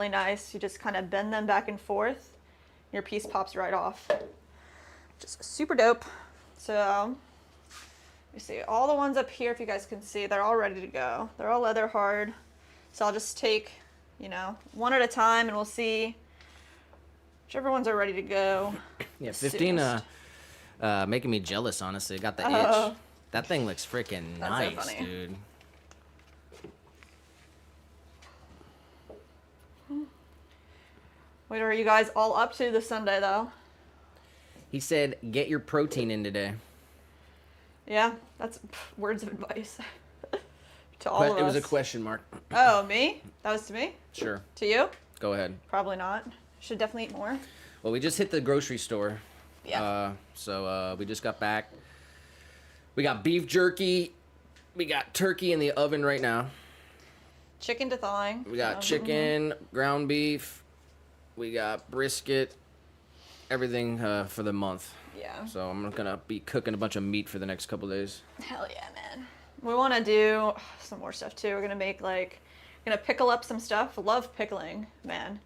really nice. You just kind of bend them back and forth. Your piece pops right off. Just super dope. So, you see all the ones up here, if you guys can see, they're all ready to go. They're all leather hard. So I'll just take, you know, one at a time and we'll see whichever ones are ready to go. Yeah, 15 making me jealous, honestly. Got the itch. That thing looks freaking nice, so funny, dude. What are you guys all up to this Sunday, though? He said, get your protein in today. Yeah, that's words of advice to all of us. It was a question mark. Oh, me? That was to me? Sure. To you? Go ahead. Probably not. Should definitely eat more. Well, we just hit the grocery store. Yeah. So we just got back. We got beef jerky. We got turkey in the oven right now. Chicken to thawing. We got chicken, ground beef. We got brisket. Everything for the month. Yeah. So I'm gonna be cooking a bunch of meat for the next couple days. Hell yeah, man. We want to do some more stuff too. We're gonna gonna pickle up some stuff. Love pickling, man.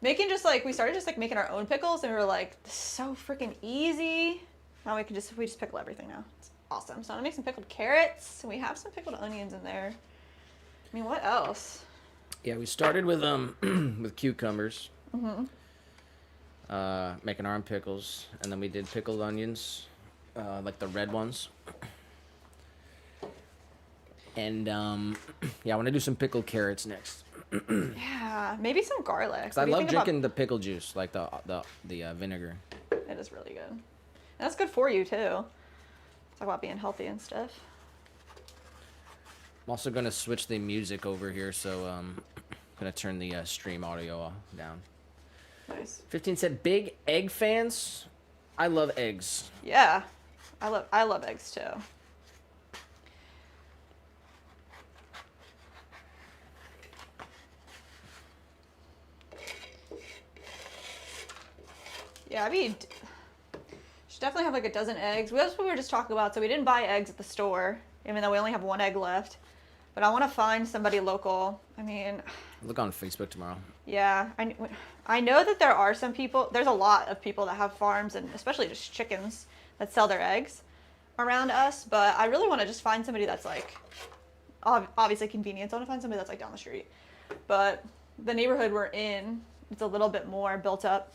Making we started just like making our own pickles, and we were like, this is so freaking easy. Now we just pickle everything now. It's awesome. So I'm gonna make some pickled carrots, and we have some pickled onions in there. I mean, what else? Yeah, we started with with cucumbers. Mm-hmm. Making our own pickles, and then we did pickled onions, like the red ones. And yeah, I want to do some pickled carrots next. Yeah, maybe some garlic. 'Cause I love drinking the pickle juice, like the vinegar. It is really good. And that's good for you too. Talk about being healthy and stuff. I'm also gonna switch the music over here, so I'm gonna turn the stream audio down. Nice. 15 said, big egg fans. I love eggs. Yeah, I love eggs too. Yeah, should definitely have like a dozen eggs. That's what we were just talking about. So we didn't buy eggs at the store, even though we only have one egg left. But I want to find somebody local. I mean, look on Facebook tomorrow. Yeah, I know that there are some people. There's a lot of people that have farms, and especially just chickens that sell their eggs around us. But I really want to just find somebody that's like, obviously convenience. I want to find somebody that's like down the street. But the neighborhood we're in, it's a little bit more built up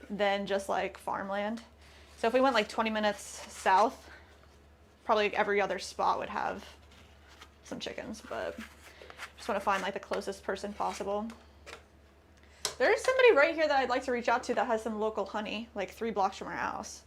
than just like farmland. So if we went like 20 minutes south, probably every other spot would have some chickens, but just want to find like the closest person possible. There's somebody right here that I'd like to reach out to that has some local honey, like 3 blocks from our house.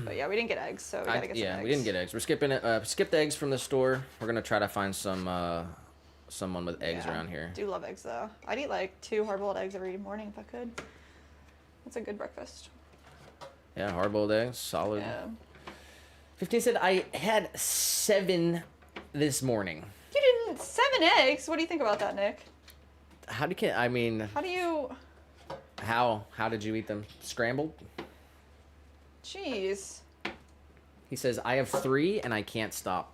But yeah, we didn't get eggs, so we gotta get some eggs. We didn't get eggs. We're skipping it. Skipped eggs from the store. We're gonna try to find someone with eggs around here. I do love eggs though. I'd eat like 2 hard-boiled eggs every morning if I could. That's a good breakfast. Yeah, hard-boiled eggs, solid. Yeah. 15 said, I had 7 this morning. You didn't 7 eggs? What do you think about that, Nick? How did you eat them? Scrambled? Jeez. He says, I have 3 and I can't stop.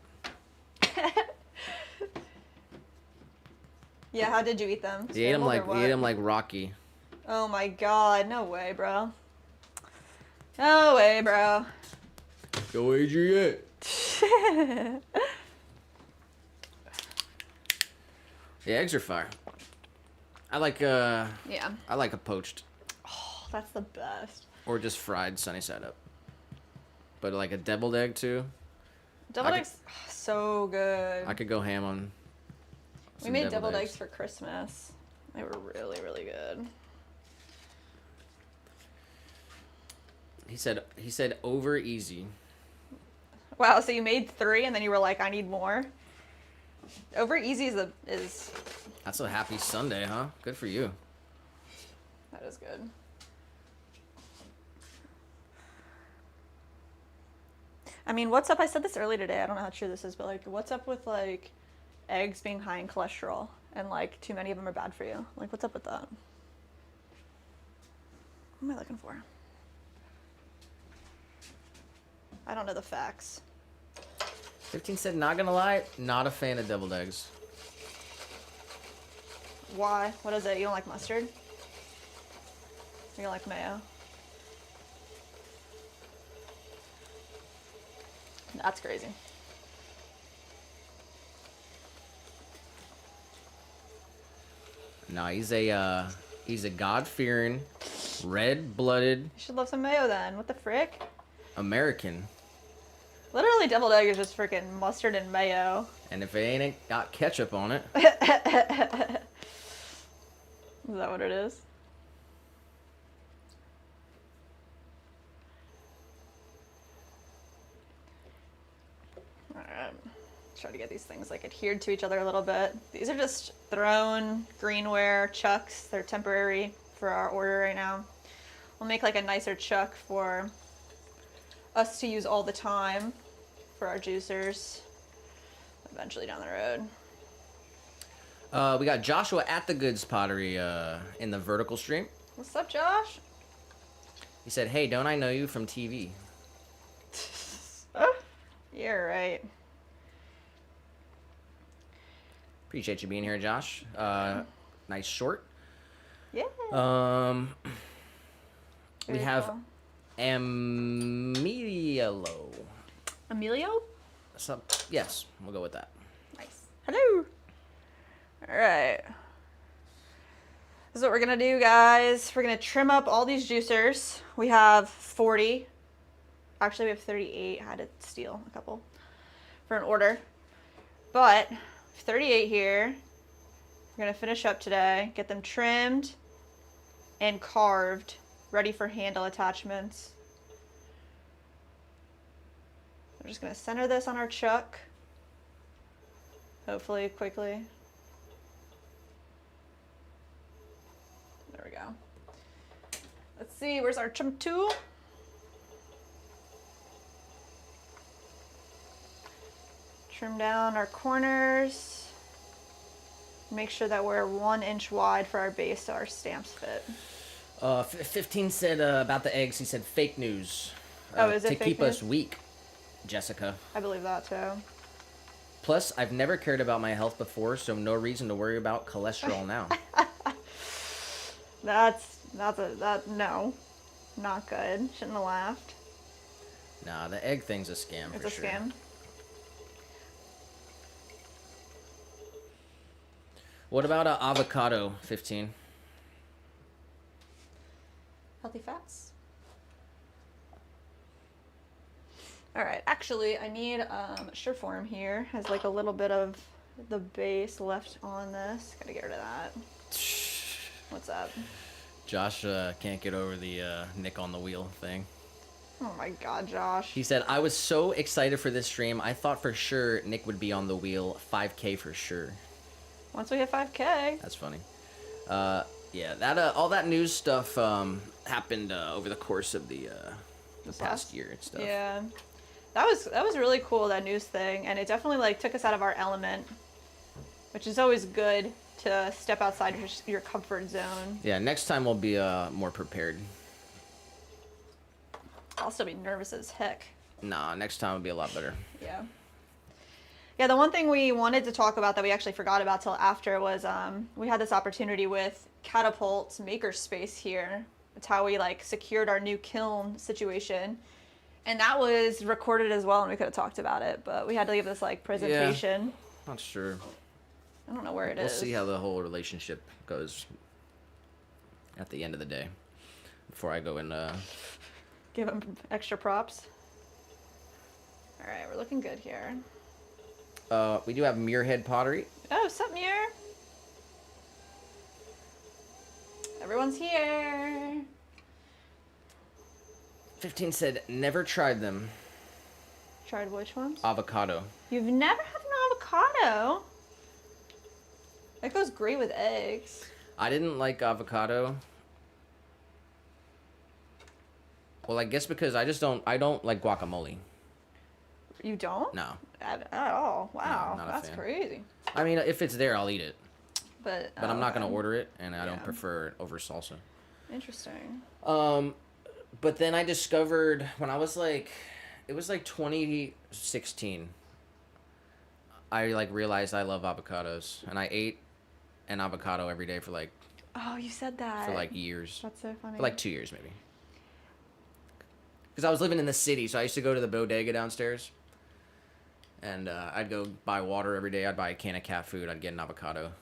Yeah, how did you eat them? He ate them like Rocky. Oh my god, no way, bro. No way, bro. Go Adrian. The eggs are fire. I like I like a poached. Oh, that's the best. Or just fried sunny side up. But like a deviled egg too. Deviled eggs, so good. I could go ham on. We made deviled eggs for Christmas. They were really, really good. He said over easy. Wow, so you made 3 and then you were like, I need more. Over easy is. That's a happy Sunday, huh? Good for you. That is good. I mean, what's up? I said this earlier today. I don't know how true this is, but like, what's up with like eggs being high in cholesterol and like too many of them are bad for you? Like, what's up with that? What am I looking for? I don't know the facts. 15 said, not gonna lie, not a fan of deviled eggs. Why? What is it? You don't like mustard? You don't like mayo? That's crazy. No, he's a God-fearing, red-blooded You should love some mayo then. What the frick? American. Literally, deviled egg is just freaking mustard and mayo. And if it ain't got ketchup on it, Is that what it is? Alright. Try to get these things like adhered to each other a little bit. These are just thrown greenware chucks. They're temporary for our order right now. We'll make like a nicer chuck for us to use all the time for our juicers eventually down the road. we got Joshua at the Goods Pottery in the vertical stream. What's up, Josh? He said, hey, don't I know you from TV? You're right. Appreciate you being here, Josh. Nice short. Yeah. We Very have cool. Emilio. Emilio? Yes, we'll go with that. Nice. Hello. All right. This is what we're gonna do, guys. We're gonna trim up all these juicers. We have 40. Actually, we have 38. I had to steal a couple for an order. But 38 here. We're gonna finish up today. Get them trimmed and carved, ready for handle attachments. We're just gonna center this on our chuck. Hopefully quickly. There we go. Let's see, where's our trim tool? Trim down our corners. Make sure that we're 1 inch wide for our base so our stamps fit. 15 said about the eggs, he said fake news. Oh, is it to fake keep news? us weak, Jessica. I believe that too. Plus, I've never cared about my health before, so no reason to worry about cholesterol now. No. Not good. Shouldn't have laughed. Nah, the egg thing's a scam It's for a sure. scam. What about avocado, 15? Healthy fats. All right, actually, I need Sureform here. Has like a little bit of the base left on this. Gotta get rid of that. What's up? Josh can't get over the Nick on the wheel thing. Oh my God, Josh. He said, I was so excited for this stream. I thought for sure Nick would be on the wheel. 5K for sure. Once we hit 5K. That's funny. Yeah, that all that news stuff happened over the course of the past year and stuff. Yeah, that was really cool, that news thing, and it definitely like took us out of our element, which is always good to step outside your comfort zone. Yeah, next time we'll be more prepared. I'll still be nervous as heck. Nah, next time will be a lot better. Yeah. Yeah, the one thing we wanted to talk about that we actually forgot about till after was we had this opportunity with Catapult's makerspace here. That's how we like secured our new kiln situation. And that was recorded as well, and we could have talked about it, but we had to give this like presentation. Not sure. I don't know where it We'll is. see how the whole relationship goes at the end of the day. Before I go and Give them extra props. All right, we're looking good here. we do have Muirhead Pottery. Oh, sup, Muir? Everyone's here. 15 said never tried them. Tried which ones? Avocado. You've never had an avocado? That goes great with eggs. I didn't like avocado. Well, I guess because I don't like guacamole. You don't? No. At all. Wow, not a that's fan. crazy. I mean, if it's there, I'll eat it. But But I'm not going to okay. order it, and I don't Yeah. prefer it over salsa. Interesting. But then I discovered when I was like, it was like 2016. I like realized I love avocados, and I ate an avocado every day for like Oh, you said that. years. That's so funny. For like 2 years maybe. Because I was living in the city, so I used to go to the bodega downstairs, and I'd go buy water every day. I'd buy a can of cat food. I'd get an avocado.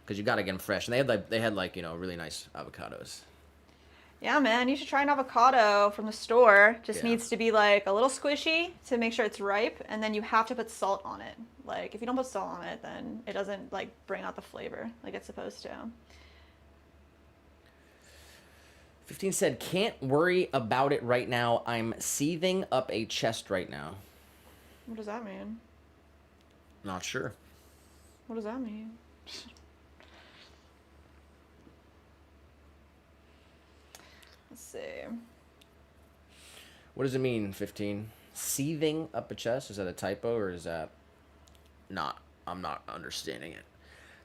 Because you gotta get them fresh, and they had like really nice avocados. Yeah, man, you should try an avocado from the store. Just Yeah. needs to be like a little squishy to make sure it's ripe, and then you have to put salt on it. Like if you don't put salt on it, then it doesn't like bring out the flavor like it's supposed to. 15 said, can't worry about it right now. I'm seething up a chest right now. What does that mean? Not sure. What does that mean? Let's see. What does it mean, 15? Seething up a chest? Is that a typo or is that not? I'm not understanding it.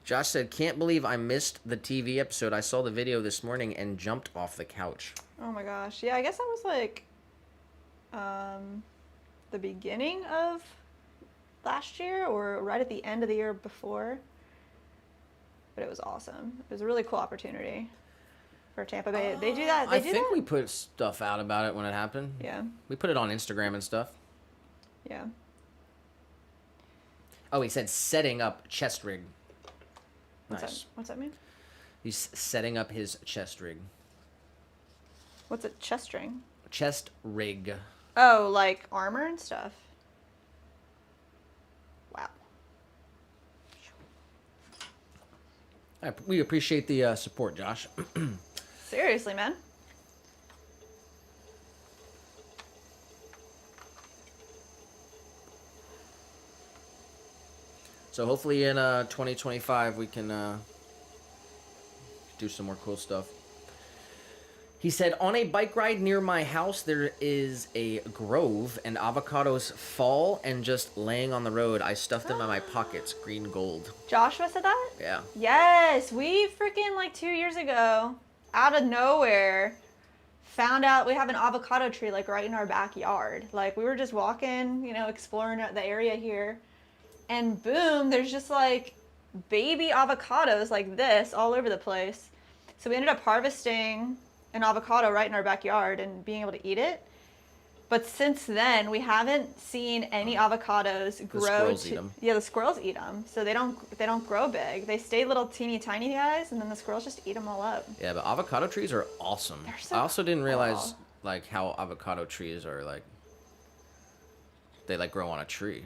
Josh said, can't believe I missed the TV episode. I saw the video this morning and jumped off the couch. Oh my gosh. Yeah, I guess that was like the beginning of last year or right at the end of the year before. But it was awesome. It was a really cool opportunity for Tampa Bay. They do that. I think we put stuff out about it when it happened. Yeah. We put it on Instagram and stuff. Yeah. Oh, he said setting up chest rig. What's that mean? He's setting up his chest rig. What's a chest string? Chest rig. Oh, like armor and stuff. Wow. We appreciate the support, Josh. Seriously, man. So hopefully in 2025 we can do some more cool stuff. He said, on a bike ride near my house, there is a grove and avocados fall and just laying on the road. I stuffed them in my pockets, green gold. Joshua said that? Yeah. Yes, we freaking like 2 years ago, out of nowhere, found out we have an avocado tree like right in our backyard. Like we were just walking, you know, exploring the area here, and boom, there's just like baby avocados like this all over the place. So we ended up harvesting an avocado right in our backyard and being able to eat it. But since then, we haven't seen any avocados grow. The squirrels eat them. Yeah, the squirrels eat them. So they don't grow big. They stay little teeny tiny guys, and then the squirrels just eat them all up. Yeah, but avocado trees are awesome. They're so I also didn't realize cool. like how avocado trees are like they like grow on a tree.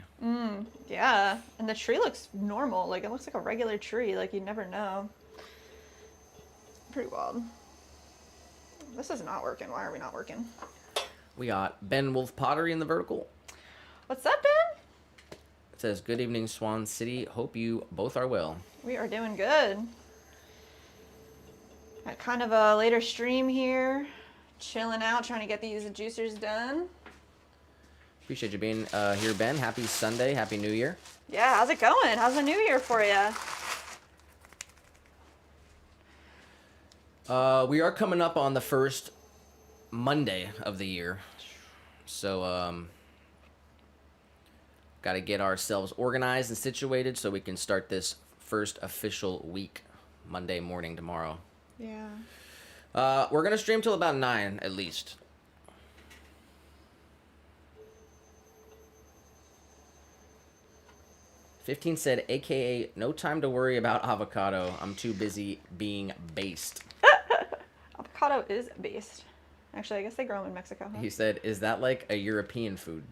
Yeah, and the tree looks normal. Like it looks like a regular tree. Like you'd never know. Pretty wild. This is not working. Why are we not working? We got Ben Wolf Pottery in the vertical. What's up, Ben? It says, good evening, Swan City. Hope you both are well. We are doing good. Got kind of a later stream here. Chilling out, trying to get these juicers done. Appreciate you being here, Ben. Happy Sunday. Happy New Year. Yeah, how's it going? How's the new year for you? We are coming up on the first Monday of the year. So, got to get ourselves organized and situated so we can start this first official week Monday morning tomorrow. Yeah. We're going to stream till about 9 at least. "15 said, AKA, no time to worry about avocado. I'm too busy being based. Avocado is based. Actually, I guess they grow them in Mexico, huh? He said, is that like a European food?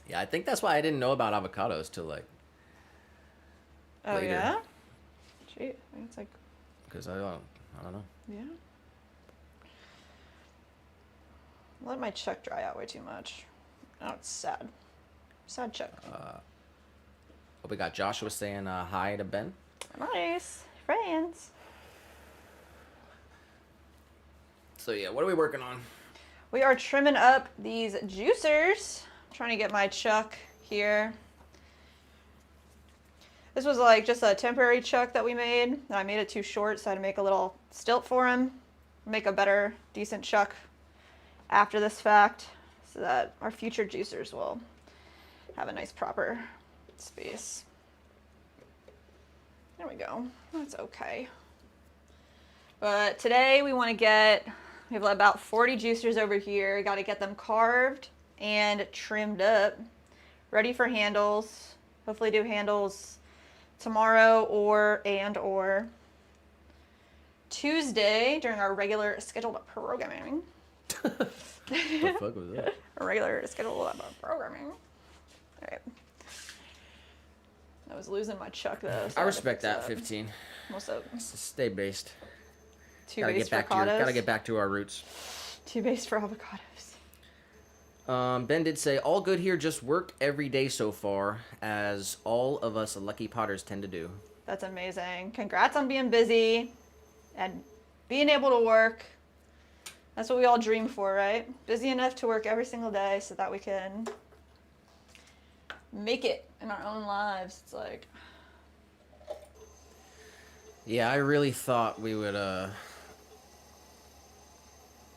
Yeah, I think that's why I didn't know about avocados till like Oh, later. yeah? Gee, I think it's like, Because I don't know. yeah. Let my chuck dry out way too much. Oh, it's sad. Sad chuck. We got Joshua saying hi to Ben. Nice. Friends. So yeah, what are we working on? We are trimming up these juicers. Trying to get my chuck here. This was like just a temporary chuck that we made. I made it too short, so I had to make a little stilt for him. Make a better, decent chuck after this fact, so that our future juicers will have a nice proper space. There we go. That's okay. But today we want to we have about 40 juicers over here. Got to get them carved and trimmed up, ready for handles. Hopefully do handles tomorrow or Tuesday during our regular scheduled programming. The fuck was that? A regular scheduled programming. All right. I was losing my chuck though. So I respect that, 15. What's up? Stay based. Gotta get back to our roots. 2 base for avocados. Ben did say, all good here, just work every day so far, as all of us lucky potters tend to do. That's amazing. Congrats on being busy and being able to work. That's what we all dream for, right? Busy enough to work every single day so that we can make it in our own lives. It's like... Yeah, I really thought we would have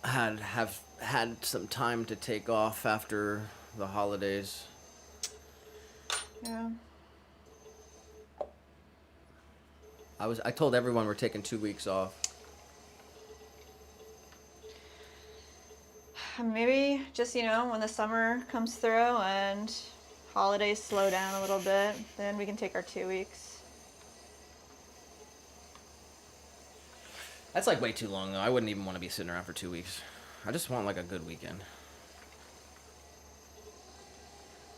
had some time to take off after the holidays. Yeah. I told everyone we're taking 2 weeks off. Maybe just, when the summer comes through and holidays slow down a little bit, then we can take our 2 weeks. That's like way too long though. I wouldn't even want to be sitting around for 2 weeks. I just want like a good weekend.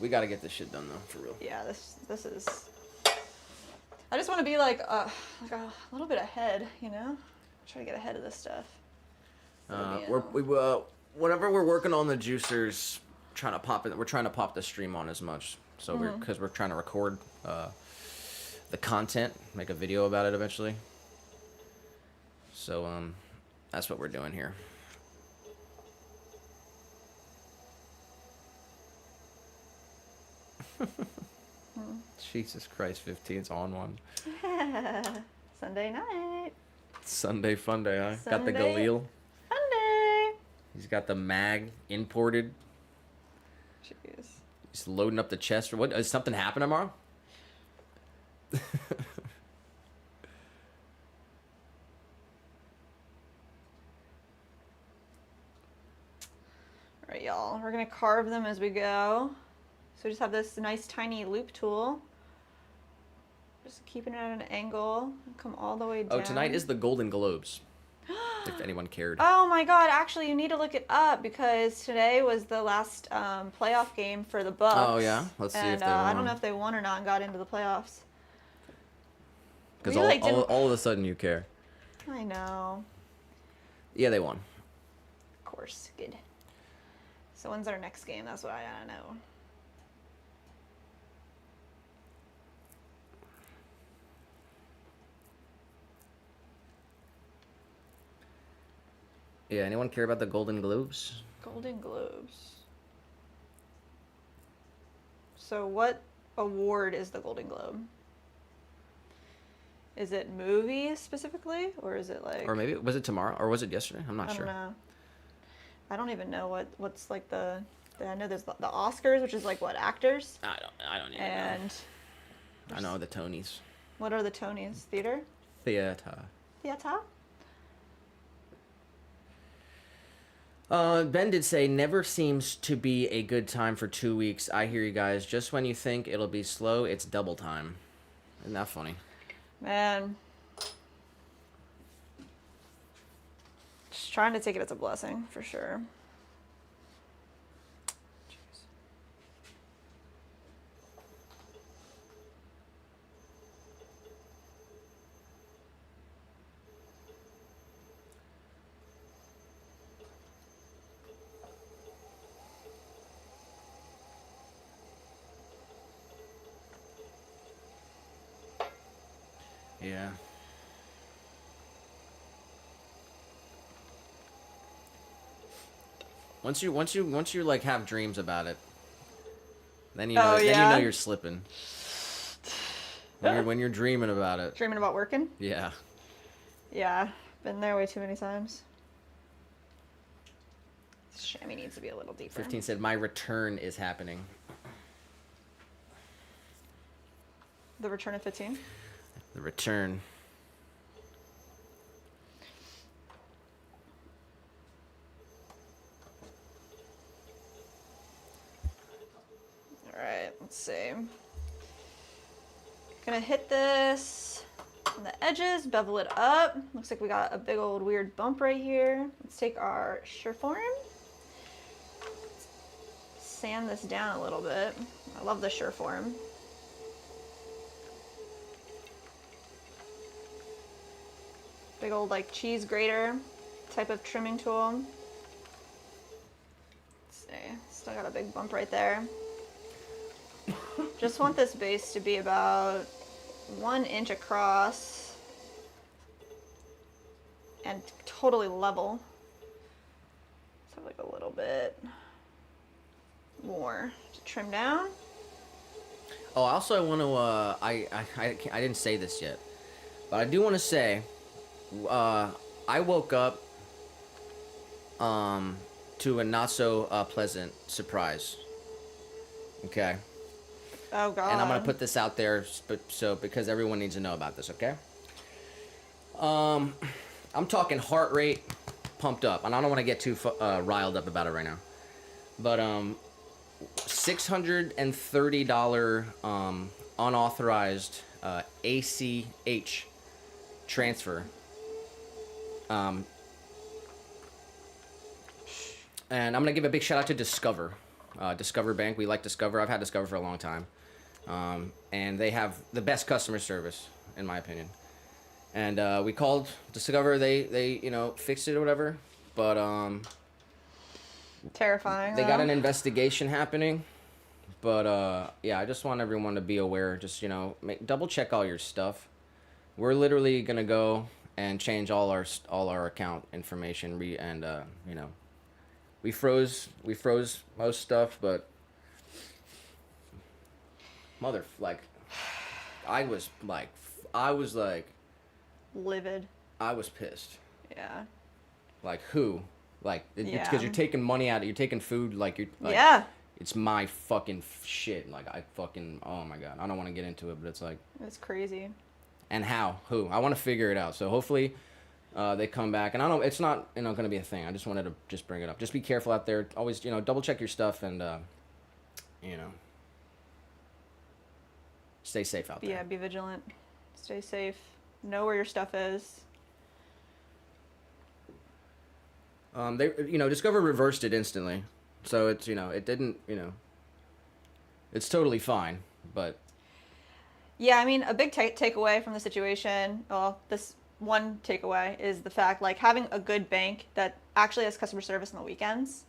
We got to get this shit done though, for real. Yeah, this is... I just want to be like a little bit ahead, Try to get ahead of this stuff. Whenever we're working on the juicers, we're trying to pop the stream on as much. So because we're trying to record the content, make a video about it eventually. So that's what we're doing here. Jesus Christ, 15's on one. Sunday night. Sunday fun day, huh? Got the Sunday Galil. Fun day. He's got the mag imported. Jeez. He's loading up the chest. What? Is something happen tomorrow? All right, y'all. We're going to carve them as we go. So we just have this nice tiny loop tool. Just keeping it at an angle. Come all the way down. Oh, tonight is the Golden Globes. If anyone cared. Oh my God! Actually, you need to look it up because today was the last playoff game for the Bucks. Oh yeah, let's see if they won. I don't know if they won or not and got into the playoffs. Because all of a sudden you care. I know. Yeah, they won. Of course, good. So when's our next game? That's what I gotta know. Yeah, anyone care about the Golden Globes? Golden Globes. So what award is the Golden Globe? Is it movies specifically, or is it like... Or maybe, was it tomorrow, or was it yesterday? I'm not sure. I don't know. I don't even know what's like I know there's the Oscars, which is like what, actors? I don't even know. And... I know the Tonys. What are the Tonys? Theater? Theater. Theater? Ben did say, never seems to be a good time for 2 weeks. I hear you guys. Just when you think it'll be slow, it's double time. Isn't that funny? Man. Just trying to take it as a blessing, for sure. Jeez. Yeah. Once you like have dreams about it, then you know then you know you're slipping. When you're dreaming about it. Dreaming about working? Yeah. Yeah, been there way too many times. This chamois needs to be a little deeper. 15 said, my return is happening. The return of 15. The return. All right, let's see. Gonna hit this on the edges, bevel it up. Looks like we got a big old weird bump right here. Let's take our Sureform, sand this down a little bit. I love the Sureform. Big old like cheese grater type of trimming tool. Let's see, still got a big bump right there. Just want this base to be about 1 inch across and totally level. So like a little bit more to trim down. Oh, also I want to, I didn't say this yet, but I do want to say, I woke up, to a not so, pleasant surprise. Okay. Oh God. And I'm gonna put this out there, because everyone needs to know about this, okay? I'm talking heart rate pumped up, and I don't want to get too riled up about it right now. But $630 unauthorized ACH transfer. And I'm gonna give a big shout out to Discover. Discover Bank. We like Discover. I've had Discover for a long time. And they have the best customer service, in my opinion. And we called Discover. They fixed it or whatever. But terrifying. they got an investigation happening. But yeah, I just want everyone to be aware. Just double check all your stuff. We're literally gonna go and change all our account information. We froze most stuff, but I was livid. I was pissed. Yeah. Like who? Like Yeah. because you're taking money out. You're taking food. Yeah. It's my fucking shit. Like oh my God. I don't want to get into it, but it's like. It's crazy. And how? Who? I want to figure it out. So hopefully. They come back, and I don't. It's not going to be a thing. I just wanted to just bring it up. Just be careful out there. Always, double check your stuff and, stay safe out there. Yeah, be vigilant. Stay safe. Know where your stuff is. Discover reversed it instantly, so it's it didn't it's totally fine, but. Yeah, I mean, a big takeaway from the situation. Well, this. One takeaway is the fact like having a good bank that actually has customer service on the weekends,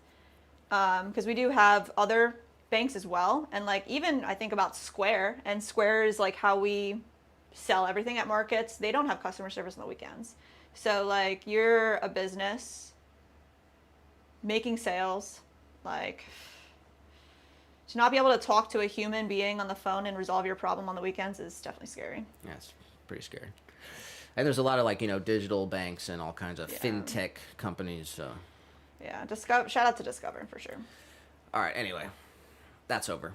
because we do have other banks as well, and like even I think about Square, and Square is like how we sell everything at markets. They don't have customer service on the weekends, so like you're a business making sales, like to not be able to talk to a human being on the phone and resolve your problem on the weekends is definitely scary. Yeah, it's pretty scary. And there's a lot of digital banks and all kinds of fintech companies. So. Yeah, shout out to Discover for sure. All right. Anyway, that's over.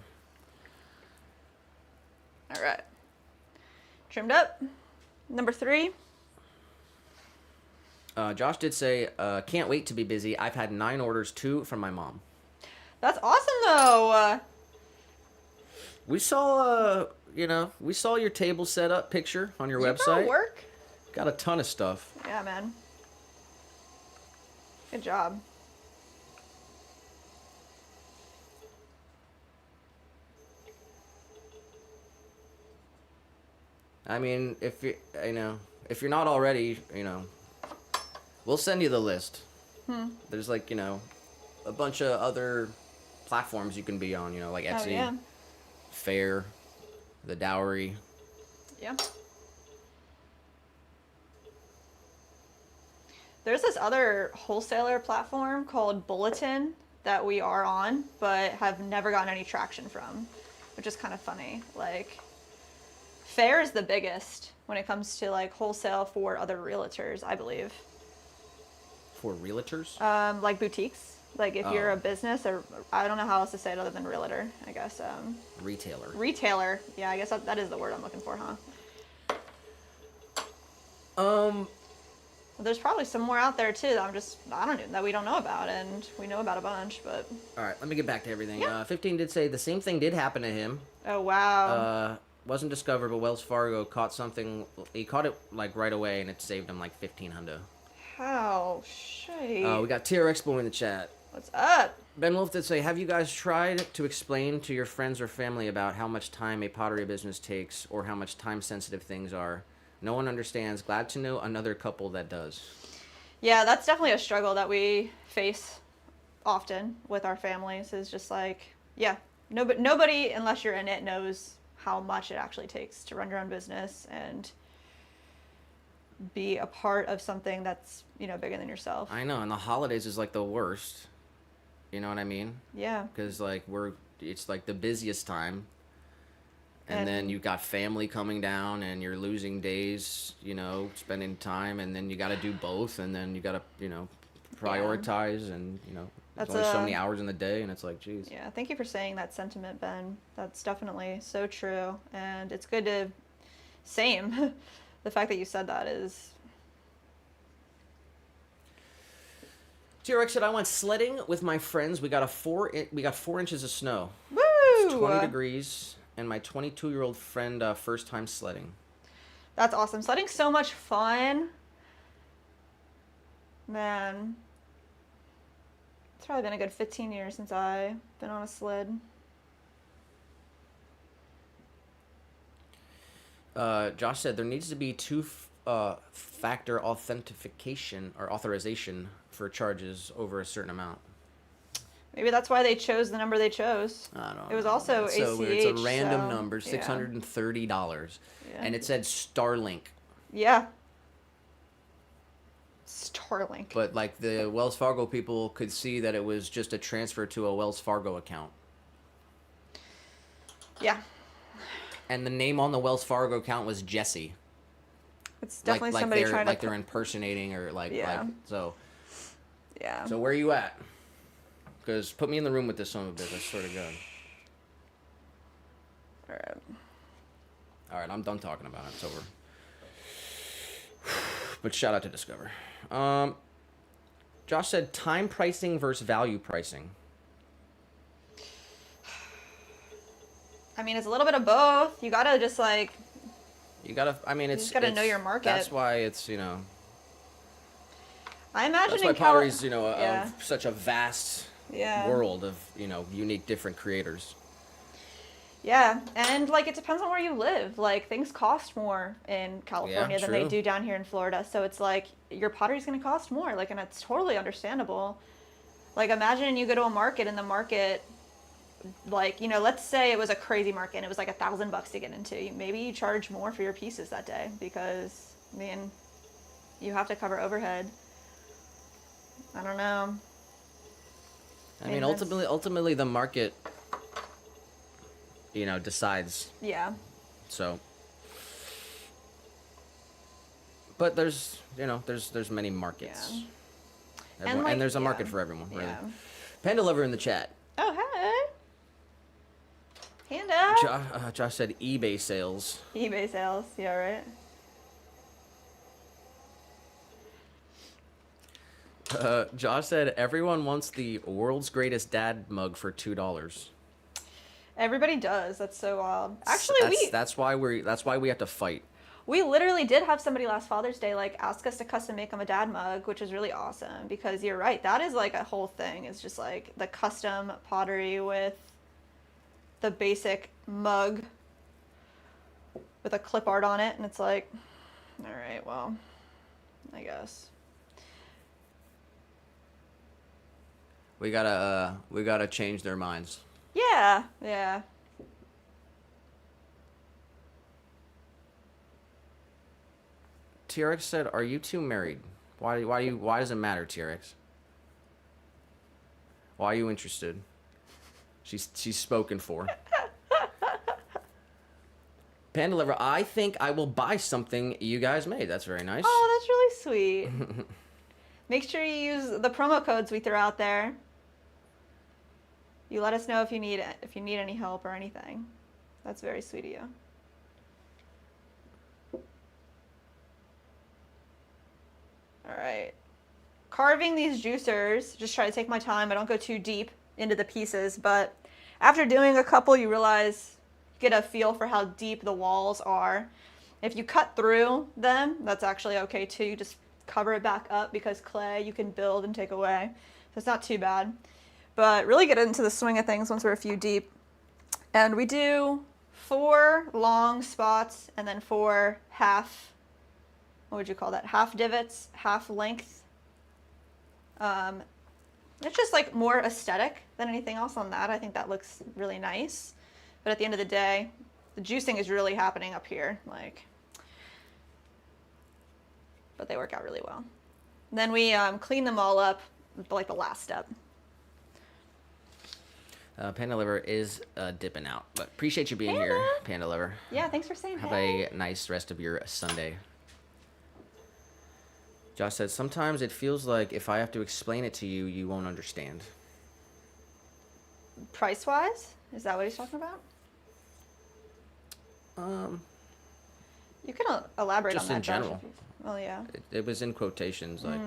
All right. Trimmed up. Number 3. Josh did say, can't wait to be busy. I've had 9 orders, 2 from my mom. That's awesome though. We saw, your table setup picture on your website. Work. Got a ton of stuff. Yeah, man. Good job. I mean, if you're not already, we'll send you the list. There's a bunch of other platforms you can be on, like Etsy, Oh, yeah. Faire, the Dowry. Yeah. There's this other wholesaler platform called Bulletin that we are on, but have never gotten any traction from, which is kind of funny. Like, Faire is the biggest when it comes to like wholesale for other realtors, I believe. For realtors? Like boutiques. Like if you're a business, or I don't know how else to say it other than realtor, I guess. Retailer. Retailer. Yeah, I guess that is the word I'm looking for, huh? Well, there's probably some more out there too that that we don't know about, and we know about a bunch, but. All right, let me get back to everything. Yeah. 15 did say the same thing did happen to him. Oh wow. Wasn't discovered, but Wells Fargo caught something. He caught it like right away, and it saved him like 1,500. How shitty. We got TRX Boy in the chat. What's up? Ben Wolf did say, have you guys tried to explain to your friends or family about how much time a pottery business takes or how much time-sensitive things are? No one understands. Glad to know another couple that does. Yeah, that's definitely a struggle that we face often with our families is just like, yeah, nobody, unless you're in it, knows how much it actually takes to run your own business and be a part of something that's, bigger than yourself. I know, and the holidays is like the worst. You know what I mean? Yeah. Because like it's like the busiest time, and then you got family coming down, and you're losing days, spending time, and then you got to do both, and then you got to, prioritize, and there's only so many hours in the day, and it's like, geez. Yeah, thank you for saying that sentiment, Ben. That's definitely so true, and it's good to, same. The fact that you said that is. TRX said, I went sledding with my friends. We got 4 inches of snow. Woo! It's 20 degrees, and my 22-year-old friend first time sledding. That's awesome. Sledding's so much fun. Man. It's probably been a good 15 years since I've been on a sled. Josh said there needs to be 2-factor authentication or authorization for charges over a certain amount. Maybe that's why they chose the number they chose. I don't know. It was also ACH. So weird. It's a random so, number, $630. Yeah. And it said Starlink. Yeah. Starlink. But like the Wells Fargo people could see that it was just a transfer to a Wells Fargo account. Yeah. And the name on the Wells Fargo account was Jesse. It's definitely somebody trying to. Like they're impersonating or like so. Yeah. So where are you at? Because put me in the room with this son of a bitch. I swear to God. All right, I'm done talking about it. It's over. But shout out to Discover. Josh said time pricing versus value pricing. I mean, it's a little bit of both. You gotta just like. You gotta. I mean, it's. You just gotta know your market. That's why it's I imagine. That's why pottery's such a vast world of unique different creators. Yeah, and like it depends on where you live. Like things cost more in California than they do down here in Florida. So it's like your pottery's gonna cost more. Like, and it's totally understandable. Like imagine you go to a market and the market, like let's say it was a crazy market and it was like $1,000 to get into. Maybe you charge more for your pieces that day because you have to cover overhead. I don't know. I mean, ultimately the market. Decides. Yeah. So. But there's many markets. Yeah. And there's a market for everyone. Really. Yeah. Panda Lover in the chat. Oh, hey. Panda. Josh said eBay sales. eBay sales. Yeah, right. Josh said everyone wants the world's greatest dad mug for $2. Everybody does. That's so wild. Actually, that's why we have to fight. We literally did have somebody last Father's Day ask us to custom make them a dad mug, which is really awesome because you're right. That is like a whole thing. It's just like the custom pottery with the basic mug with a clip art on it, and it's like, all right, well, I guess. We gotta change their minds. Yeah. TRX said, "Are you two married? Why does it matter, TRX? Why are you interested?" She's spoken for. Panda Liver, I think I will buy something you guys made. That's very nice. Oh, that's really sweet. Make sure you use the promo codes we threw out there. You let us know if you need any help or anything. That's very sweet of you. All right. Carving these juicers, just try to take my time. I don't go too deep into the pieces, but after doing a couple, you realize, get a feel for how deep the walls are. If you cut through them, that's actually okay too. You just cover it back up because clay you can build and take away. So it's not too bad. But really get into the swing of things once we're a few deep. And we do 4 long spots and then 4 half, what would you call that? Half divots, half length. It's just like more aesthetic than anything else on that. I think that looks really nice. But at the end of the day, the juicing is really happening up here, like, but they work out really well. Then we clean them all up, like the last step. Panda Liver is dipping out, but appreciate you being here, Panda Liver. Yeah, thanks for saying Have hey. a nice rest of your Sunday. Josh said, sometimes it feels like if I have to explain it to you, you won't understand. Price-wise? Is that what he's talking about? You can elaborate just on that, in general. Josh. Well, yeah. It was in quotations, like,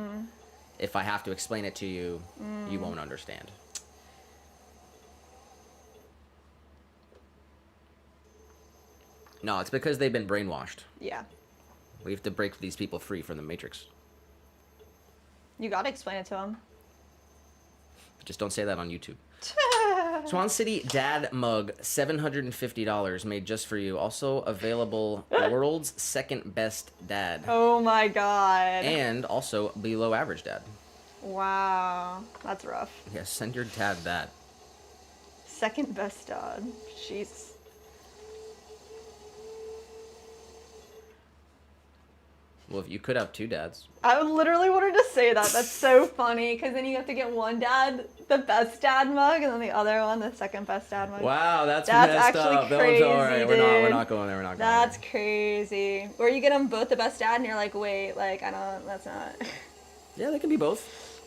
if I have to explain it to you, you won't understand. No, it's because they've been brainwashed. Yeah. We have to break these people free from the Matrix. You gotta explain it to him. Just don't say that on YouTube. Swan City Dad Mug, $750 made just for you. Also available, world's second best dad. Oh my god. And also below average dad. Wow. That's rough. Yeah, send your dad that. Second best dad. Jeez. Well, if you could have 2 dads. I literally wanted to say that. That's so funny, because then you have to get one dad, the best dad mug, and then the other one, the second best dad mug. Wow, that's messed actually up. crazy, All right, dude. we're not going there. That's crazy. Where you get them both the best dad, and you're like, wait, like, that's not. Yeah, they can be both.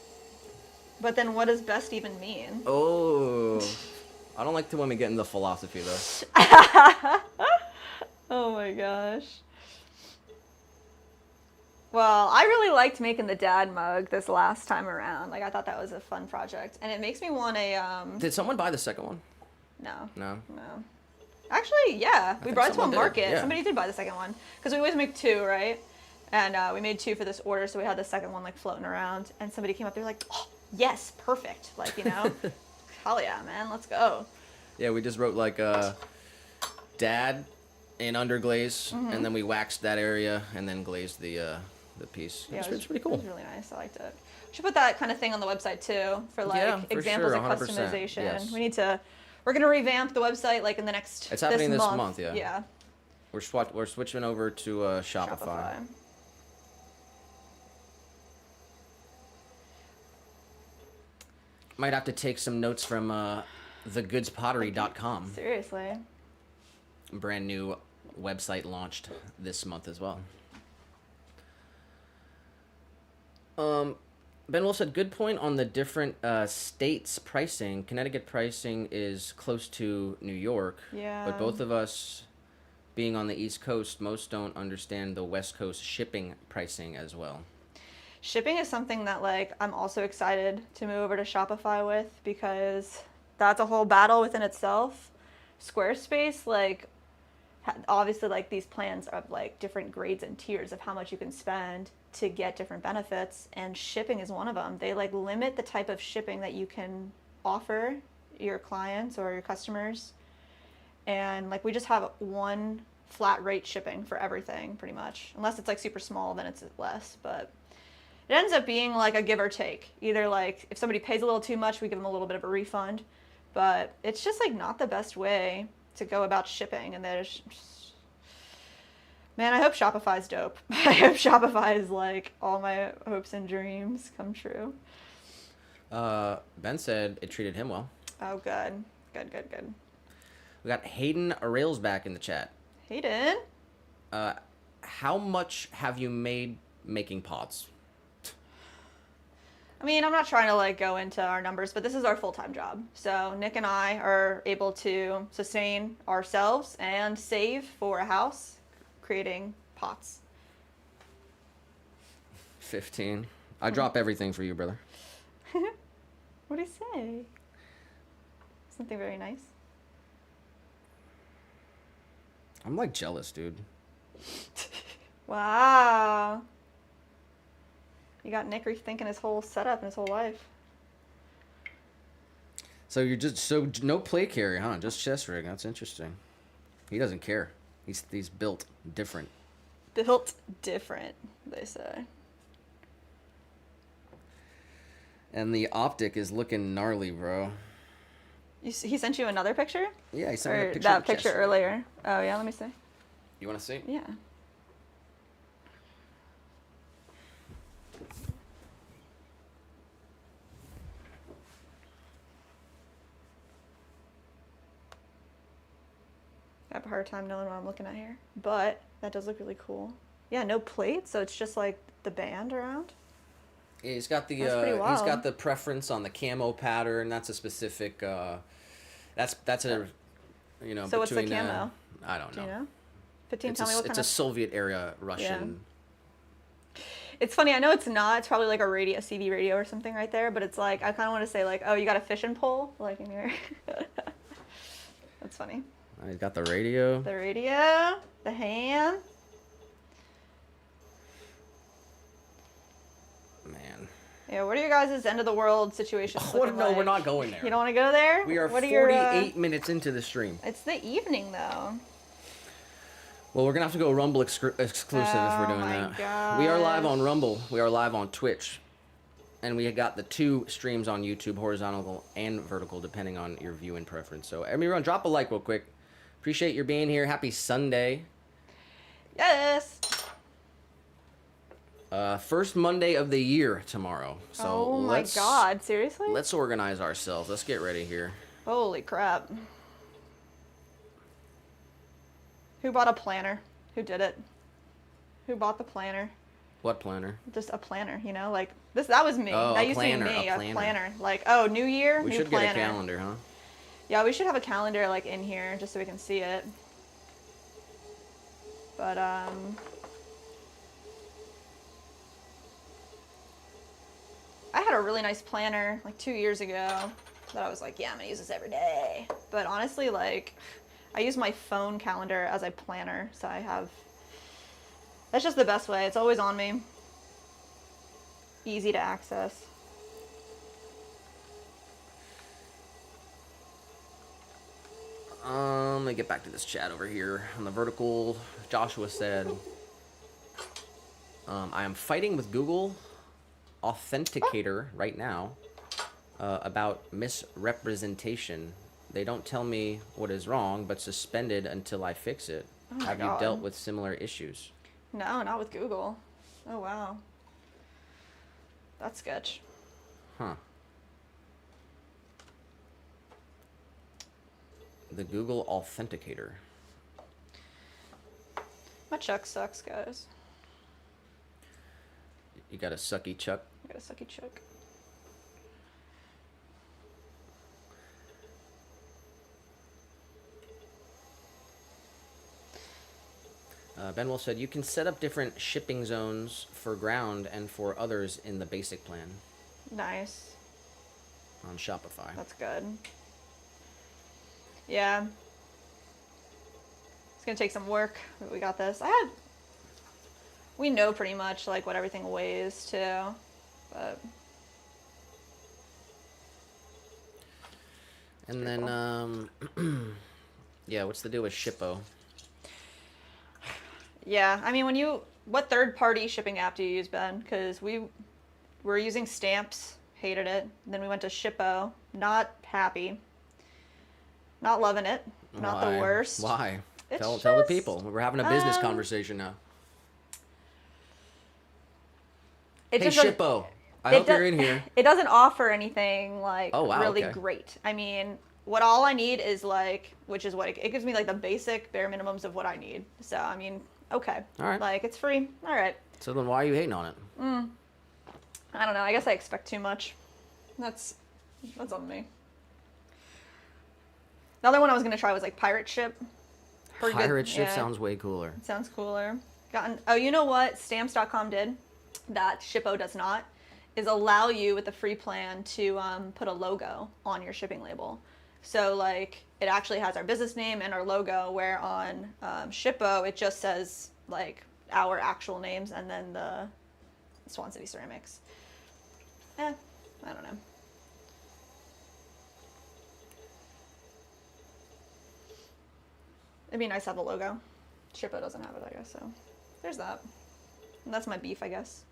But then what does best even mean? Oh, I don't like the women getting the philosophy, though. Oh my gosh. Well, I really liked making the dad mug this last time around. Like, I thought that was a fun project. And it makes me want a, Did someone buy the second one? No. No? No. Actually, yeah. We brought it to a market. Yeah. Somebody did buy the second one. Because we always make 2, right? And we made 2 for this order, so we had the second one, like, floating around. And somebody came up, they were like, oh, yes, perfect. Like, you know? Hell yeah, man. Let's go. Yeah, we just wrote, like, dad in underglaze, and then we waxed that area, and then glazed the piece. Yeah, It's pretty cool. It was really nice. I liked it. We should put that kind of thing on the website too, for like Yeah, for examples sure, of 100%, customization. yes. We're gonna revamp the website like in the next. It's happening this month. month, yeah. Yeah. We're switching over to Shopify. Might have to take some notes from thegoodspottery.com. Seriously. Brand new website launched this month as well. Ben Will said, good point on the different states' pricing. Connecticut pricing is close to New York. Yeah. But both of us being on the East Coast, most don't understand the West Coast shipping pricing as well. Shipping is something that like I'm also excited to move over to Shopify with, because that's a whole battle within itself. Squarespace, like, obviously like these plans of like different grades and tiers of how much you can spend to get different benefits, and shipping is one of them. They like limit the type of shipping that you can offer your clients or your customers, and like we just have one flat rate shipping for everything pretty much, unless it's like super small, then it's less. But it ends up being like a give or take. Either like if somebody pays a little too much, we give them a little bit of a refund, but it's just like not the best way to go about shipping. And there's man, I hope Shopify's dope. I hope Shopify is like all my hopes and dreams come true. Ben said it treated him well. Oh, good. Good. We got Hayden Railsback in the chat. Hayden? How much have you made making pots? I mean, I'm not trying to like go into our numbers, but this is our full-time job. So Nick and I are able to sustain ourselves and save for a house, creating pots. 15. I drop everything for you, brother. What do you say? Something very nice. I'm like jealous, dude. Wow. You got Nick rethinking his whole setup and his whole life. So you're just so no play carry, huh? Just chest rig. That's interesting. He doesn't care. He's built different. Built different, they say. And the optic is looking gnarly, bro. He sent you another picture? Yeah, he sent me a Or picture. that of the picture chest rig. earlier. Oh yeah, let me see. You want to see? Yeah. I have a hard time knowing what I'm looking at here, but that does look really cool. Yeah, no plates, so it's just like the band around. Yeah, he's got the That's pretty he's wild. got the preference on the camo pattern. That's a specific. That's a, you know. So what's the between, camo? I don't Do know. you know? 15, It's tell me what it's kind a of... Soviet era Russian. It's funny, I know it's not. It's probably like a radio, a CB radio or something right there, but it's like, I kind of want to say like, oh, you got a fishing pole? Like in your... That's funny. He's got the radio. The radio, the ham. Man. Yeah, what are your guys' end of the world situations Oh, looking no, like? we're not going there. You don't want to go there? We are what 48 minutes into the stream. It's the evening though. Well, we're gonna have to go Rumble exclusive if we're doing Oh my that. We are live gosh. on Rumble. We are live on Twitch, and we got the 2 streams on YouTube, horizontal and vertical, depending on your viewing preference. So everyone, drop a like real quick. Appreciate your being here. Happy Sunday. Yes. First Monday of the year tomorrow. So Oh my God, seriously? Let's organize ourselves. Let's get ready here. Holy crap. Who bought a planner? Who did it? Who bought the planner? What planner? Just a planner, you know, like this. That was me. Oh, that a used planner, to be me, a a planner. planner. Like, oh, New Year, We new should planner. get a calendar, huh? Yeah, we should have a calendar like in here just so we can see it. But I had a really nice planner like 2 years ago that I was like, yeah, I'm gonna use this every day. But honestly, like, I use my phone calendar as a planner, so I have. That's just the best way. It's always on me. Easy to access. Let me get back to this chat over here. On the vertical, Joshua said, I am fighting with Google Authenticator right now about misrepresentation. They don't tell me what is wrong, but suspended until I fix it. Oh my Have you God. dealt with similar issues? No, not with Google. Oh, wow. That's sketch. Huh. The Google Authenticator. My chuck sucks, guys. You got a sucky chuck? I got a sucky chuck. Benwell said, you can set up different shipping zones for ground and for others in the basic plan Nice. on Shopify. That's good. Yeah. It's gonna take some work, but we got this. We know pretty much like what everything weighs too, but And then, yeah, what's the deal with Shippo? yeah. I mean, what third-party shipping app do you use, Ben? Because we were using Stamps, hated it. Then we went to Shippo, not happy, not loving it, not the Why? worst. Why? It's Tell the just, people. We're having a business conversation now. It Hey, just doesn't- Shippo. I it hope you're do- in here. It doesn't offer anything like Oh, wow, really okay. great. I mean, all I need is like, which is what it gives me like the basic bare minimums of what I need. So I mean, okay, All right. like it's free. All right. So then why are you hating on it? I don't know. I guess I expect too much. That's on me. The other one I was gonna try was like pirate ship. Heard good- Pirate ship yeah, sounds way cooler. sounds cooler. Oh, you know what? Stamps.com did that Shippo does not is allow you with the free plan to put a logo on your shipping label. So like it actually has our business name and our logo. Where on Shippo it just says like our actual names and then the Swan City Ceramics. I don't know. It'd be nice to have a logo. Shippo doesn't have it, I guess, so there's that. And that's my beef, I guess.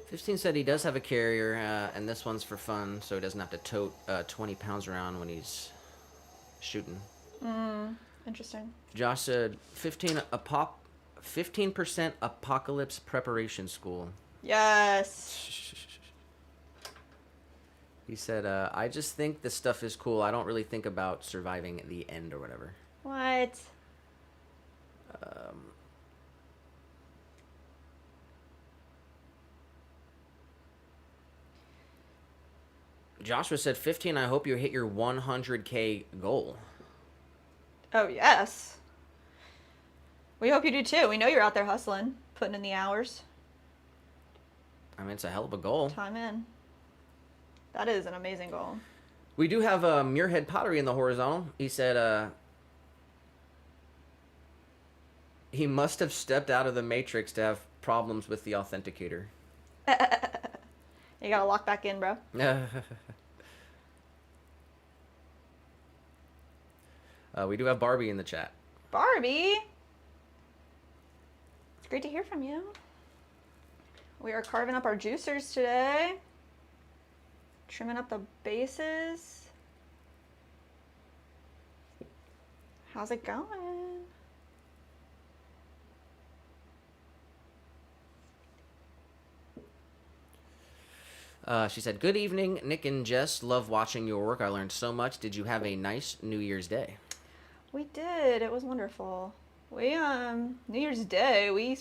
"15 said he does have a carrier, and this one's for fun, so he doesn't have to tote 20 pounds around when he's shooting. Interesting. Josh said 15% apocalypse preparation school. Yes. He said, I just think this stuff is cool. I don't really think about surviving at the end or whatever. What? Joshua said, 15, I hope you hit your 100K goal. Oh, yes. We hope you do too. We know you're out there hustling, putting in the hours, I mean, it's a hell of a goal. time in. That is an amazing goal. We do have Muirhead Pottery in the horizontal. He said he must have stepped out of the matrix to have problems with the authenticator. You gotta lock back in, bro. We do have Barbie in the chat. Barbie! It's great to hear from you. We are carving up our juicers today. Trimming up the bases. How's it going? She said, good evening, Nick and Jess. Love watching your work. I learned so much. Did you have a nice New Year's Day? We did. It was wonderful. We, New Year's Day, we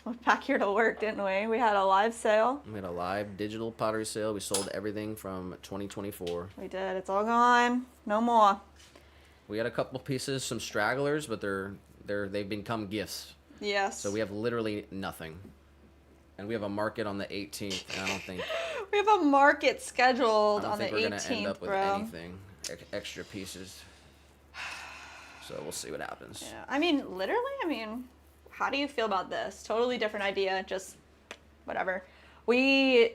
went back here to work, didn't we? We had a live sale. We had a live digital pottery sale. We sold everything from 2024. We did. It's all gone. No more. We had a couple pieces, some stragglers, but they've become gifts. Yes. So we have literally nothing. And we have a market on the 18th, and I don't think We have a market scheduled on the 18th, we're gonna end up with bro. anything extra pieces. So we'll see what happens. Yeah. I mean, literally, how do you feel about this? Totally different idea, just whatever. We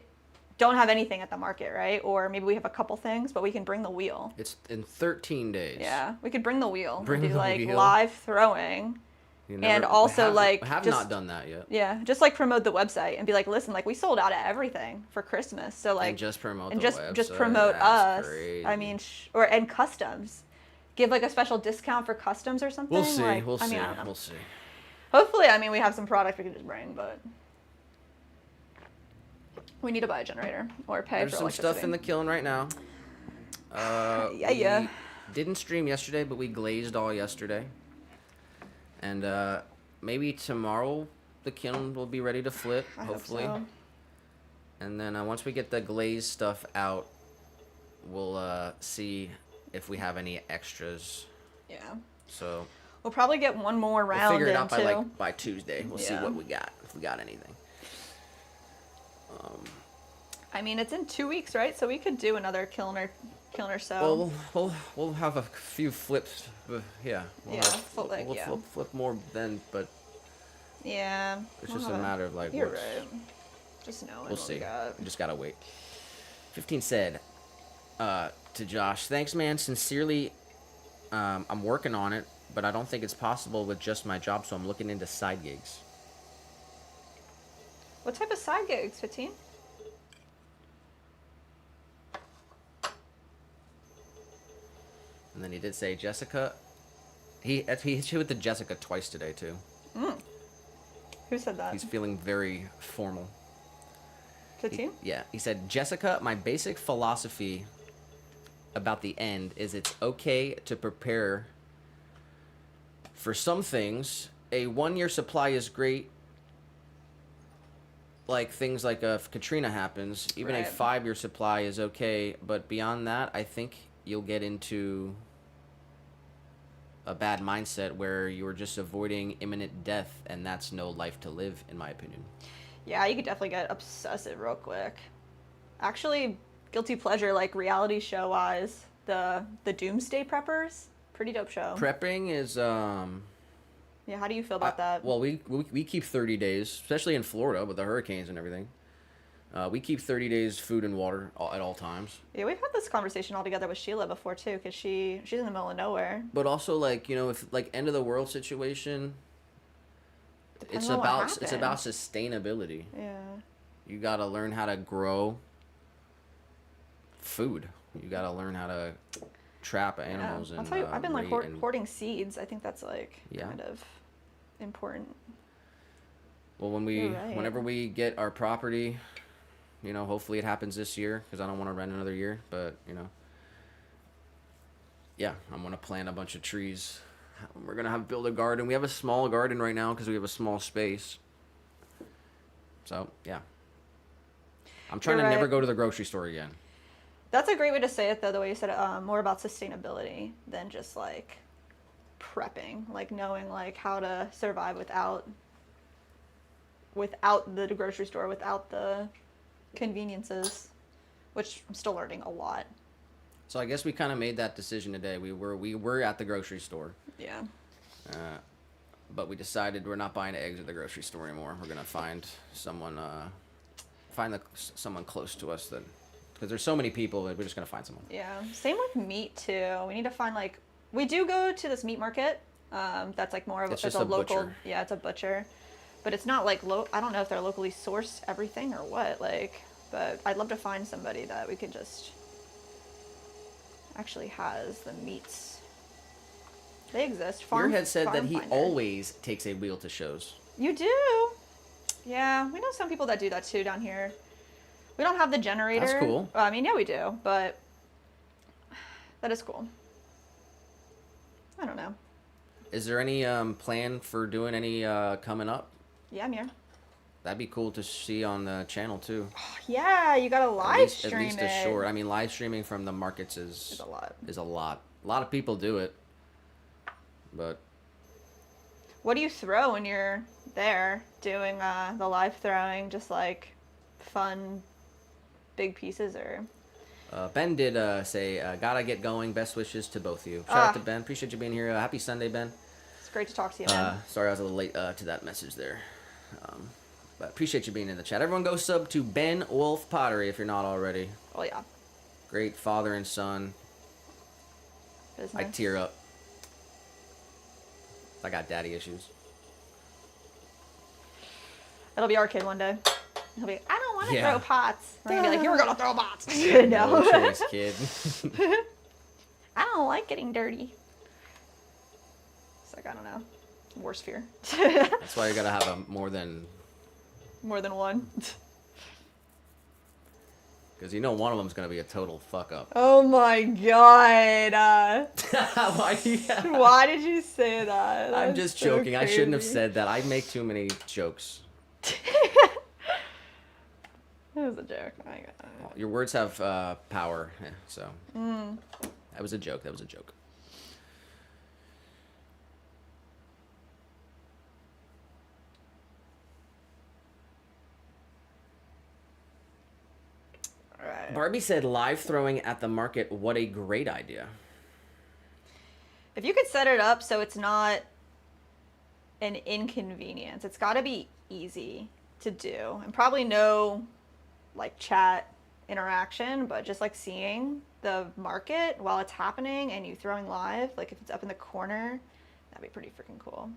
don't have anything at the market, right? Or maybe we have a couple things, but we can bring the wheel. It's in 13 days. Yeah, we could bring the wheel. Bring do the like wheel. live throwing. And also, I like, have just- not done that yet. Yeah, just like promote the website and be like, listen, like we sold out of everything for Christmas, so like And just promote and the just website. promote That's us. crazy. I mean, and customs. Give like a special discount for customs or something. We'll see. Like, We'll see. I don't know. We'll see. Hopefully, we have some product we can just bring, but we need to buy a generator or pay There's for some electricity. stuff in the kiln right now. Yeah. We didn't stream yesterday, but we glazed all yesterday. And maybe tomorrow the kiln will be ready to flip, I hopefully. Hope so. And then once we get the glaze stuff out, we'll see if we have any extras. Yeah. So We'll probably get one more we'll round figure it in out too. by Tuesday. We'll see Yeah. what we got, if we got anything. It's in 2 weeks, right? So we could do another kiln or so. Well, we'll have a few flips. Yeah. Yeah, Flip more then, but Yeah. it's just a matter of like You're what's. right. Just knowing We'll what see. we got. We just gotta wait. 15 said to Josh, thanks, man. Sincerely, I'm working on it, but I don't think it's possible with just my job, so I'm looking into side gigs. What type of side gigs, 15? And then he did say Jessica. He hit you with the Jessica twice today too. Who said that? He's feeling very formal. 15? Yeah, he said, Jessica, my basic philosophy about the end is it's okay to prepare for some things. a 1-year supply is great. Like things like if Katrina happens, even a Right. 5-year supply is okay. But beyond that, I think you'll get into a bad mindset where you're just avoiding imminent death, and that's no life to live, in my opinion. Yeah, you could definitely get obsessive real quick. Actually, guilty pleasure, like reality show wise, the Doomsday Preppers, pretty dope show. Prepping is Yeah, how do you feel about that? well, we keep 30 days, especially in Florida with the hurricanes and everything. We keep 30 days food and water at all times. Yeah, we've had this conversation all together with Sheila before too, because she's in the middle of nowhere. But also, like, you know, if like end of the world situation, Depends on what it's about happens. sustainability. Yeah. You got to learn how to grow food. You got to learn how to trap animals. I'll And tell you, I've been like rate and- hoarding seeds. I think that's like Yeah. kind of important. Well, You're right. whenever we get our property, you know, hopefully it happens this year because I don't want to rent another year. But you know, yeah, I'm gonna plant a bunch of trees. We're gonna build a garden. We have a small garden right now because we have a small space. So yeah, I'm trying You're to never right. go to the grocery store again. That's a great way to say it, though, the way you said it, more about sustainability than just like prepping, like knowing like how to survive without the grocery store, without the conveniences, which I'm still learning a lot. So I guess we kind of made that decision today. We were at the grocery store, Yeah. but we decided we're not buying eggs at the grocery store anymore. We're gonna find someone, someone close to us that, because there's so many people that we're just gonna find someone. Yeah. Same with meat too. We need to find like we do go to this meat market. That's like more of It's it's just a a local. butcher. Yeah, it's a butcher, but it's not like I don't know if they're locally sourced everything or what. Like, but I'd love to find somebody that we could just actually has the meats. They exist. Your head said that Farm he Finder. always takes a wheel to shows. You do. Yeah, we know some people that do that too down here. We don't have the generator. That's cool. Well, I mean, yeah, we do, but that is cool. I don't know. Is there any plan for doing any coming up? Yeah, I'm here. That'd be cool to see on the channel too. Yeah, you gotta live stream At least it. a short. I mean, live streaming from the markets It's a lot. is a lot. A lot of people do it, but What do you throw when you're there doing the live throwing? Just like fun, big pieces, or Ben did say, "Gotta get going. Best wishes to both of you." Shout out to Ben. Appreciate you being here. Happy Sunday, Ben. it's great to talk to you, man. Sorry I was a little late to that message there. But appreciate you being in the chat. Everyone go sub to Ben Wolf Pottery if you're not already. Oh yeah, Great father and son. business. I tear up. I got daddy issues. It'll be our kid one day. He'll be, I don't want to Yeah. throw pots. We're gonna be like, you were gonna throw pots. No No, choice, kid. I don't like getting dirty. It's like I don't know, worst fear. That's why you gotta have a more than, More than one. because you know one of them's gonna be a total fuck up. Oh my god. Why? Why did you say that? I'm That's just so joking. I shouldn't have crazy. said that. I make too many jokes. That was a joke. Your words have power, so that was a joke. That was a joke. Alright. Barbie said, "Live throwing at the market. What a great idea." If you could set it up so it's not an inconvenience, it's got to be easy to do, and probably no like chat interaction, but just like seeing the market while it's happening and you throwing live, like if it's up in the corner, that'd be pretty freaking cool.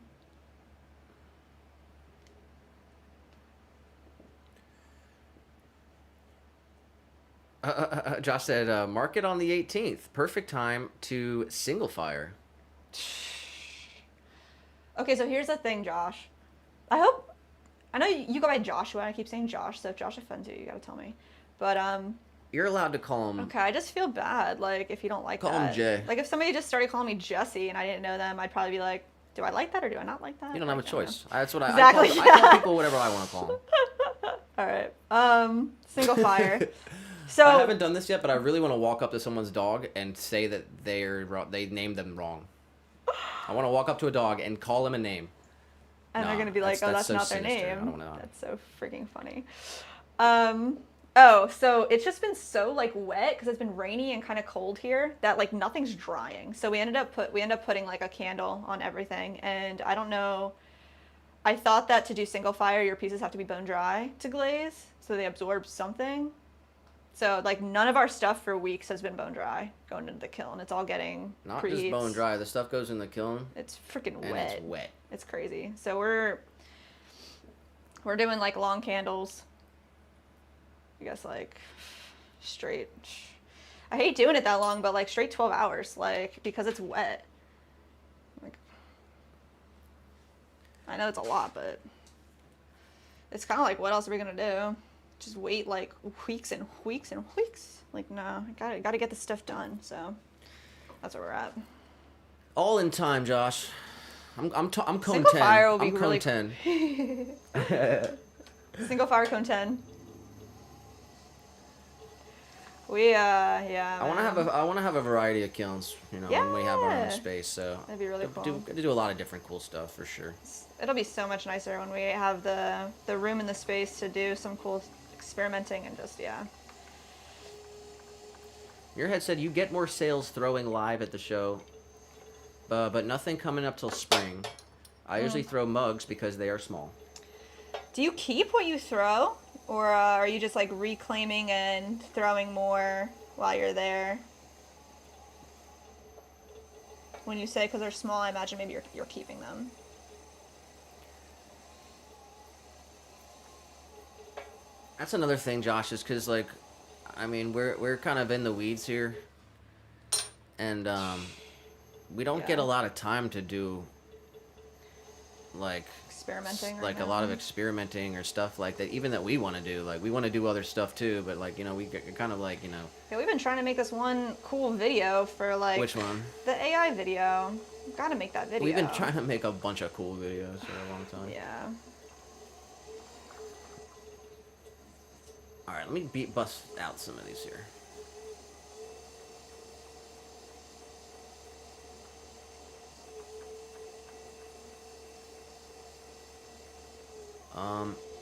Josh said, "Market on the 18th. Perfect time to single fire." Okay, so here's the thing, Josh. I know you go by Joshua, and I keep saying Josh, so if Josh offends you, you gotta tell me. But You're allowed to call him. okay, I just feel bad, like if you don't like Call him that. Jay. Like if somebody just started calling me Jesse and I didn't know them, I'd probably be like, do I like that or do I not like that? You don't have a Like, I don't choice. That's what Exactly, I yeah. call people whatever I want to call them. know. All right. Single fire. So I haven't done this yet, but I really want to walk up to someone's dog and say that they named them wrong. I want to walk up to a dog and call him a name. and they're Nah, gonna be like, oh, that's so not their sinister. I name. don't know. That's so freaking funny. Oh, so it's just been so like wet because it's been rainy and kind of cold here that like nothing's drying. So we ended up putting like a candle on everything, and I don't know. I thought that to do single fire, your pieces have to be bone dry to glaze, so they absorb something. So like none of our stuff for weeks has been bone dry going into the kiln. It's all getting Not preheats. just bone dry. The stuff goes in the kiln It's freaking and wet. it's wet. It's crazy. So we're doing like long candles. I guess like straight. I hate doing it that long, but like straight 12 hours, like because it's wet. Like I know it's a lot, but it's kind of like what else are we gonna do? Just wait like weeks and weeks and weeks. Like no, I gotta get this stuff done. So that's where we're at. All in time, Josh. I'm cone Single 10. fire will be I'm cone really 10. Single fire cone 10. We yeah. I want to have a variety of kilns, you know, when we have our own Yeah. space. So That'd be really cool. do a lot of different cool stuff for sure. It'll be so much nicer when we have the room and the space to do some cool experimenting and just yeah. Your head said you get more sales throwing live at the show, but nothing coming up till spring. I usually throw mugs because they are small. Do you keep what you throw, or are you just like reclaiming and throwing more while you're there? When you say because they're small, I imagine maybe you're keeping them. That's another thing, Josh, is because like, I mean, we're kind of in the weeds here, and we don't get a lot of time to do like Experimenting right like now. a lot of experimenting or stuff like that. Even that we want to do, like we want to do other stuff too, but like, you know, we get kind of like, you know. Yeah, we've been trying to make this one cool video for like Which one? the AI video. We've got to make that video. We've been trying to make a bunch of cool videos for a long time. Yeah. All right, let me bust out some of these here.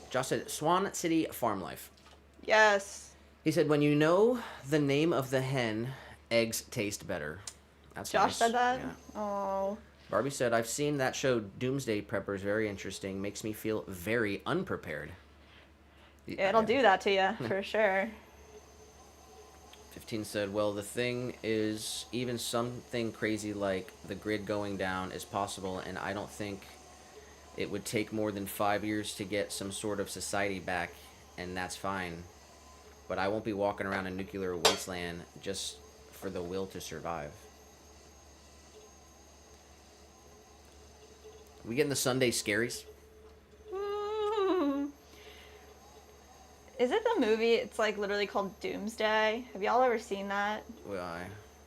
Josh said, Swan City Farm Life. Yes. He said, when you know the name of the hen, eggs taste better. That's Josh nice. said that? Yeah. Oh. Barbie said, I've seen that show Doomsday Preppers. Very interesting. Makes me feel very unprepared. It'll do that to you, for sure. 15 said, well, the thing is, even something crazy like the grid going down is possible, and I don't think it would take more than 5 years to get some sort of society back, and that's fine. But I won't be walking around a nuclear wasteland just for the will to survive. We getting the Sunday scaries? Is it the movie? It's like literally called Doomsday. Have y'all ever seen that? Why?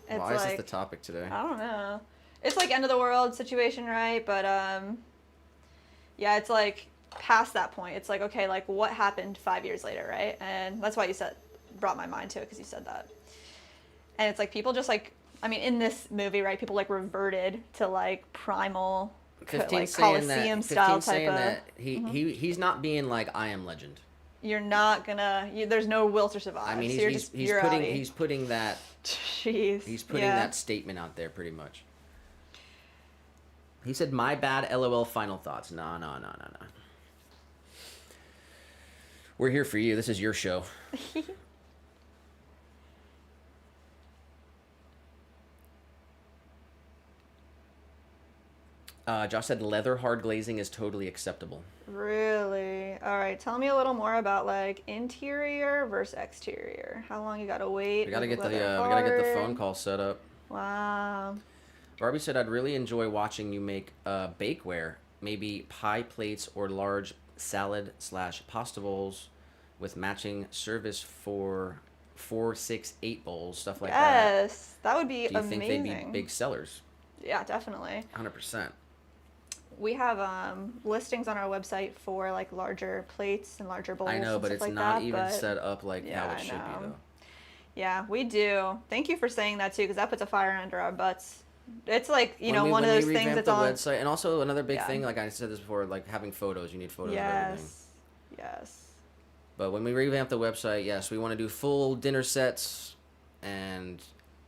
It's Why is this like- the topic today? I don't know. It's like end of the world situation, right? But yeah, it's like past that point. It's like, okay, like what happened 5 years later, right? And that's why you brought my mind to it, because you said that. And it's like people just like, I mean, in this movie, right? People like reverted to like primal, 15 like saying Coliseum that, 15 style type saying of. that he's not being like I Am Legend. You're not gonna. There's no will to survive. I mean, so you're he's putting that Jeez. he's putting yeah. that statement out there pretty much. He said, "My bad, LOL." Final thoughts? No. We're here for you. This is your show. Josh said, "Leather hard glazing is totally acceptable." Really? All right. Tell me a little more about like interior versus exterior. How long you gotta wait? We gotta Is get the leather we gotta get the hard? phone call set up. Wow. Barbie said, I'd really enjoy watching you make bakeware, maybe pie plates or large salad/pasta bowls with matching service for 4, 6, 8 bowls, stuff like that. Yes, that would be Do you amazing. think they'd be big sellers? Yeah, definitely. 100%. we have listings on our website for like larger plates and larger bowls. I know, and but stuff it's like not that, even but set up like yeah, how it I should be, know. though. Yeah, we do. Thank you for saying that too, because that puts a fire under our butts. It's like, you know, one of those things that's the on. website, and also another big Yeah. thing, like I said this before, like having photos. You need photos of everything. Yes. But when we revamp the website, yes, we want to do full dinner sets, and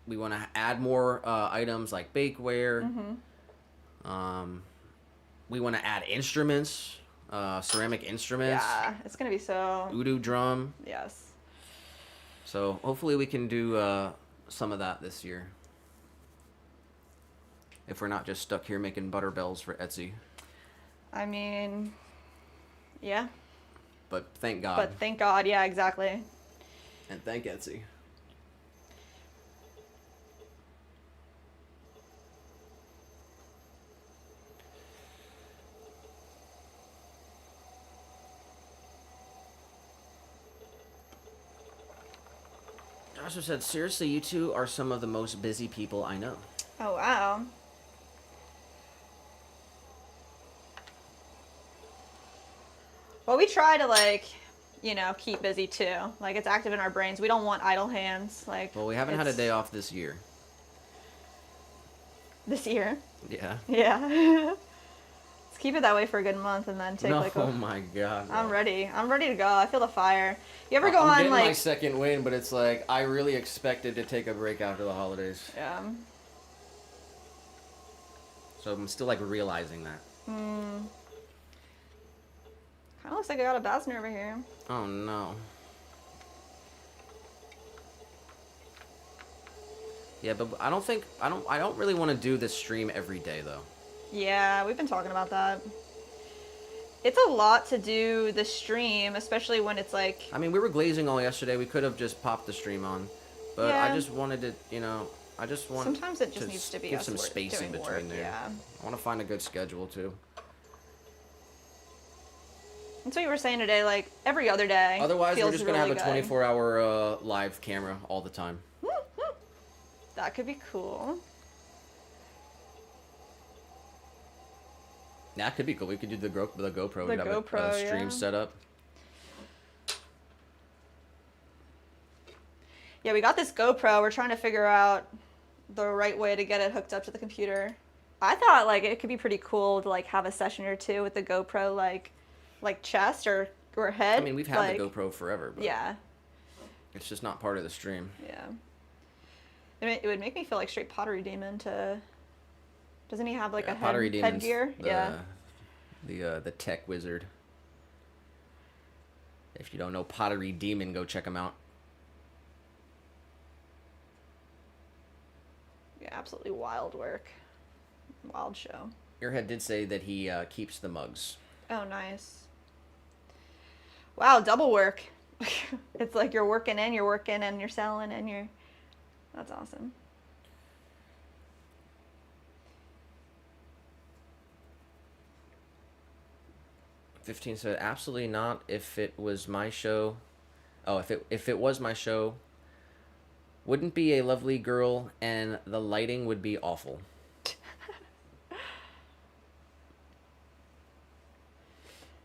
we want to add more items like bakeware. We want to add instruments, ceramic instruments. Yeah, it's gonna be so. Udu drum. Yes. So hopefully we can do some of that this year. If we're not just stuck here making butter bells for Etsy. I mean, yeah. But thank God. But thank God, yeah, exactly. And thank Etsy. Joshua said, seriously, you two are some of the most busy people I know. Oh, wow. Well, we try to, like, you know, keep busy too. Like, it's active in our brains. We don't want idle hands. Like, Well, we haven't had a day off this year. This year. Yeah. Yeah. Let's keep it that way for a good month and then take like a... Oh my God. I'm ready. I'm ready to go. I feel the fire. You ever go I'm on getting like... my second win, but it's like I really expected to take a break after the holidays. Yeah. So I'm still like realizing that. Kind of looks like I got a Basner over here. Oh no. Yeah, but I don't really want to do this stream every day though. Yeah, we've been talking about that. It's a lot to do the stream, especially when it's like... I mean, we were glazing all yesterday. We could have just popped the stream on. But Yeah. I just wanted to, you know, I just want Sometimes it just needs to be give us some space in doing between work, there. yeah. I want to find a good schedule too. That's what you were saying today, like every other day. Otherwise, we're feels just going to really have a good. 24-hour live camera all the time. That could be cool. That could be cool. We could do the GoPro. The We'd have GoPro, a stream yeah. set up. Yeah, we got this GoPro. We're trying to figure out the right way to get it hooked up to the computer. I thought like it could be pretty cool to like have a session or two with the GoPro like chest or head. I mean, we've had like, the GoPro forever, but yeah, it's just not part of the stream. yeah. It would make me feel like straight Pottery Demon to... Doesn't he have like a Pottery Demon's headgear? The tech wizard. If you don't know Pottery Demon, go check him out. Yeah, absolutely wild work. Wild show. Airhead did say that he keeps the mugs. Oh, nice. Wow, double work. It's like you're working and you're selling and you're... That's awesome. $15 said, absolutely not. If it was my show... Oh, if it was my show... Wouldn't be a lovely girl, and the lighting would be awful.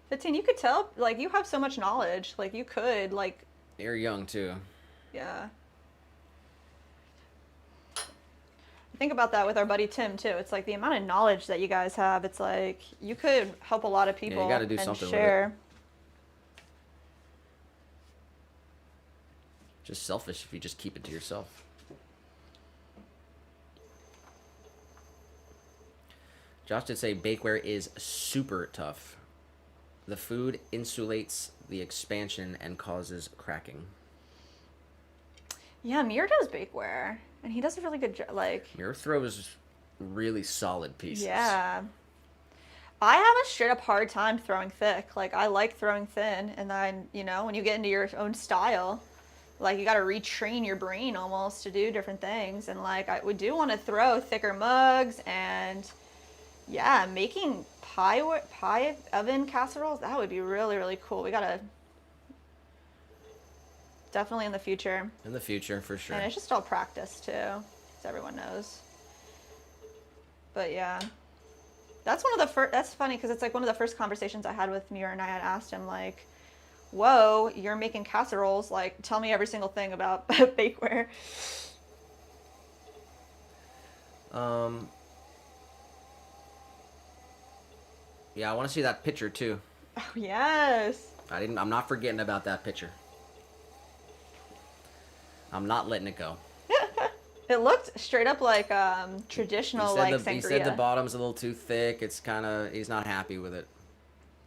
15, you could tell, like, you have so much knowledge. Like, you could, like... You're young, too. Yeah. Think about that with our buddy Tim, too. It's like the amount of knowledge that you guys have. It's like, you could help a lot of people you gotta do and something share. with it. Just selfish if you just keep it to yourself. Josh did say bakeware is super tough. The food insulates the expansion and causes cracking. Yeah, Mir does bakeware, and he does a really good job. Like, Mir throws really solid pieces. yeah. I have a straight up hard time throwing thick. Like, I like throwing thin, and then, you know, when you get into your own style, like, you got to retrain your brain almost to do different things. And, like, we do want to throw thicker mugs and, yeah, making pie oven casseroles. That would be really, really cool. We got to definitely in the future. In the future, for sure. And it's just all practice, too, as everyone knows. But, yeah. That's one of the first. That's funny because it's like one of the first conversations I had with Muir, and I had asked him like, "Whoa, you're making casseroles! Like, tell me every single thing about bakeware." Yeah, I want to see that picture too. Oh yes. I'm not forgetting about that picture. I'm not letting it go. It looked straight up like traditional like sangria. He said the bottom's a little too thick. It's kind of, he's not happy with it.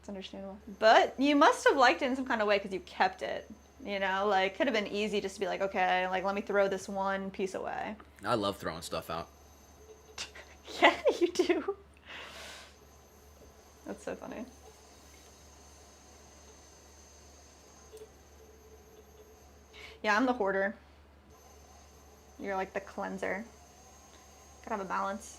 It's understandable. But you must have liked it in some kind of way because you kept it. You know, like could have been easy just to be like, okay, like let me throw this one piece away. I love throwing stuff out. Yeah, you do. That's so funny. Yeah, I'm the hoarder. You're like the cleanser. Gotta have a balance.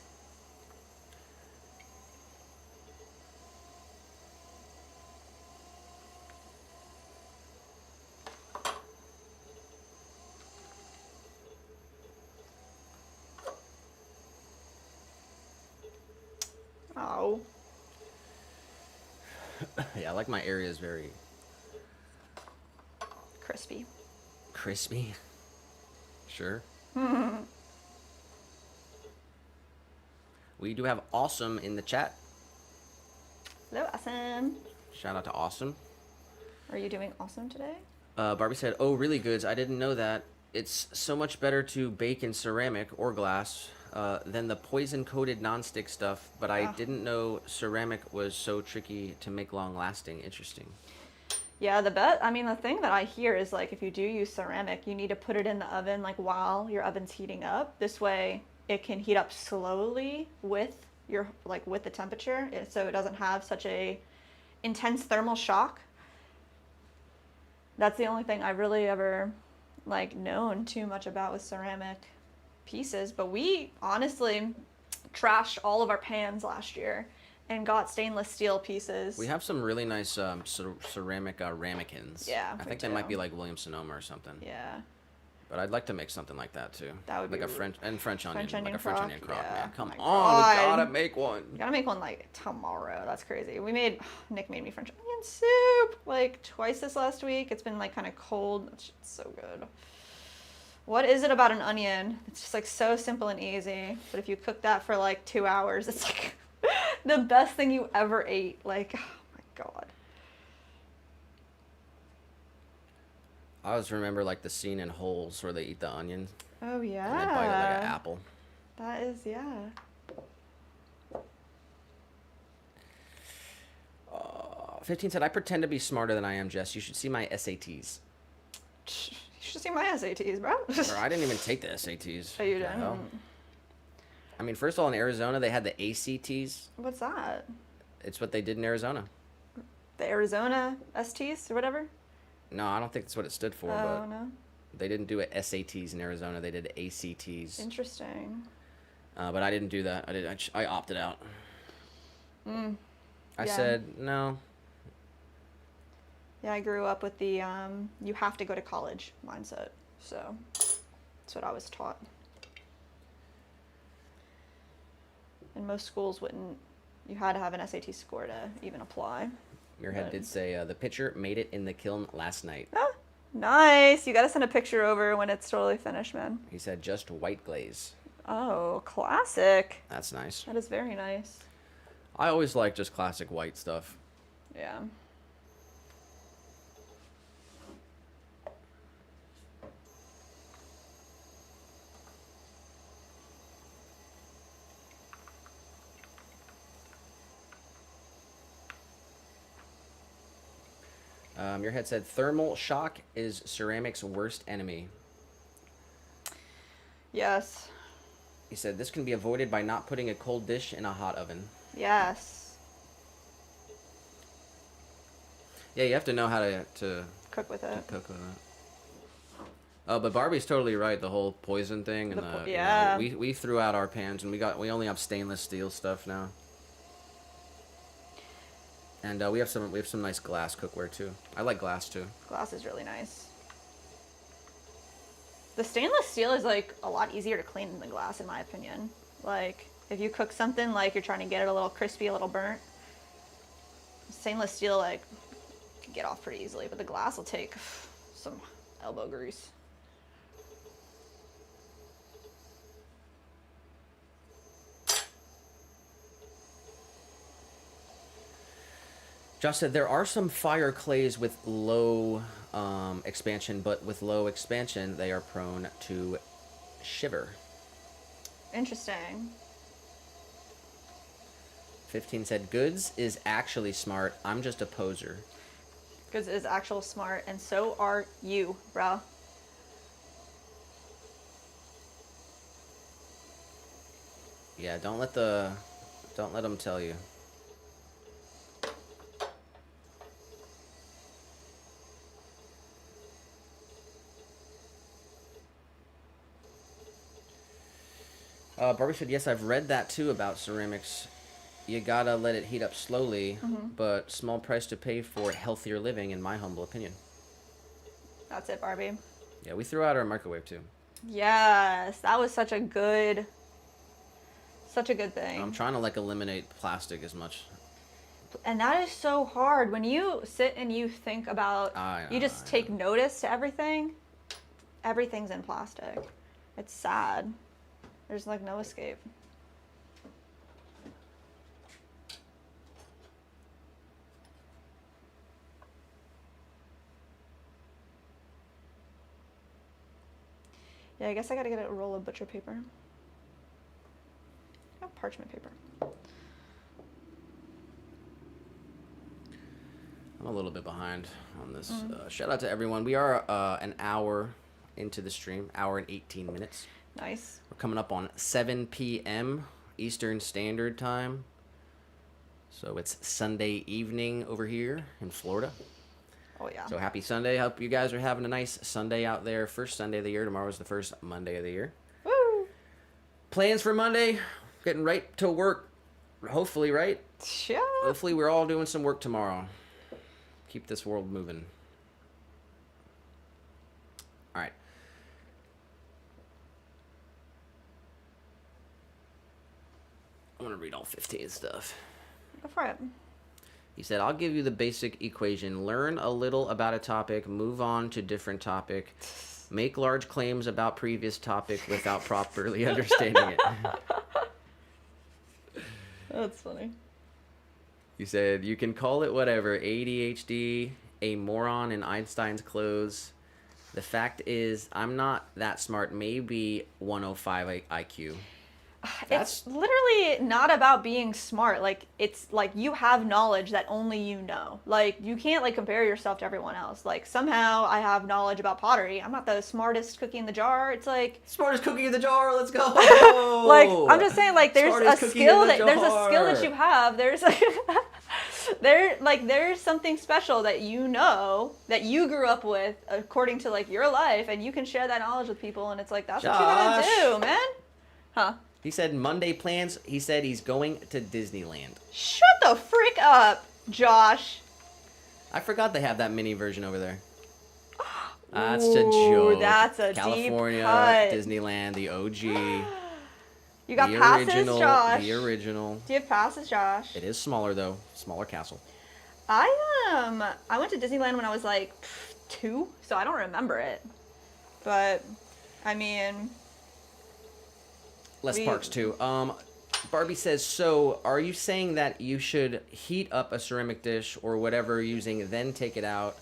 Oh. Yeah, I like my areas very Crispy. crispy. Sure. We do have Awesome in the chat. Hello, awesome. Shout out to Awesome. Are you doing awesome today? Barbie said, "Oh, really goods. I didn't know that. It's so much better to bake in ceramic or glass than the poison-coated nonstick stuff, but I didn't know ceramic was so tricky to make long-lasting. Interesting." Yeah, the thing that I hear is like if you do use ceramic, you need to put it in the oven like while your oven's heating up. This way it can heat up slowly with with the temperature, so it doesn't have such a intense thermal shock. That's the only thing I've really ever like known too much about with ceramic pieces, but we honestly trashed all of our pans last year and got stainless steel pieces. We have some really nice ceramic ramekins. Yeah, I think they might be like Williams-Sonoma or something. Yeah. But I'd like to make something like that too. That would be like a French onion, like a French onion crock. Yeah. Man, come Oh on, my we God. gotta make one. You gotta make one like tomorrow. That's crazy. Nick made me French onion soup like twice this last week. It's been like kind of cold. It's so good. What is it about an onion? It's just like so simple and easy. But if you cook that for like 2 hours, it's like the best thing you ever ate. Like, oh my God. I always remember like the scene in Holes where they eat the onion Oh and then bite it like an yeah. apple. That is, yeah. 15 said, "I pretend to be smarter than I am, Jess. You should see my SATs." You should see my SATs, bro. Or I didn't even take the SATs. Oh, you What the didn't? hell? I mean, first of all, in Arizona, they had the ACTs. What's that? It's what they did in Arizona. The Arizona STs or whatever? No, I don't think that's what it stood for, Oh, but no. they didn't do it SATs in Arizona. They did ACTs. Interesting. But I didn't do that. I opted out. I Yeah. said, no. Yeah, I grew up with the you have to go to college mindset. So that's what I was taught. And most schools wouldn't, you had to have an SAT score to even apply. Muirhead did say, the pitcher made it in the kiln last night. Oh, nice. You got to send a picture over when it's totally finished, man. He said, just white glaze. Oh, classic. That's nice. That is very nice. I always like just classic white stuff. Yeah. Muirhead said, thermal shock is ceramic's worst enemy. Yes. He said, this can be avoided by not putting a cold dish in a hot oven. Yes. Yeah, you have to know how to Cook with it. cook with it. Oh, but Barbie's totally right. The whole poison thing and yeah. we threw out our pans and we only have stainless steel stuff now. And we have some nice glass cookware too. I like glass too. Glass is really nice. The stainless steel is like a lot easier to clean than the glass in my opinion. Like If you cook something like you're trying to get it a little crispy, a little burnt, stainless steel like can get off pretty easily, but the glass will take some elbow grease. Josh said there are some fire clays with low expansion, but with low expansion, they are prone to shiver. Interesting. 15 said Goods is actually smart. I'm just a poser. Goods is actual smart, and so are you, bro. Yeah, don't let them tell you. Barbie said, yes, I've read that too about ceramics. You gotta let it heat up slowly, but small price to pay for healthier living, in my humble opinion. That's it, Barbie. Yeah, we threw out our microwave too. Yes, that was such a good thing. I'm trying to like eliminate plastic as much. And that is so hard. When you sit and you think about, you just take notice to everything. Everything's in plastic. It's sad. There's like no escape. Yeah, I guess I gotta get a roll of butcher paper. Oh, parchment paper. I'm a little bit behind on this. Shout out to everyone. We are an hour into the stream, hour and 18 minutes. Nice. We're coming up on 7 p.m. Eastern Standard Time. So it's Sunday evening over here in Florida. Oh, yeah. So happy Sunday. Hope you guys are having a nice Sunday out there. First Sunday of the year. Tomorrow's the first Monday of the year. Woo! Plans for Monday. Getting right to work. Hopefully, right? Yeah. Hopefully we're all doing some work tomorrow. Keep this world moving. All right. I'm going to read all 15 stuff. Go for it. He said, I'll give you the basic equation. Learn a little about a topic, move on to different topic, make large claims about previous topic without properly understanding it. That's funny. He said, you can call it whatever, ADHD, a moron in Einstein's clothes. The fact is, I'm not that smart, maybe 105 IQ. It's literally not about being smart. Like, it's like you have knowledge that only you know. Like, you can't like compare yourself to everyone else. Like, somehow I have knowledge about pottery. I'm not the smartest cookie in the jar. It's like Smartest cookie in the jar, let's go. like, I'm just saying, like, there's Smartest a cookie skill in the there's a skill that jar. you have. There's there's something special that you know that you grew up with according to like your life, and you can share that knowledge with people, and it's like that's what you're gonna do, man. Huh? He said Monday plans. He said he's going to Disneyland. Shut the freak up, Josh. I forgot they have that mini version over there. That's a Ooh, joke. that's a California, deep cut. Disneyland, the OG. You got the passes, original, Josh. The original. Do you have passes, Josh? It is smaller though. Smaller castle. I went to Disneyland when I was like 2, so I don't remember it. But I mean, Less parks too. Barbie says, so are you saying that you should heat up a ceramic dish or whatever you're using, then take it out,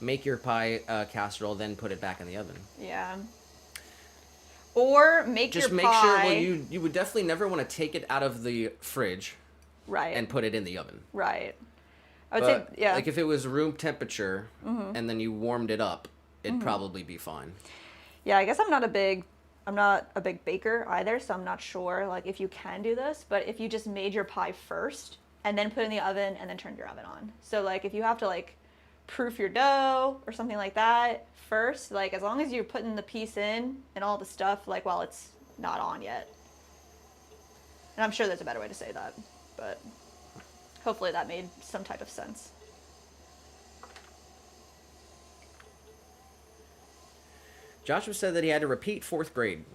make your pie casserole, then put it back in the oven? Yeah. Or Just your make pie. sure, well, you would definitely never want to take it out of the fridge Right. and put it in the oven. Right. I would But, say, yeah. like if it was room temperature and then you warmed it up, it'd probably be fine. Yeah, I guess I'm not a big baker either, so I'm not sure like if you can do this, but if you just made your pie first and then put it in the oven and then turned your oven on. So like if you have to like proof your dough or something like that first, like as long as you're putting the piece in and all the stuff like while it's not on yet. And I'm sure there's a better way to say that, but hopefully that made some type of sense. Joshua said that he had to repeat 4th grade.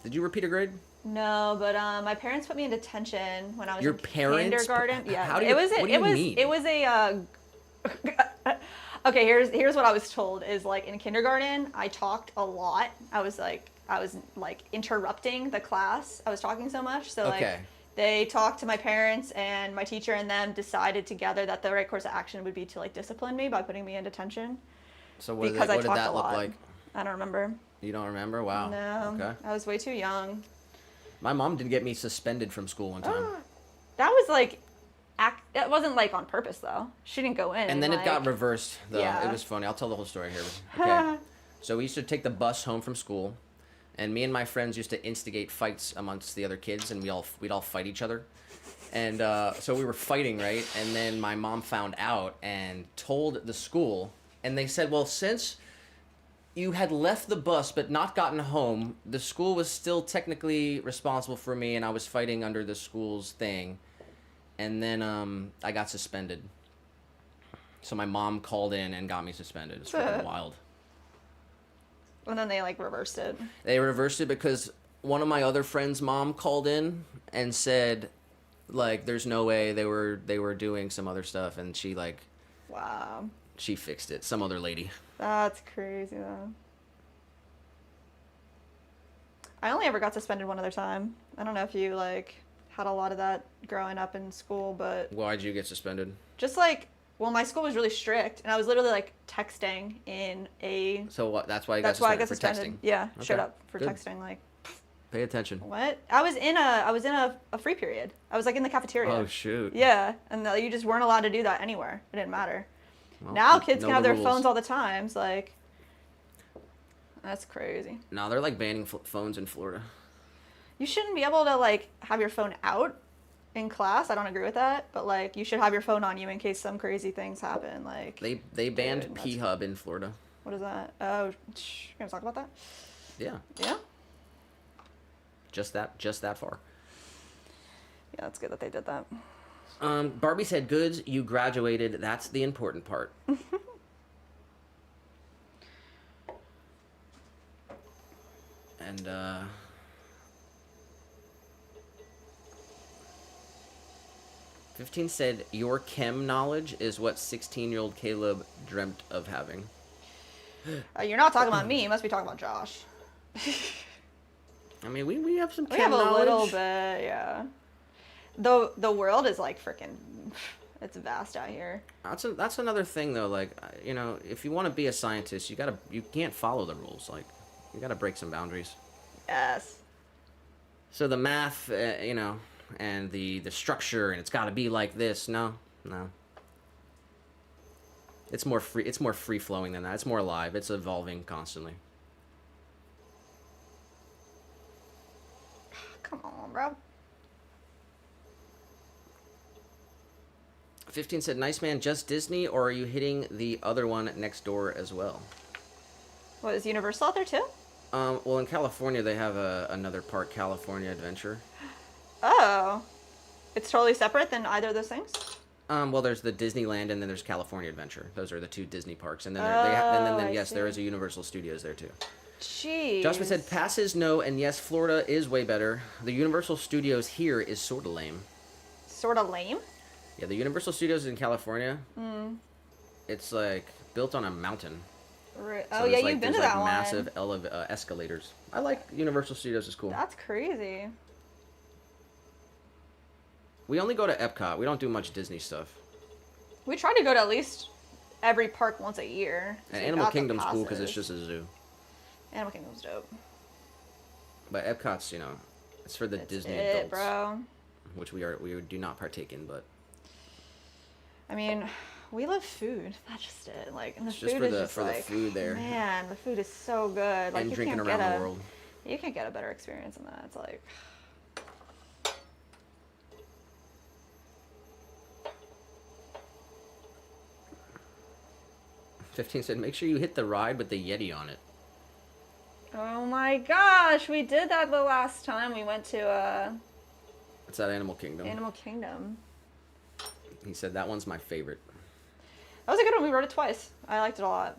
Did you repeat a grade? No, but my parents put me in detention when I was Your in parents? kindergarten. Yeah, How do you, what do you mean? It was a. Okay, here's what I was told is like in kindergarten I talked a lot. I was like interrupting the class. I was talking so much, so like Okay. they talked to my parents and my teacher and them decided together that the right course of action would be to like discipline me by putting me in detention So because I what did talked that a look lot. like? I don't remember. You don't remember? Wow. No, Okay. I was way too young. My mom did get me suspended from school one time. That was like, that wasn't like on purpose though. She didn't go in. And then like, it got reversed, though. Yeah. It was funny. I'll tell the whole story here. Okay. So we used to take the bus home from school, and me and my friends used to instigate fights amongst the other kids, and we'd all fight each other. And so we were fighting, right? And then my mom found out and told the school, and they said, well, since you had left the bus but not gotten home, the school was still technically responsible for me, and I was fighting under the school's thing. And then I got suspended. So my mom called in and got me suspended. It's freaking wild. And then they like reversed it. They reversed it because one of my other friends' mom called in and said, like, there's no way they were doing some other stuff, and she like, Wow. she fixed it. Some other lady. That's crazy though. I only ever got suspended one other time. I don't know if you like had a lot of that growing up in school, but Why'd you get suspended? just like, well, my school was really strict, and I was literally like texting in a. So what? That's why you That's got why I suspended got for suspended. texting. Yeah, Okay, straight up for good. texting. Like, Pay attention. what? I was in a free period. I was like in the cafeteria. Oh shoot. Yeah, and you just weren't allowed to do that anywhere. It didn't matter. Well, Now kids know can have the their rules. phones all the time. It's like, that's crazy. No, they're like banning phones in Florida. You shouldn't be able to like have your phone out in class. I don't agree with that, but like you should have your phone on you in case some crazy things happen. Like They banned Dude, P-Hub in Florida. what is that? Oh, you gonna talk about that? Yeah, Yeah. just that far. Yeah, that's good that they did that. Barbie said, "Goods, you graduated. That's the important part." And 15 said, "Your chem knowledge is what 16-year-old Caleb dreamt of having." You're not talking about me. You must be talking about Josh. I mean, we have some We chem have a knowledge. little bit, yeah. The world is like freaking, it's vast out here. That's another thing though. Like, you know, if you want to be a scientist, you can't follow the rules. Like, you gotta break some boundaries. Yes. So the math, you know, and the structure, and it's got to be like this. No. It's more free. It's more free flowing than that. It's more alive. It's evolving constantly. Come on, bro. 15 said, "Nice man, just Disney, or are you hitting the other one next door as well?" What, is Universal out there too? Well, in California they have another park, California Adventure. Oh. It's totally separate than either of those things? Well, there's the Disneyland, and then there's California Adventure. Those are the two Disney parks, and then I yes, there see. is a Universal Studios there too. Jeez. Joshua said, "Passes no, and yes, Florida is way better. The Universal Studios here is sort of lame." Sort of lame? Yeah, the Universal Studios in California. It's like built on a mountain. Oh, So yeah, there's, like, you've been there's, to like, that massive one. escalators. I like Universal Studios. Is cool. That's crazy. We only go to Epcot. We don't do much Disney stuff. We try to go to at least every park once a year. So And we Animal got the Kingdom's cool because it's passes. just a zoo. Animal Kingdom's dope. But Epcot's, you know, it's for the It's Disney it, adults, bro. which we do not partake in. But I mean, we love food. That's just it. Like, and the It's just food for is the- just for the like, food there. Man, the food is so good. Like, and you drinking can't around get the a, world. You can't get a better experience than that. It's like, 15 said, "Make sure you hit the ride with the Yeti on it." oh my gosh, we did that the last time we went to It's at Animal Kingdom. Animal Kingdom. He said that one's my favorite. That was a good one. We rode it twice. I liked it a lot.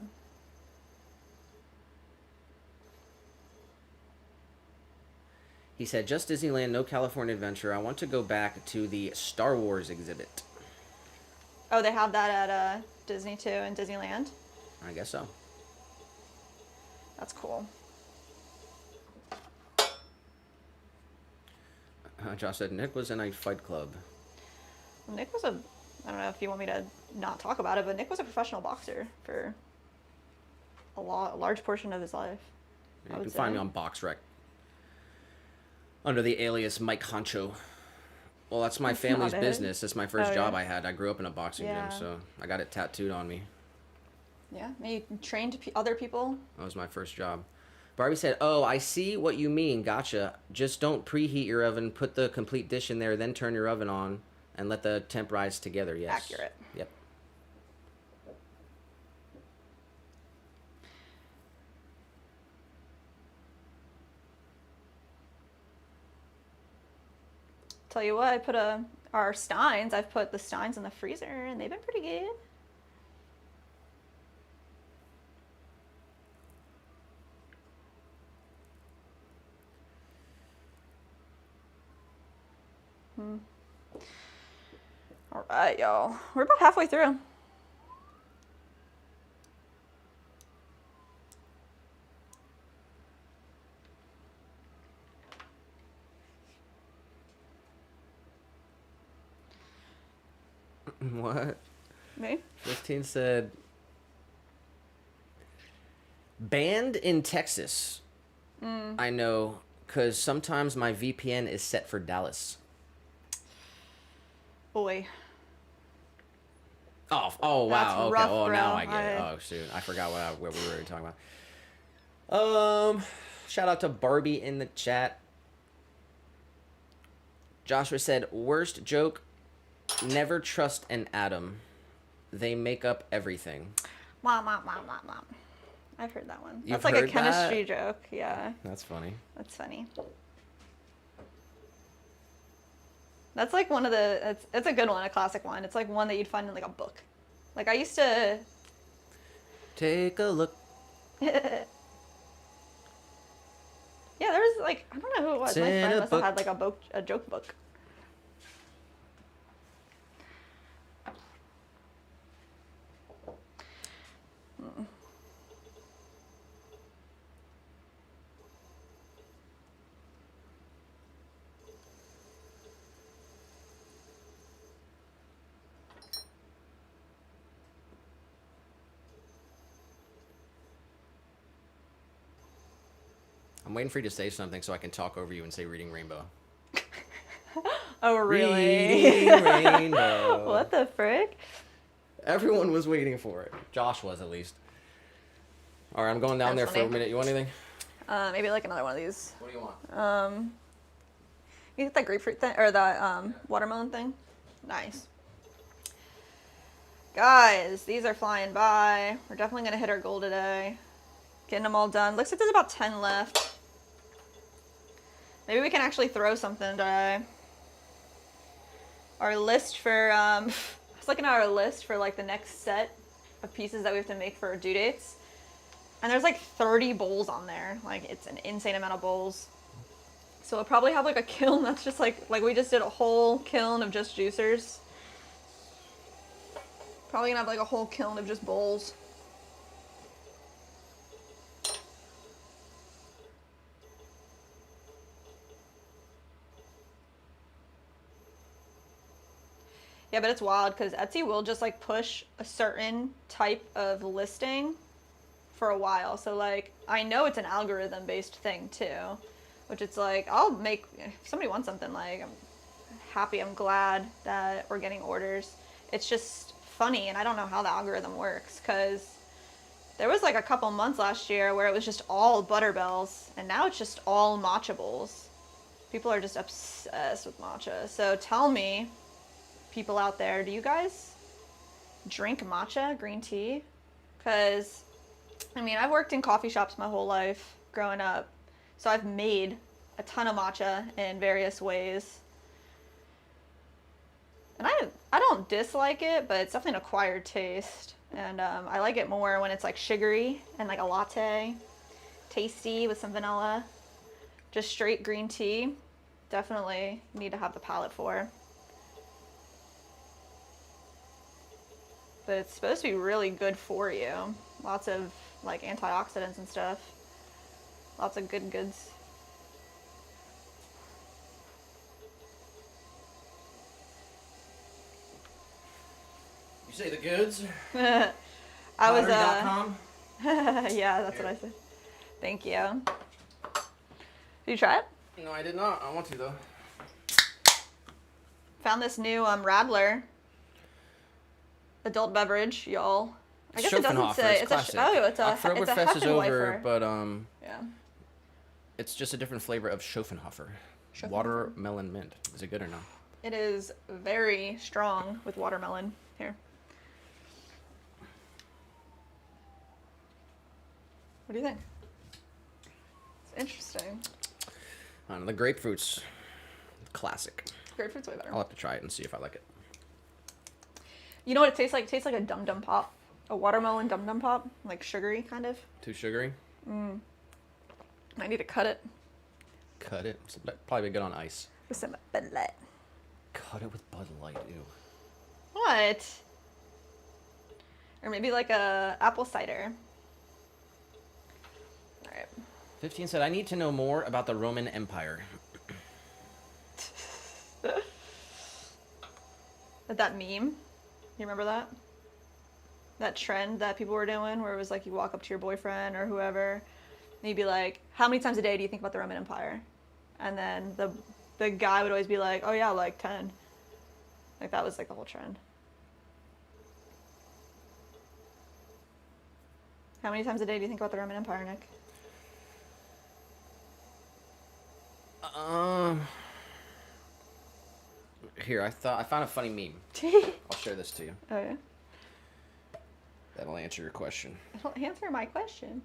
He said, just Disneyland, no California Adventure. I want to go back to the Star Wars exhibit. Oh, they have that at Disney too, in Disneyland? I guess so. That's cool. Josh said, Nick was in a fight club. Well, Nick was I don't know if you want me to not talk about it, but Nick was a professional boxer for a large portion of his life. Yeah, you can find me on BoxRec under the alias Mike Honcho. Well, that's my family's business. That's my first job I had. I grew up in a boxing gym, so I got it tattooed on me. Yeah, you trained other people? That was my first job. Barbie said, oh, I see what you mean. Gotcha. Just don't preheat your oven. Put the complete dish in there, then turn your oven on, and let the temp rise together. Yes. Accurate. Yep. Tell you what, I put our Steins. I've put the Steins in the freezer, and they've been pretty good. All right, y'all. We're about halfway through. What? Me? 15 said, banned in Texas. I know, because sometimes my VPN is set for Dallas. Boy. Oh wow. That's Okay. rough, Oh, bro. now I get it. Oh, shoot. I forgot what we were talking about. Shout out to Barbie in the chat. Joshua said, worst joke, never trust an atom. They make up everything. Mom. I've heard that one. You've That's like a heard chemistry that? joke. Yeah. That's funny. That's funny. That's like one of the, it's a good one, a classic one. It's like one that you'd find in like a book. Like I used to... Take a look. Yeah, there was like, I don't know who it was. It's My in friend a must have book. had like a joke book. I'm waiting for you to say something so I can talk over you and say Reading Rainbow. Oh, really? Reading Rainbow. What the frick? Everyone was waiting for it. Josh was, at least. All right, I'm going down there That's for a funny. minute. You want anything? Maybe like another one of these. What do you want? You get that grapefruit thing, or that watermelon thing? Nice. Guys, these are flying by. We're definitely going to hit our goal today. Getting them all done. Looks like there's about 10 left. Maybe we can actually throw something today. Our list for, I was looking at our list for like the next set of pieces that we have to make for our due dates. And there's like 30 bowls on there. Like it's an insane amount of bowls. So we'll probably have like a kiln that's just like we just did a whole kiln of just juicers. Probably gonna have like a whole kiln of just bowls. Yeah, but it's wild because Etsy will just like push a certain type of listing for a while. So like, I know it's an algorithm based thing too, which it's like, I'll make, if somebody wants something, like I'm happy, I'm glad that we're getting orders. It's just funny, and I don't know how the algorithm works because there was like a couple months last year where it was just all Butterbells, and now it's just all matcha bowls. People are just obsessed with matcha. So tell me, people out there, do you guys drink matcha, green tea? Because, I mean, I've worked in coffee shops my whole life growing up, so I've made a ton of matcha in various ways. And I don't dislike it, but it's definitely an acquired taste. And I like it more when it's like sugary and like a latte, tasty with some vanilla. just straight green tea, definitely need to have the palate for. But it's supposed to be really good for you. Lots of like antioxidants and stuff. Lots of good goods. You say the goods? I was Pottery.com? yeah, that's what I said. Thank you. Did you try it? No, I did not. I want to though. Found this new Radler adult beverage, y'all. I guess it doesn't say. It's classic. it's a Oktoberfest is over, Hefeweifer. but Yeah. it's just a different flavor of Schopenhauer. Schopenhauer. Watermelon mint. Is it good or not? It is very strong with watermelon. Here. What do you think? It's interesting. I don't know, the grapefruit's classic. Grapefruit's way better. I'll have to try it and see if I like it. You know what it tastes like? It tastes like a Dum Dum Pop. A watermelon Dum Dum Pop. Like sugary, kind of. Too sugary? I need to cut it Cut it. It's probably good on ice. with some Bud Light. Cut it with Bud Light, ew. What? Or maybe like a apple cider. All right. 15 said, I need to know more about the Roman Empire. That meme, you remember that? That trend that people were doing where it was like you walk up to your boyfriend or whoever and you'd be like, how many times a day do you think about the Roman Empire? And then the guy would always be like, oh yeah, like 10. Like that was like the whole trend. How many times a day do you think about the Roman Empire, Nick? Here, I found a funny meme. I'll share this to you. Oh yeah? That'll answer your question. Don't answer my question.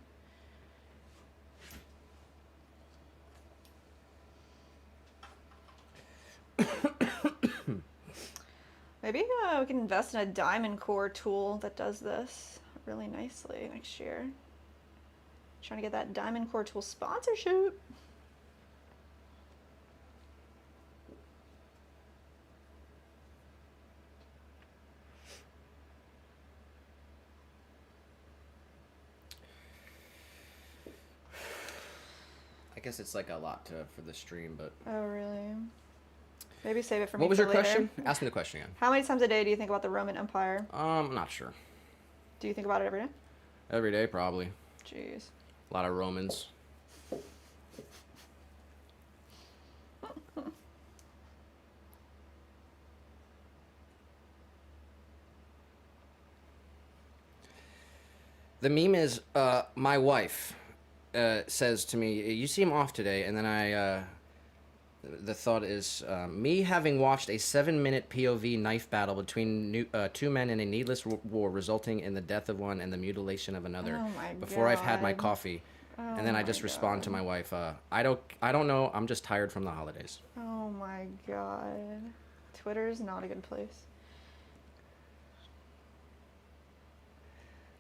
Maybe we can invest in a diamond core tool that does this really nicely next year. Trying to get that diamond core tool sponsorship. I guess it's like a lot for the stream, but... Oh, really? Maybe save it for me. What was your later. question? Ask me the question again. How many times a day do you think about the Roman Empire? I'm not sure. Do you think about it every day? Every day, probably. Jeez. A lot of Romans. The meme is, my wife says to me, you seem off today, and then the thought is, me having watched a 7-minute POV knife battle between two men in a needless war resulting in the death of one and the mutilation of another before I've had my coffee. And then I just respond to my wife, I don't know, I'm just tired from the holidays. Oh my god. Twitter's not a good place.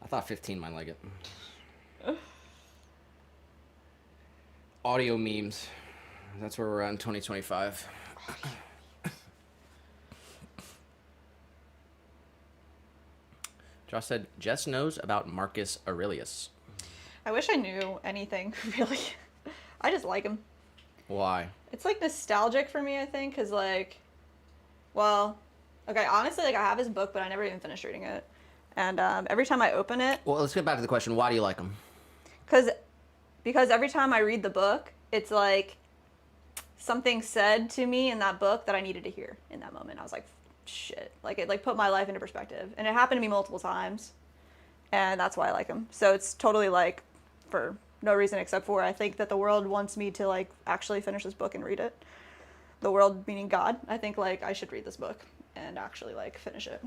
I thought 15 might like it. Audio memes. That's where we're at in 2025. Josh said, Jess knows about Marcus Aurelius. I wish I knew anything, really. I just like him. Why? It's like nostalgic for me, I think, because like, well, okay, honestly, like I have his book, but I never even finished reading it. And every time I open it... Well, let's get back to the question. Why do you like him? Because every time I read the book, it's like something said to me in that book that I needed to hear in that moment. I was like, shit. Like, it like put my life into perspective. And it happened to me multiple times. And that's why I like him. So it's totally like for no reason except for I think that the world wants me to like actually finish this book and read it. The world meaning God. I think like I should read this book and actually like finish it.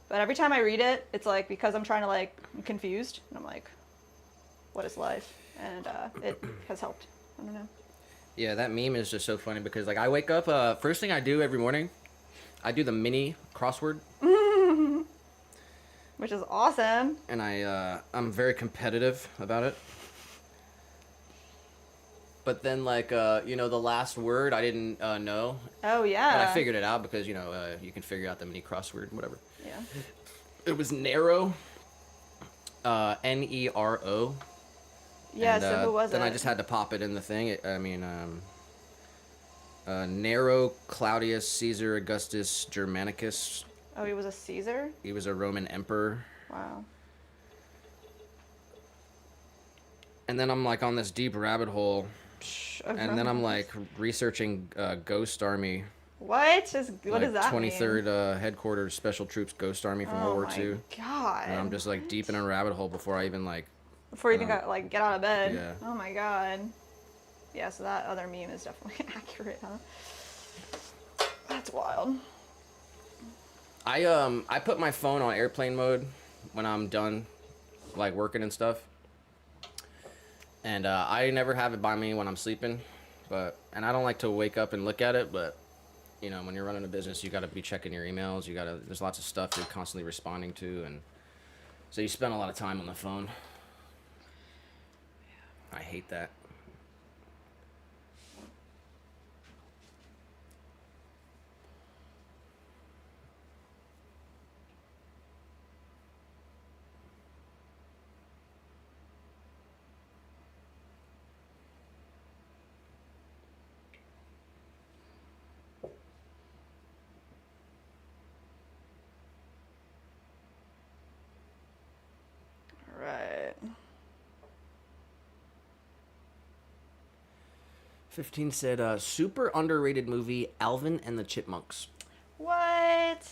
But every time I read it, it's like because I'm trying to like, I'm confused. And I'm like, what is life? And it has helped. I don't know. Yeah, that meme is just so funny because like I wake up, first thing I do every morning, I do the mini crossword. Which is awesome. And I'm very competitive about it. But then, like, you know, the last word I didn't know. Oh yeah. But I figured it out because, you know, you can figure out the mini crossword, whatever. Yeah. It was narrow. Nero. Yeah. And, So who was then it? I just had to pop it in the thing. Nero Claudius Caesar Augustus Germanicus. Oh, he was a Caesar. He was a Roman emperor. Wow. And then I'm like on this deep rabbit hole. And then I'm Romans. like researching Ghost Army. What Like does that 23rd mean? Headquarters Special Troops Ghost Army from World Oh War my II. god. And I'm just like deep in a rabbit hole before I even like. Before you even got like get out of bed. Yeah. Oh my god. Yeah, so that other meme is definitely accurate, huh? That's wild. I put my phone on airplane mode when I'm done like working and stuff. And I never have it by me when I'm sleeping, and I don't like to wake up and look at it, but you know, when you're running a business, you got to be checking your emails. There's lots of stuff you're constantly responding to, and so you spend a lot of time on the phone. I hate that. Right. 15 said, super underrated movie, Alvin and the Chipmunks. What?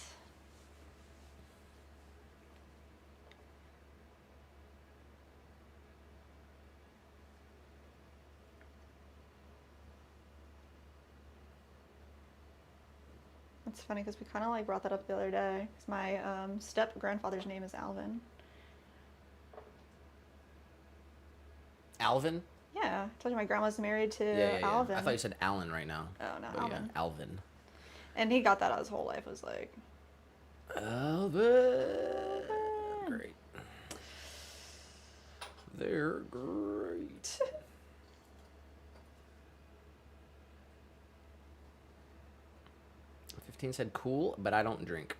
It's funny because we kind of like brought that up the other day. 'Cause my step grandfather's name is Alvin. Alvin? Yeah, I told you my grandma's married to Yeah. Alvin. I thought you said Alan right now. Oh no, But Alvin. yeah, Alvin. And he got that out his whole life. Was like, Alvin. Great. They're great. Said cool, but I don't drink.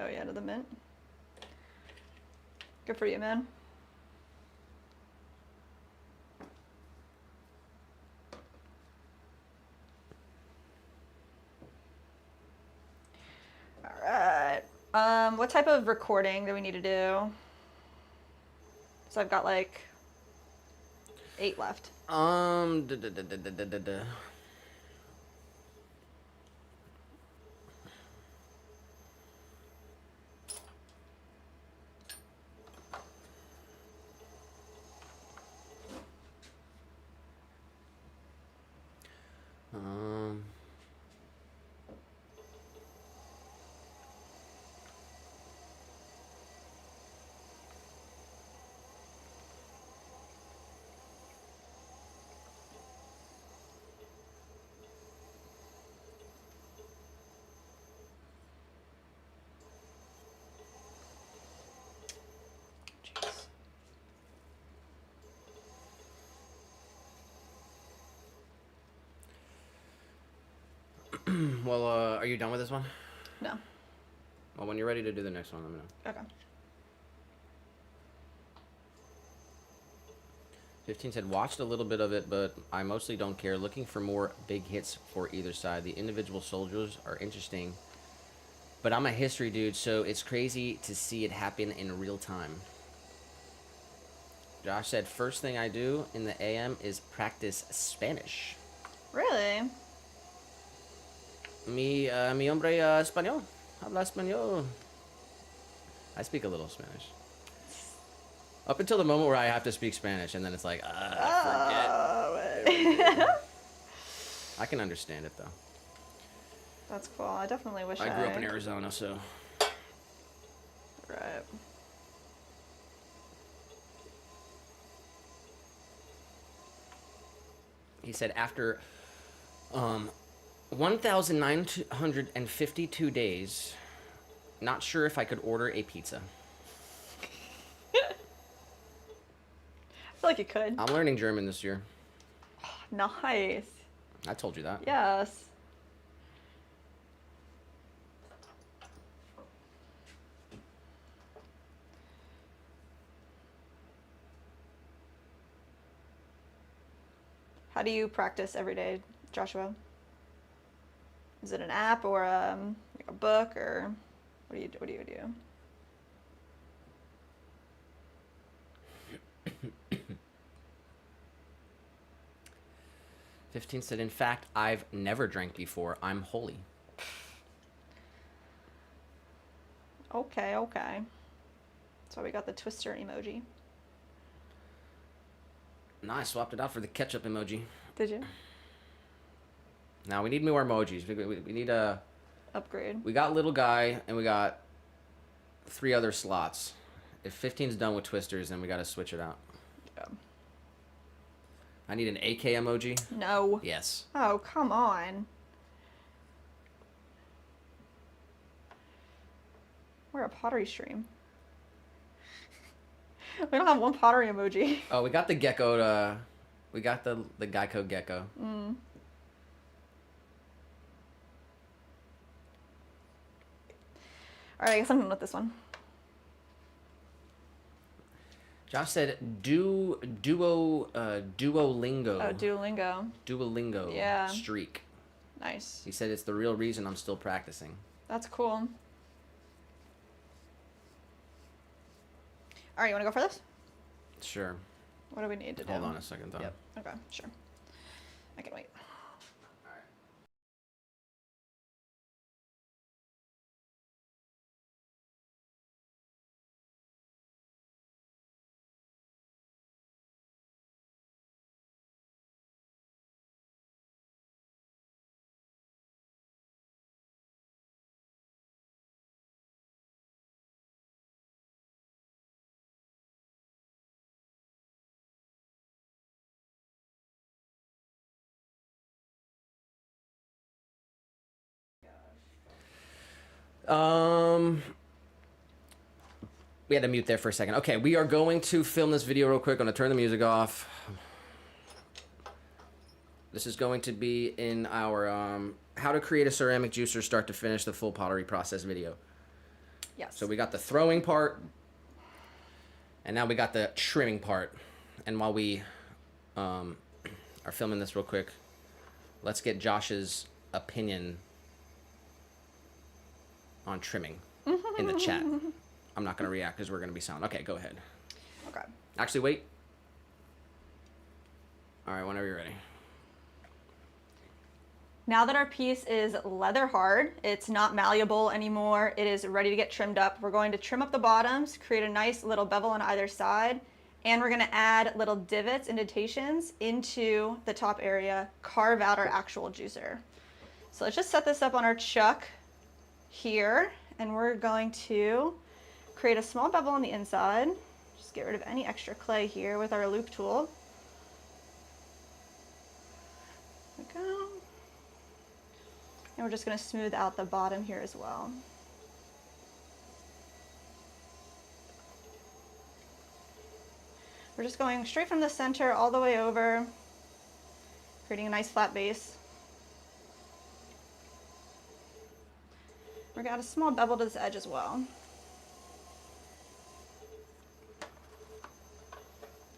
oh yeah, to the mint. Good for you, man. All right. What type of recording do we need to do? So I've got like 8 left. Da, da, da, da, da, da, da. Jeez. Well, are you done with this one? No. Well, when you're ready to do the next one, let me know. Okay. 15 said, watched a little bit of it, but I mostly don't care. Looking for more big hits for either side. The individual soldiers are interesting, but I'm a history dude, so it's crazy to see it happen in real time. Josh said, first thing I do in the AM is practice Spanish. Really? Mi hombre español. Habla español. I speak a little Spanish. Up until the moment where I have to speak Spanish, and then it's like, forget. I can understand it, though. That's cool. I definitely wish I grew up in Arizona, so. Right. He said, after 1,952 days, not sure if I could order a pizza. I feel like you could. I'm learning German this year. Nice. I told you that. Yes. How do you practice every day, Joshua? Is it an app or like a book, or what do you do? 15 said, in fact, I've never drank before. I'm holy. Okay, okay. So we got the twister emoji. No, I swapped it out for the ketchup emoji. Did you? Now we need more emojis. We need a Upgrade. We got little guy and we got 3 other slots. If 15's done with twisters, then we got to switch it out. Yeah. I need an AK emoji. No. Yes. Oh, come on. We're a pottery stream. We don't have one pottery emoji. Oh, we got the gecko. We got the Geico gecko. Mm. All right, I guess I'm done with this one. Josh said Duolingo. Oh, Duolingo. Duolingo. Yeah. Streak. Nice. He said it's the real reason I'm still practicing. That's cool. All right, you want to go for this? Sure. What do we need to do? Hold on a second, though. Yep. Okay, sure. I can wait. We had to mute there for a second. Okay, we are going to film this video real quick. I'm going to turn the music off. This is going to be in our how to create a ceramic juicer start to finish the full pottery process video. Yes. So we got the throwing part, and now we got the trimming part. And while we are filming this real quick, let's get Josh's opinion on trimming in the chat. I'm not going to react because we're going to be silent. Okay, go ahead. Okay. Actually, wait. All right, whenever you're ready. Now that our piece is leather hard, it's not malleable anymore, it is ready to get trimmed up. We're going to trim up the bottoms, create a nice little bevel on either side, and we're going to add little divots, indentations into the top area, carve out our actual juicer. So let's just set this up on our chuck here, and we're going to create a small bevel on the inside. Just get rid of any extra clay here with our loop tool. There we go. And we're just going to smooth out the bottom here as well. We're just going straight from the center all the way over, creating a nice flat base. We're going to add a small bevel to this edge as well.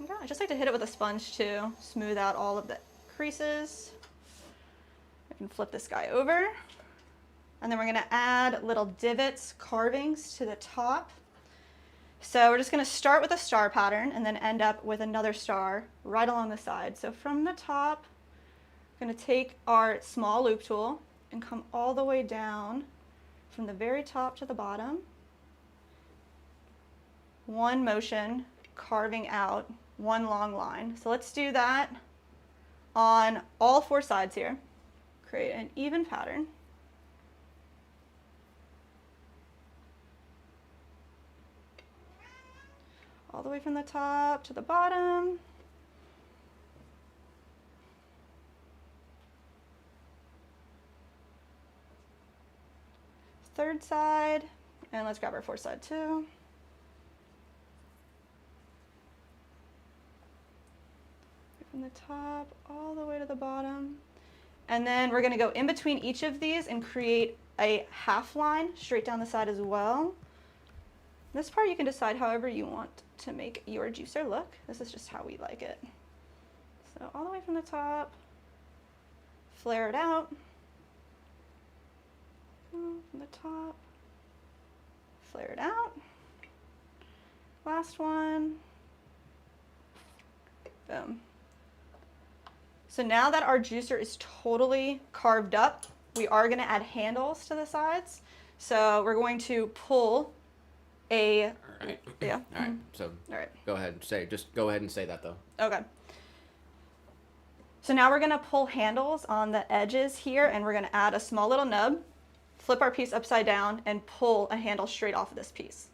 Okay, I just like to hit it with a sponge to smooth out all of the creases. I can flip this guy over. And then we're going to add little divots, carvings to the top. So we're just going to start with a star pattern and then end up with another star right along the side. So from the top, I'm going to take our small loop tool and come all the way down from the very top to the bottom. One motion, carving out one long line. So let's do that on all 4 sides here. Create an even pattern. All the way from the top to the bottom. Third side, and let's grab our 4th side too. from the top all the way to the bottom. And then we're going to go in between each of these and create a half line straight down the side as well. This part you can decide however you want to make your juicer look. This is just how we like it. So all the way from the top, flare it out. From the top, flare it out. Last one. Boom. So now that our juicer is totally carved up, we are going to add handles to the sides. So we're going to pull a... All right. Yeah. All right. So All right. go ahead and say, just go ahead and say that though. Okay. So now we're going to pull handles on the edges here, and we're going to add a small little nub, flip our piece upside down, and pull a handle straight off of this piece.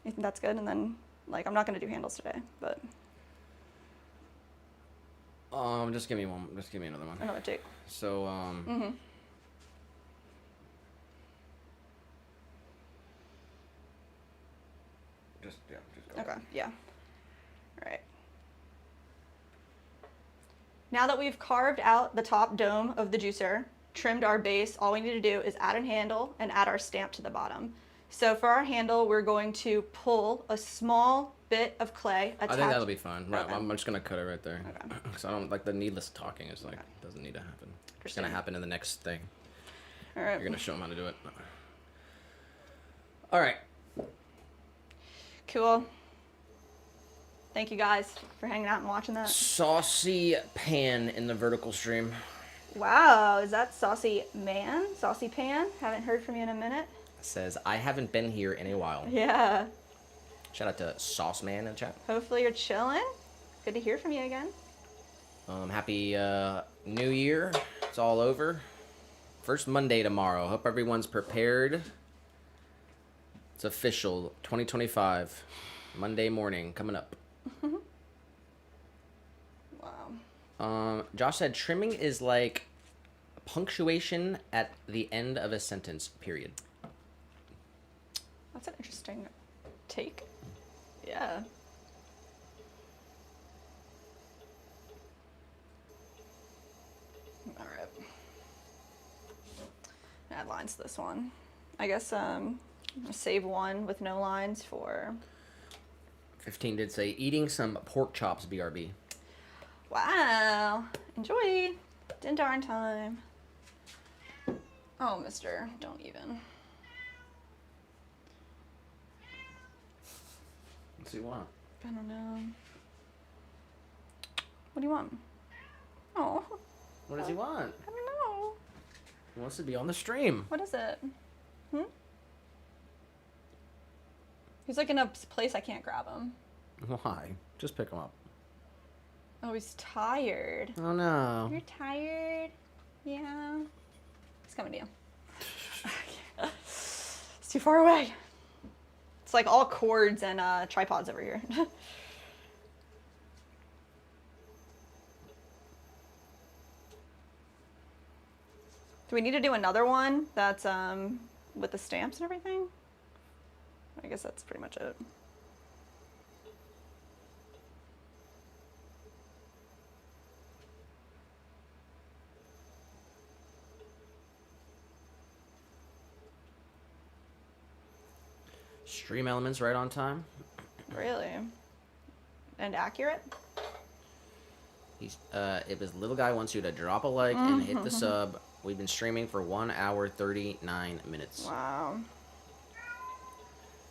You think that's good? And then, like, I'm not going to do handles today, but... Just give me one. Just give me another one. Another take. So, Just go. Okay, yeah. All right. Now that we've carved out the top dome of the juicer, trimmed our base, all we need to do is add a handle and add our stamp to the bottom. So for our handle, we're going to pull a small bit of clay. I think that'll be fine. Right, Okay. I'm just gonna cut it right there. Okay. Because I don't like the needless talking. Is like doesn't need to happen. It's gonna happen in the next thing. All right. You're gonna show them how to do it. All right. Cool. Thank you guys for hanging out and watching that. Saucy pan in the vertical stream. Wow, is that Saucy Man? Saucy Pan? Haven't heard from you in a minute. Says I haven't been here in a while. Yeah. Shout out to Sauce Man in the chat. Hopefully you're chilling. Good to hear from you again. Happy New Year. It's all over. First Monday tomorrow. Hope everyone's prepared. It's official. 2025. Monday morning coming up. Wow. Josh said trimming is like punctuation at the end of a sentence, period. That's an interesting take. Yeah. All right. Add lines to this one. I guess I'm gonna save one with no lines for... 15 did say eating some pork chops, BRB. Wow. Enjoy. Din darn time. Oh, mister, don't even. What's he want? I don't know. What do you want? Oh. What does he want? I don't know. He wants to be on the stream. What is it? He's like in a place I can't grab him. Why? Just pick him up. Oh, he's tired. Oh no. You're tired? Yeah. He's coming to you. It's too far away. It's like all cords and tripods over here. Do we need to do another one that's with the stamps and everything? I guess that's pretty much it. Stream elements right on time. Really? And accurate? He's it was little guy wants you to drop a like and hit the sub. We've been streaming for 1 hour 39 minutes. Wow.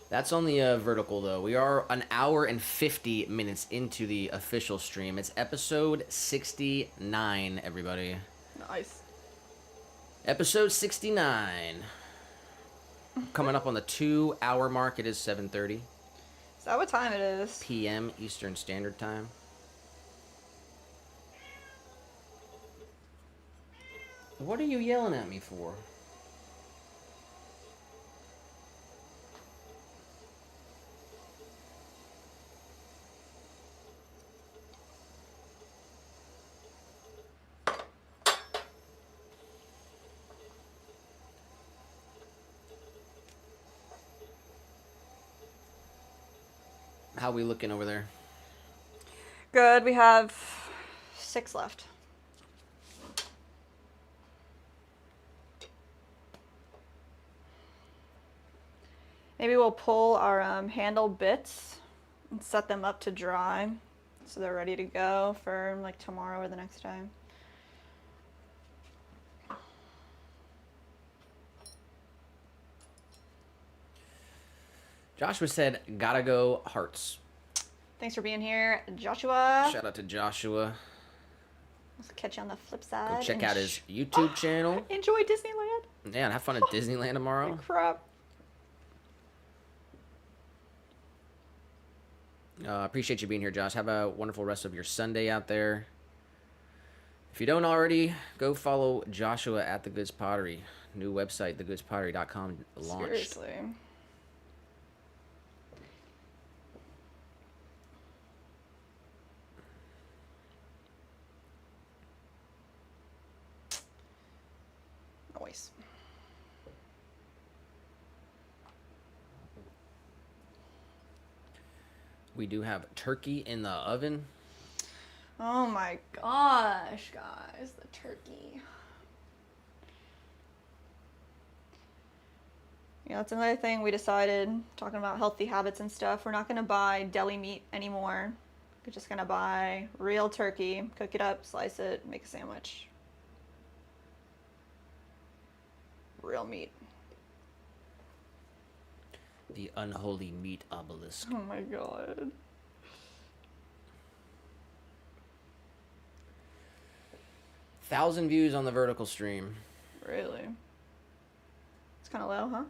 That's on the vertical though. We are an hour and 50 minutes into the official stream. It's episode 69, everybody. Nice. Episode 69. Coming up on the 2-hour mark. It is 7:30 Is that what time it is? p.m. Eastern Standard Time. What are you yelling at me for? How we looking over there? Good. We have 6 left. Maybe we'll pull our handle bits and set them up to dry so they're ready to go for like tomorrow or the next day. Joshua said, gotta go hearts. Thanks for being here, Joshua. Shout out to Joshua. Let's catch you on the flip side. Go check out his YouTube channel. Enjoy Disneyland. Yeah, and have fun at Disneyland tomorrow. Crap. Appreciate you being here, Josh. Have a wonderful rest of your Sunday out there. If you don't already, go follow Joshua at The Goods Pottery. New website, thegoodspottery.com launched. Seriously. Noise. We do have turkey in the oven. Oh my gosh, guys, the turkey. Yeah, that's another thing we decided, talking about healthy habits and stuff. We're not going to buy deli meat anymore. We're just going to buy real turkey, cook it up, slice it, make a sandwich. Real meat. The unholy meat obelisk. Oh my god. Thousand views on the vertical stream. Really? It's kind of low, huh?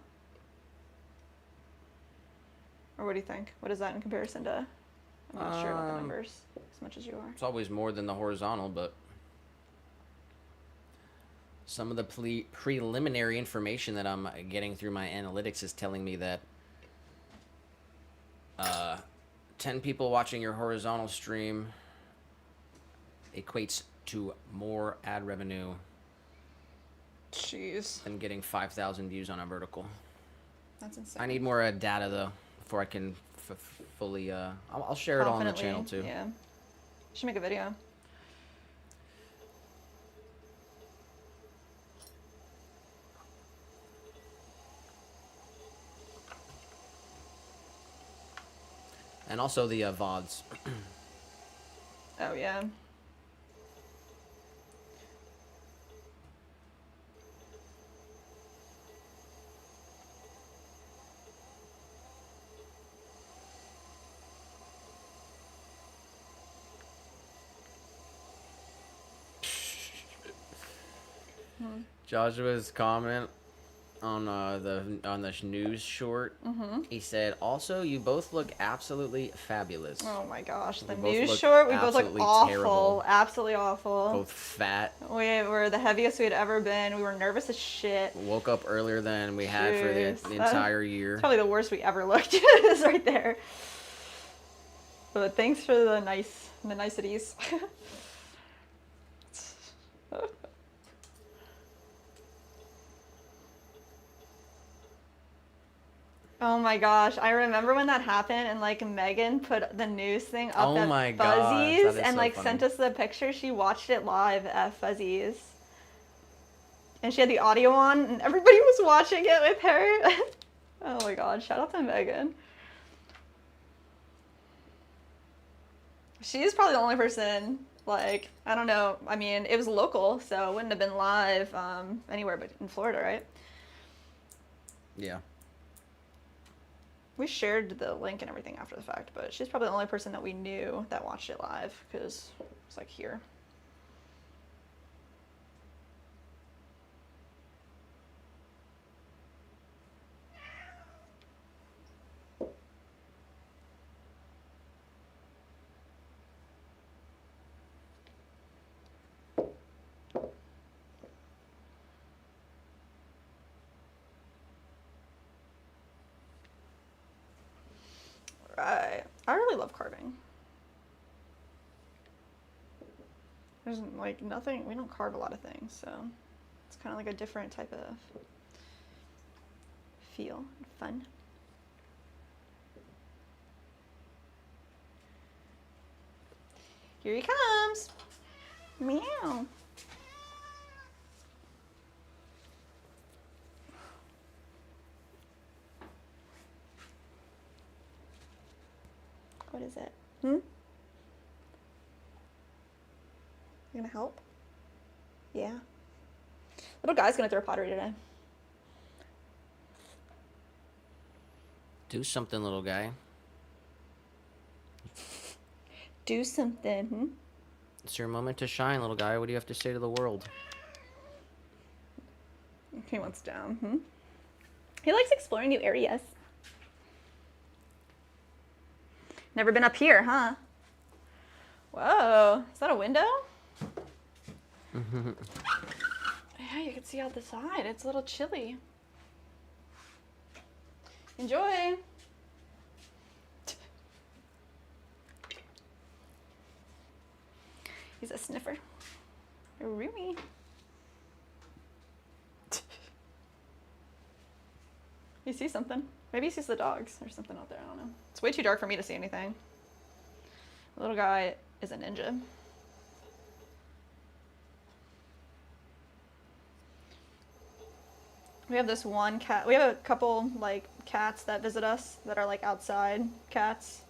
Or what do you think? What is that in comparison to? I'm not sure about the numbers as much as you are. It's always more than the horizontal, but some of the preliminary information that I'm getting through my analytics is telling me that 10 people watching your horizontal stream equates to more ad revenue Jeez. than getting 5,000 views on a vertical. That's insane. I need more data, though, before I can fully... I'll share it all on the channel, too. Yeah. Should make a video. And also the VODs. Oh, yeah. Joshua's comment on the news short. He said, "Also, you both look absolutely fabulous. Oh my gosh, the We both news look short, we both look absolutely awful. terrible. Absolutely awful. Both fat. We were the heaviest we had ever been. We were nervous as shit. Woke up earlier than we had for the Jeez. entire year." Probably the worst we ever looked is right there. But thanks for the niceties. Oh my gosh, I remember when that happened and like Megan put the news thing up Oh at my gosh, Fuzzies that is and so like funny. sent us the picture. She watched it live at Fuzzies. And she had the audio on and everybody was watching it with her. Oh my god, shout out to Megan. She's probably the only person, like, I don't know, I mean, it was local, so it wouldn't have been live anywhere but in Florida, right? Yeah. We shared the link and everything after the fact, but she's probably the only person that we knew that watched it live, because it's like here. Right. I really love carving. There's like nothing, we don't carve a lot of things, so it's kind of like a different type of feel and fun. Here he comes. Meow. What is it? You gonna help? Yeah. Little guy's gonna throw pottery today. Do something, little guy. Do something. It's your moment to shine, little guy. What do you have to say to the world? He wants down. He likes exploring new areas. Never been up here, huh? Whoa, is that a window? Yeah, you can see out the side. It's a little chilly. Enjoy. He's a sniffer. Roomy. You see something? Maybe he sees the dogs or something out there. I don't know. It's way too dark for me to see anything. The little guy is a ninja. We have this one cat. We have a couple like cats that visit us that are like outside cats.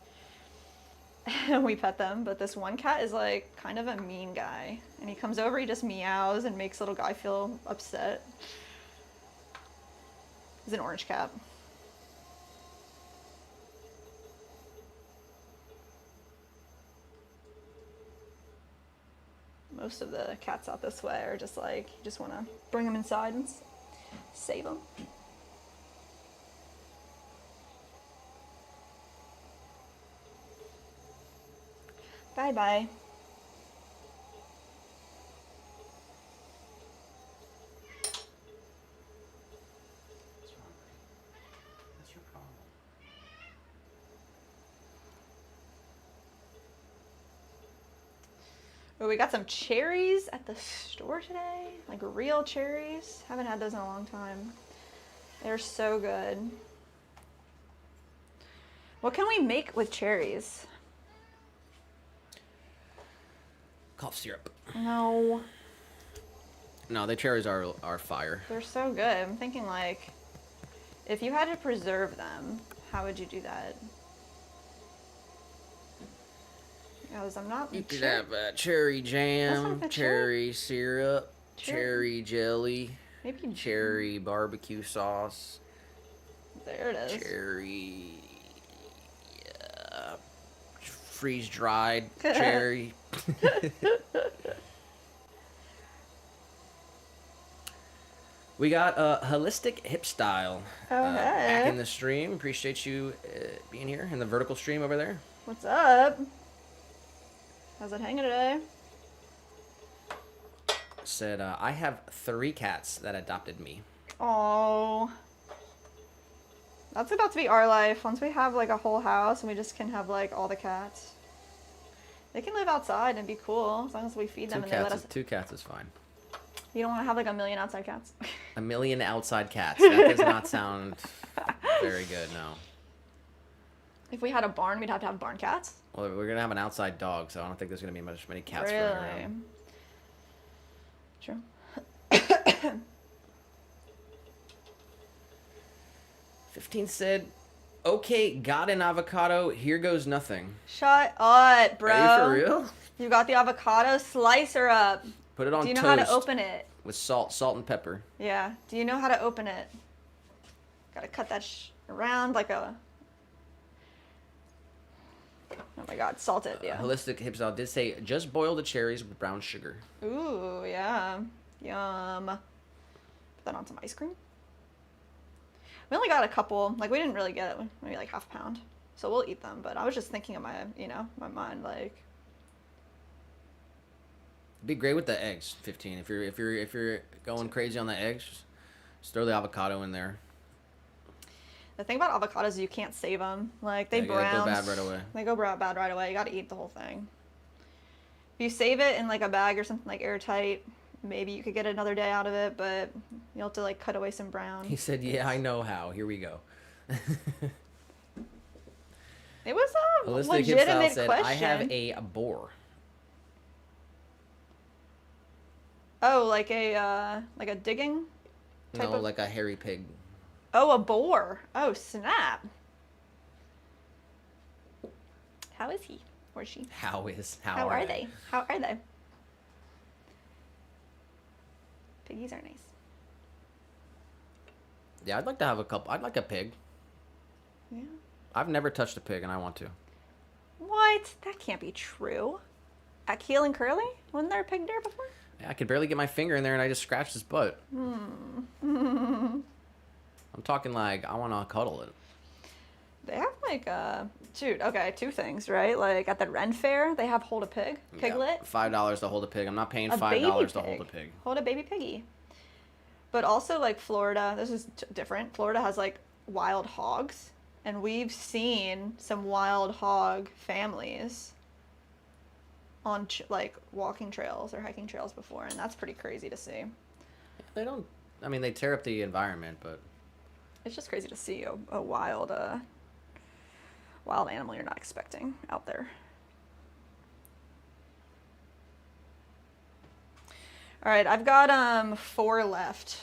And we pet them, but this one cat is like kind of a mean guy. And he comes over, he just meows and makes little guy feel upset. He's an orange cat. Most of the cats out this way are just like, you just want to bring them inside and save them. Bye bye. What's your problem? Oh, we got some cherries at the store today. Like real cherries. Haven't had those in a long time. They're so good. What can we make with cherries? Cough syrup. No. No, the cherries are fire. They're so good. I'm thinking like, if you had to preserve them, how would you do that? Because I'm not You could sure. have cherry That's jam, not cherry syrup, Cherry. cherry jelly, Maybe cherry barbecue sauce, There it is. cherry freeze dried cherry. We got holistic hip style back in the stream. Appreciate you being here in the vertical stream over there. What's up? How's it hanging today? Said I have 3 cats that adopted me. Oh, that's about to be our life. Once we have like a whole house and we just can have like all the cats. They can live outside and be cool as long as we feed them and they let us. 2 cats is fine. You don't want to have like a million outside cats. 1 million outside cats. That does not sound very good, no. If we had a barn, we'd have to have barn cats. Well, we're going to have an outside dog, so I don't think there's going to be many cats Really? running around. True. 15 said, okay, got an avocado. Here goes nothing. Shut up, bro. Are you for real? You got the avocado? Slice her up. Put it on Do you know toast how to open it? with salt and pepper. Yeah. Do you know how to open it? Gotta cut that around like a... Oh my god, salt it, yeah. Holistic Hip Style did say, just boil the cherries with brown sugar. Ooh, yeah. Yum. Put that on some ice cream. We only got a couple. Like, we didn't really get maybe like half a pound. So we'll eat them. But I was just thinking in my, my mind, like... Be great with the eggs, 15. If you're going crazy on the eggs, just throw the avocado in there. The thing about avocados is you can't save them. Like, they brown. They go bad right away. They go bad right away. You gotta eat the whole thing. If you save it in like a bag or something like airtight, maybe you could get another day out of it, but you'll have to like cut away some brown. He said, yeah, I know how. Here we go. It was a Holistic Hip Style legitimate said, question. I have a boar. Oh, like a digging type No, of. like a hairy pig. Oh, a boar. Oh, snap. How is he or she? How How are they? How are they? Piggies are nice. Yeah, I'd like to have a couple. I'd like a pig. Yeah. I've never touched a pig, and I want to. What? That can't be true. At Keel and Curly? Wasn't there a pig there before? Yeah, I could barely get my finger in there, and I just scratched his butt. I'm talking like I want to cuddle it. They have like dude, okay, two things, right? Like at the Ren Fair, they have hold a pig, piglet. Yeah, $5 to hold a pig. I'm not paying A baby $5 to pig. hold a pig. Hold a baby piggy. But also like Florida, this is different. Florida has like wild hogs, and we've seen some wild hog families on like walking trails or hiking trails before, and that's pretty crazy to see. They don't. I mean, they tear up the environment, but It's just crazy to see a wild wild animal you're not expecting out there. All right, I've got 4 left.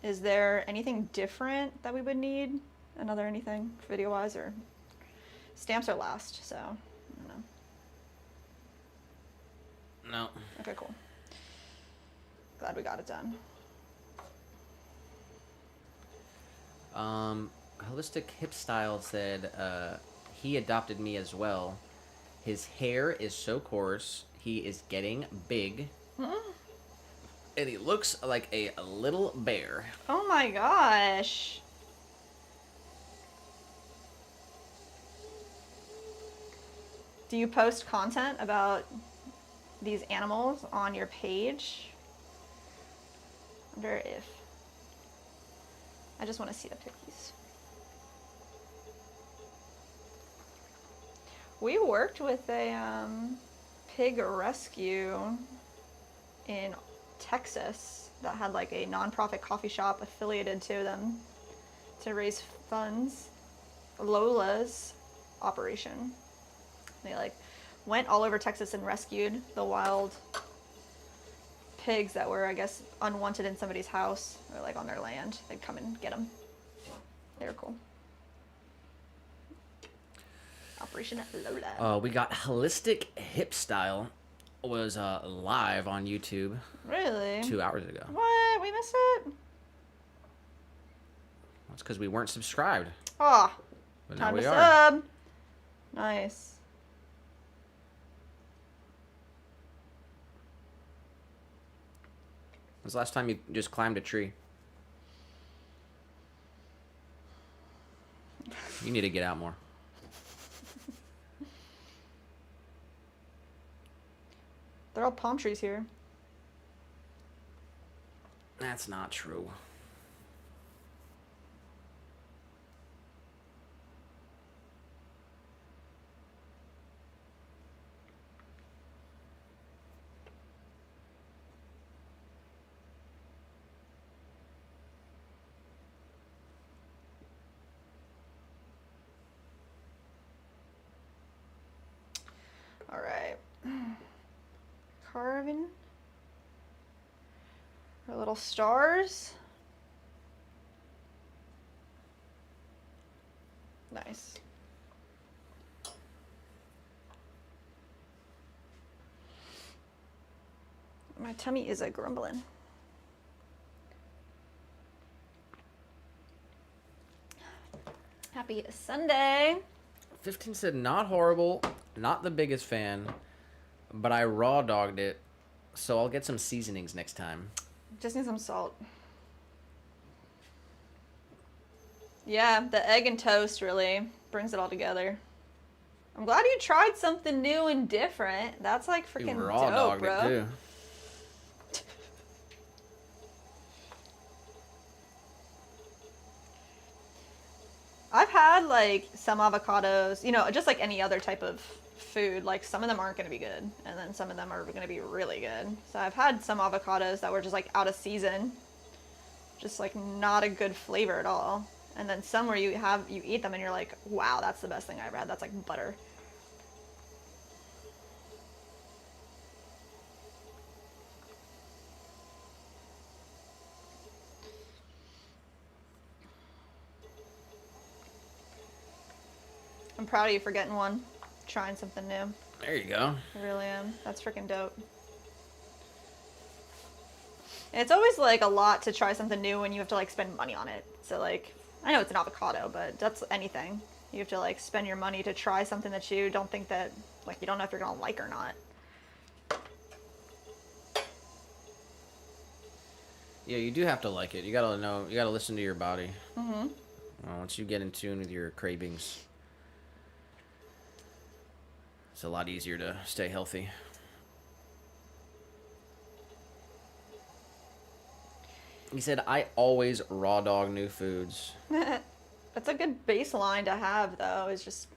Is there anything different that we would need? Another anything video wise, or stamps are last, so I don't know. no. Okay, cool. Glad we got it done. Holistic Hip Style said he adopted me as well. His hair is so coarse. He is getting big. And he looks like a little bear. Oh my gosh. Do you post content about these animals on your page? I wonder if. I just want to see the pickies. We worked with a pig rescue in Texas that had like a nonprofit coffee shop affiliated to them to raise funds. Lola's operation. They like went all over Texas and rescued the wild pigs that were, I guess, unwanted in somebody's house or like on their land. They'd come and get them. They were cool. Operation Lola. We got Holistic Hip Style was live on YouTube Really? 2 hours ago. What? We missed it? That's because we weren't subscribed. Oh, But now time we to are. sub. Nice. When's the last time you just climbed a tree? You need to get out more. They're all palm trees here. That's not true. All right. Carving our little stars. Nice. My tummy is a grumbling. Happy Sunday. 15 said not horrible, not the biggest fan, but I raw dogged it, so I'll get some seasonings next time. Just need some salt. Yeah, the egg and toast really brings it all together. I'm glad you tried something new and different. That's like You freaking raw dope, dogged bro. it too. I've had like some avocados, you know, just like any other type of food. Like some of them aren't going to be good, and then some of them are going to be really good. So I've had some avocados that were just like out of season, just like not a good flavor at all. And then some where you eat them and you're like, wow, that's the best thing I ever had. That's like butter. I'm proud of you for getting one. Trying something new. There you go. I really am. That's freaking dope. And it's always like a lot to try something new when you have to like spend money on it. So like, I know it's an avocado, but that's anything. You have to like spend your money to try something that you don't think that, like, you don't know if you're gonna like or not. Yeah, you do have to like it. You gotta know. You gotta listen to your body. Mm-hmm. Once you get in tune with your cravings, it's a lot easier to stay healthy. He said, "I always raw dog new foods." That's a good baseline to have, though. Is just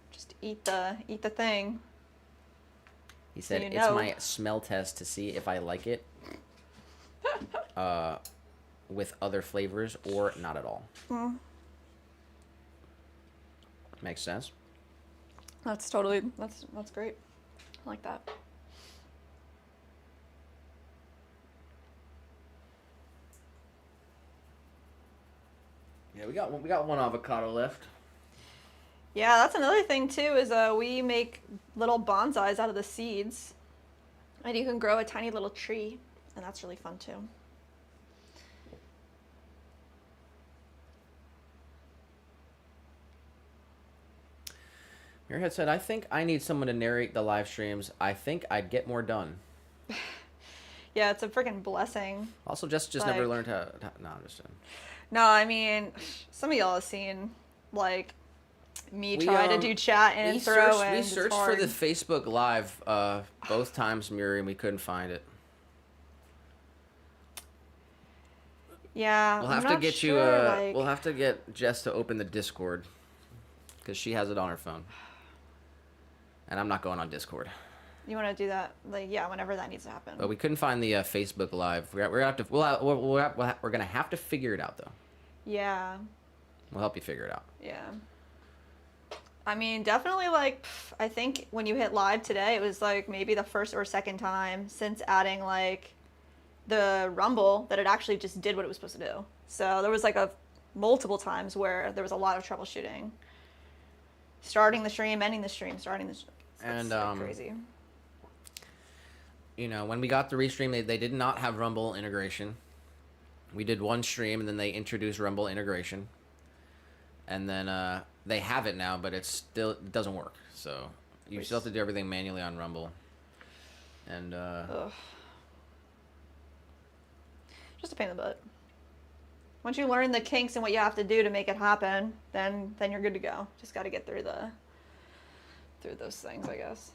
eat the thing. He said, So you "It's know. my smell test to see if I like it, with other flavors or not at all." Makes sense. That's totally that's great. I like that. Yeah, we got one avocado left. Yeah, that's another thing too. Is we make little bonsais out of the seeds, and you can grow a tiny little tree, and that's really fun too. Muirhead said, "I think I need someone to narrate the live streams. I think I'd get more done." Yeah, it's a freaking blessing. Also, just Like- never learned how. No, I'm just saying. No, I mean, some of y'all have seen like me We, try to do chat and throw, and we it's searched for hard. the Facebook Live both times, Muri, and we couldn't find it. Yeah, We'll I'm have to not get sure, you. like- We'll have to get Jess to open the Discord because she has it on her phone, and I'm not going on Discord. You want to do that, like, yeah, whenever that needs to happen. But we couldn't find the Facebook Live. We're gonna have to. We're gonna have to figure it out though. Yeah, We'll help you figure it out. yeah. I mean, definitely, like, I think when you hit live today, it was like maybe the first or second time since adding like the Rumble that it actually just did what it was supposed to do. So there was like multiple times where there was a lot of troubleshooting. Starting the stream, ending the stream, starting the stream. And, like crazy. You know, when we got the restream, they did not have Rumble integration. We did one stream, and then they introduced Rumble integration. And then they have it now, but it doesn't work. So you still have to do everything manually on Rumble. And Ugh. Just a pain in the butt. Once you learn the kinks and what you have to do to make it happen, then you're good to go. Just got to get through those things, I guess.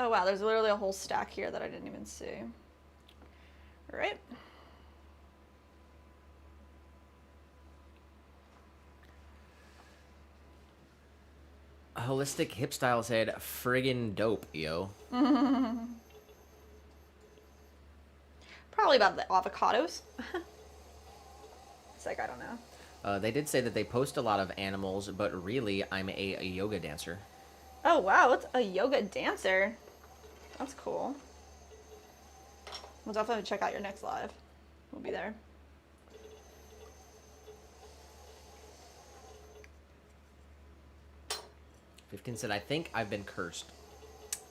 Oh wow, there's literally a whole stack here that I didn't even see. All right. Holistic Hip Style said, "Friggin' dope, yo." Probably about the avocados. It's like, I don't know. They did say that they post a lot of animals, but really, I'm a yoga dancer. Oh wow, what's a yoga dancer? That's cool. We'll definitely check out your next live. We'll be there. Fifteen said, "I think I've been cursed."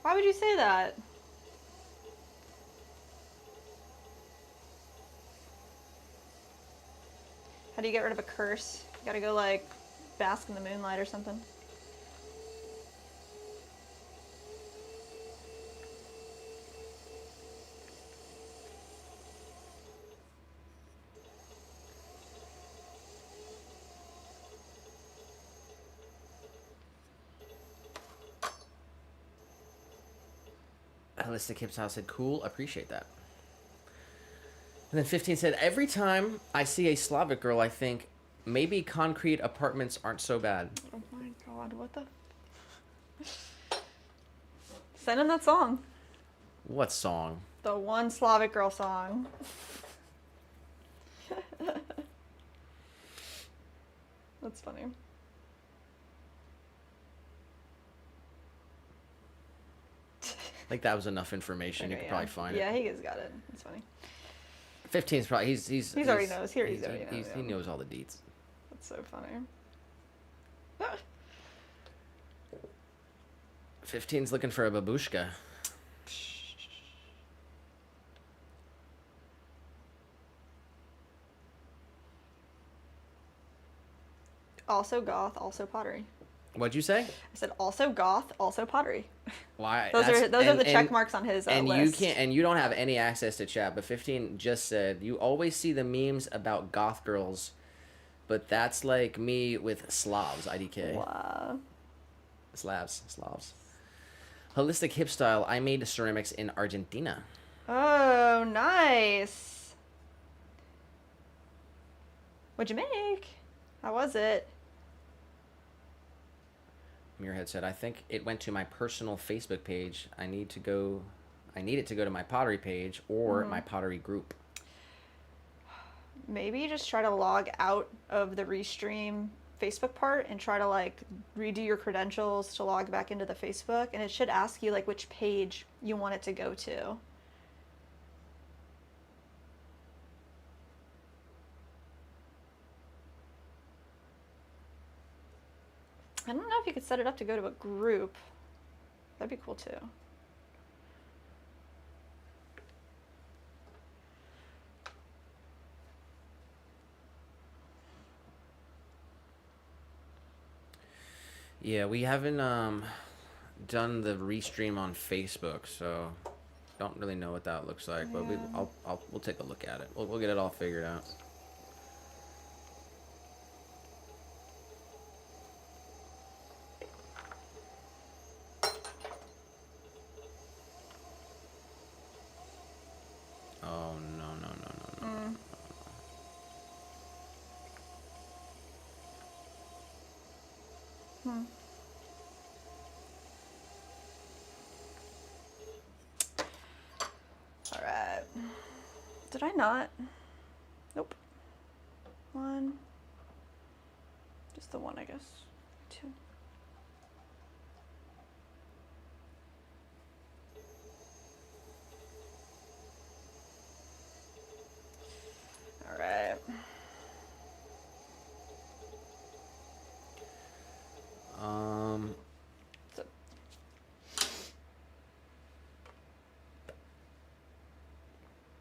Why would you say that? How do you get rid of a curse? You gotta go like bask in the moonlight or something. Holistic Hip Style said, "Cool, appreciate that." And then 15 said, "Every time I see a Slavic girl, I think maybe concrete apartments aren't so bad." Oh my god, what the? Send him that song. What song? The one Slavic girl song. That's funny. I think that was enough information. You Okay, could yeah. probably find Yeah, it. he has got it. It's funny. 15's probably he's already knows. He already knows, he yeah. knows all the deets. That's so funny. 15's looking for a babushka. Also goth, also pottery. What'd you say? I said also goth, also pottery. Why? Those are the check marks on his and list. you don't have any access to chat. But 15 just said you always see the memes about goth girls, but that's like me with Slavs. IDK. Wow. Slavs. Holistic hip style. I made ceramics in Argentina. Oh, nice. What'd you make? How was it? Muirhead said, I think it went to my personal Facebook page. I need it to go to my pottery page or my pottery group. Maybe just try to log out of the Restream Facebook part and try to like redo your credentials to log back into the Facebook, and it should ask you like which page you want it to go to. I don't know if you could set it up to go to a group. That'd be cool too. Yeah, we haven't done the restream on Facebook, so don't really know what that looks like. But we'll take a look at it. We'll get it all figured out. Oh no. All right. Did I not? Nope. One. Just the one, I guess. Two. All right.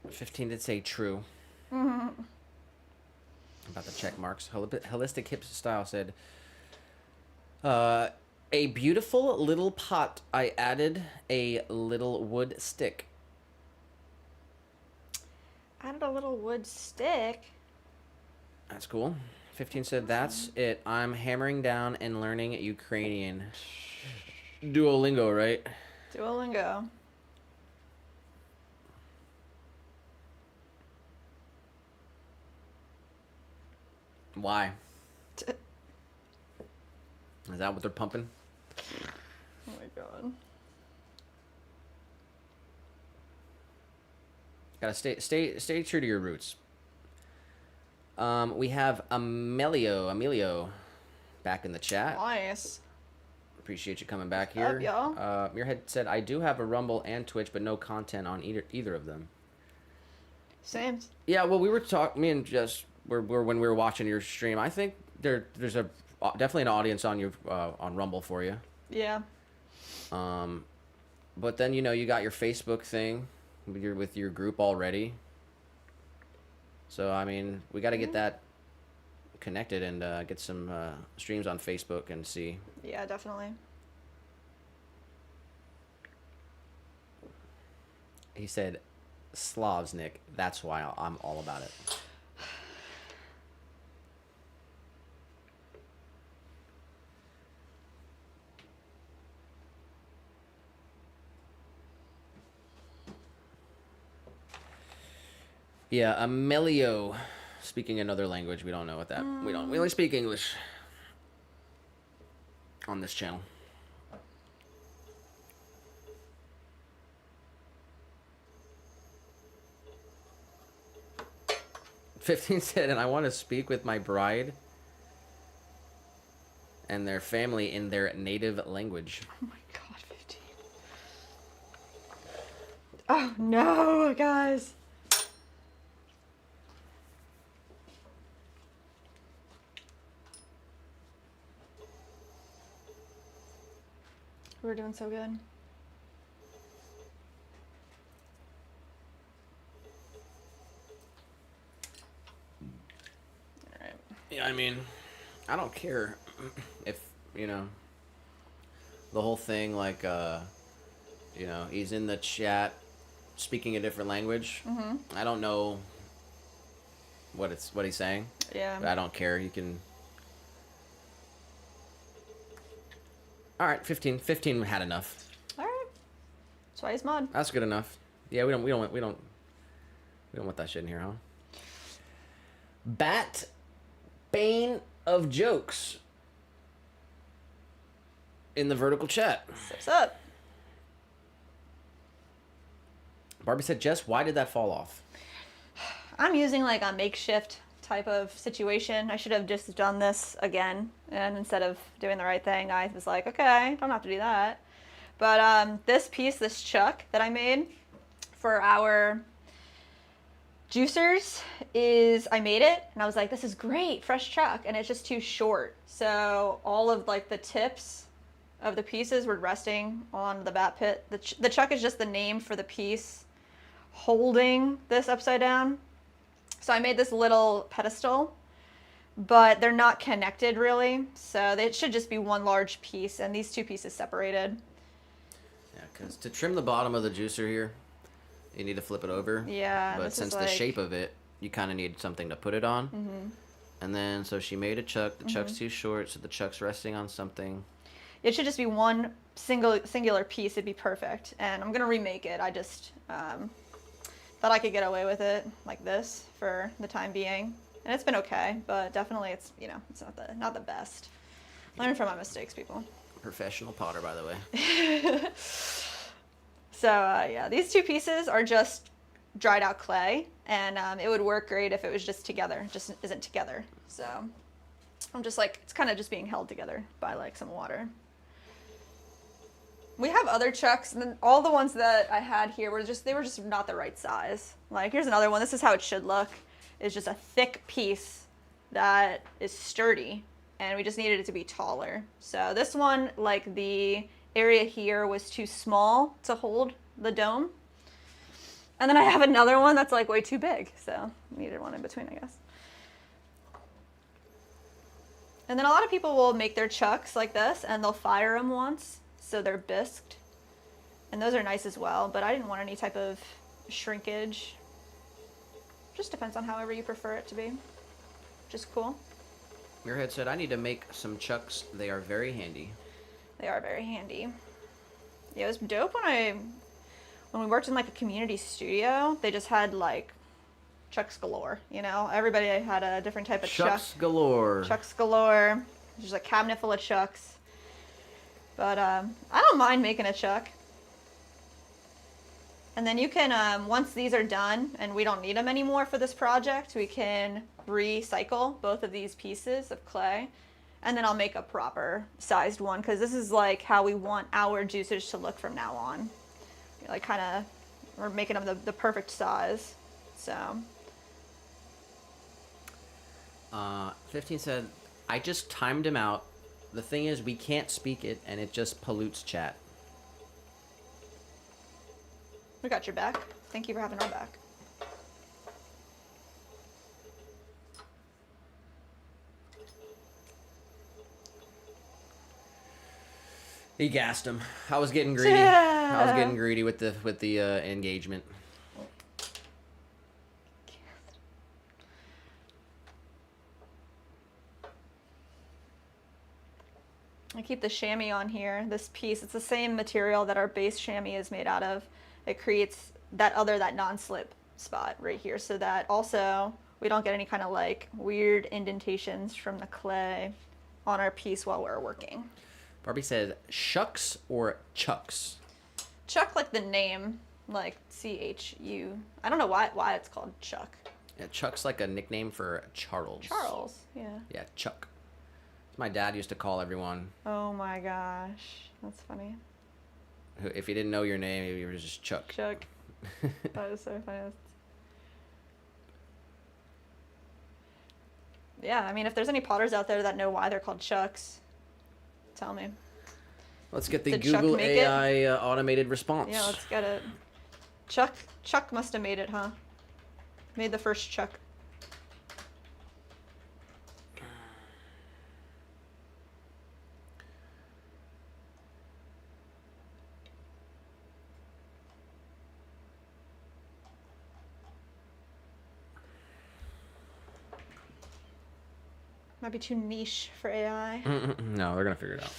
15 did say true. Mm-hmm. About the check marks. Holistic hip style said, a beautiful little pot. I added a little wood stick. Added a little wood stick. That's cool. 15 said, that's it. I'm hammering down and learning Ukrainian. Duolingo, right? Duolingo. Why? Is that what they're pumping? Oh my god. Gotta stay true to your roots. We have Emilio back in the chat. Nice. Appreciate you coming back here. Up, y'all? Muirhead said, I do have a Rumble and Twitch, but no content on either of them. Same. Yeah, well, we were talking, me and Jess, when we were watching your stream, I think there's definitely an audience on you on Rumble for you. Yeah. But then, you got your Facebook thing with your group already. So, I mean, we got to get that connected and get some streams on Facebook and see. Yeah, definitely. He said, Slavs, Nick. That's why I'm all about it. Yeah, Emilio, speaking another language. We don't know what that. We only speak English on this channel. "15 said, and I want to speak with my bride and their family in their native language." Oh my god, 15. Oh no, guys. We were doing so good. All right. Yeah, I mean, I don't care if, you know, the whole thing, like, you know, he's in the chat speaking a different language. I don't know what he's saying. Yeah. But I don't care. You can. All right, 15. 15 had enough. All right. Twice mod. That's good enough. Yeah, we don't want that shit in here, huh? Bat Bane of Jokes in the vertical chat. What's up? Barbie said, Jess, why did that fall off? I'm using like a makeshift type of situation. I should have just done this again, and instead of doing the right thing, I was like, okay, don't have to do that. But this piece, this chuck that I made for our juicers is, I made it and I was like, this is great, fresh chuck, and it's just too short. So all of like the tips of the pieces were resting on the bat pit. The chuck is just the name for the piece holding this upside down. So I made this little pedestal, but they're not connected really. So it should just be one large piece, and these two pieces separated. Yeah, because to trim the bottom of the juicer here, you need to flip it over. Yeah. But since the shape of it, you kind of need something to put it on. And then, so she made a chuck. The chuck's too short, so the chuck's resting on something. It should just be one singular piece. It'd be perfect. And I'm going to remake it. I just thought I could get away with it like this for the time being. And it's been okay, but definitely it's, you know, it's not the best. Learn from my mistakes, people. Professional potter, by the way. So, yeah, these two pieces are just dried out clay, and it would work great if it was just together. It just isn't together. So I'm just like, it's kind of just being held together by like some water. We have other chucks, and then all the ones that I had here were just not the right size. Like, here's another one. This is how it should look. It's just a thick piece that is sturdy, and we just needed it to be taller. So this one, like the area here was too small to hold the dome. And then I have another one that's like way too big. So needed one in between, I guess. And then a lot of people will make their chucks like this, and they'll fire them once, so they're bisqued. And those are nice as well, but I didn't want any type of shrinkage. Just depends on however you prefer it to be. Just cool. Muirhead said, I need to make some chucks. They are very handy. They are very handy. Yeah, it was dope when we worked in like a community studio. They just had like chucks galore, you know? Everybody had a different type of Chucks galore. Chucks galore. There's a cabinet full of chucks. But I don't mind making a chuck. And then you can, once these are done and we don't need them anymore for this project, we can recycle both of these pieces of clay. And then I'll make a proper sized one, because this is like how we want our juicers to look from now on. Like kind of, we're making them the perfect size. So. 15 said, I just timed him out. The thing is, we can't speak it, and it just pollutes chat. We got your back. Thank you for having our back. He gassed him. I was getting greedy. I was getting greedy with the engagement. I keep the chamois on here, this piece. It's the same material that our base chamois is made out of. It creates that non-slip spot right here, so that also we don't get any kind of like weird indentations from the clay on our piece while we're working. Barbie said, shucks or chucks? Chuck, like the name, like C-H-U. I don't know why it's called Chuck. Yeah, Chuck's like a nickname for Charles. Charles, yeah. Yeah, Chuck. My dad used to call everyone. Oh my gosh, that's funny. Who, if he didn't know your name, you were just Chuck. Chuck. That is so funny. Yeah, I mean, if there's any potters out there that know why they're called Chucks, tell me. Let's get the Did Chuck Google make it? AI automated response. Yeah, let's get it. Chuck must have made it, huh? Made the first Chuck. Might be too niche for AI. No, they're gonna figure it out.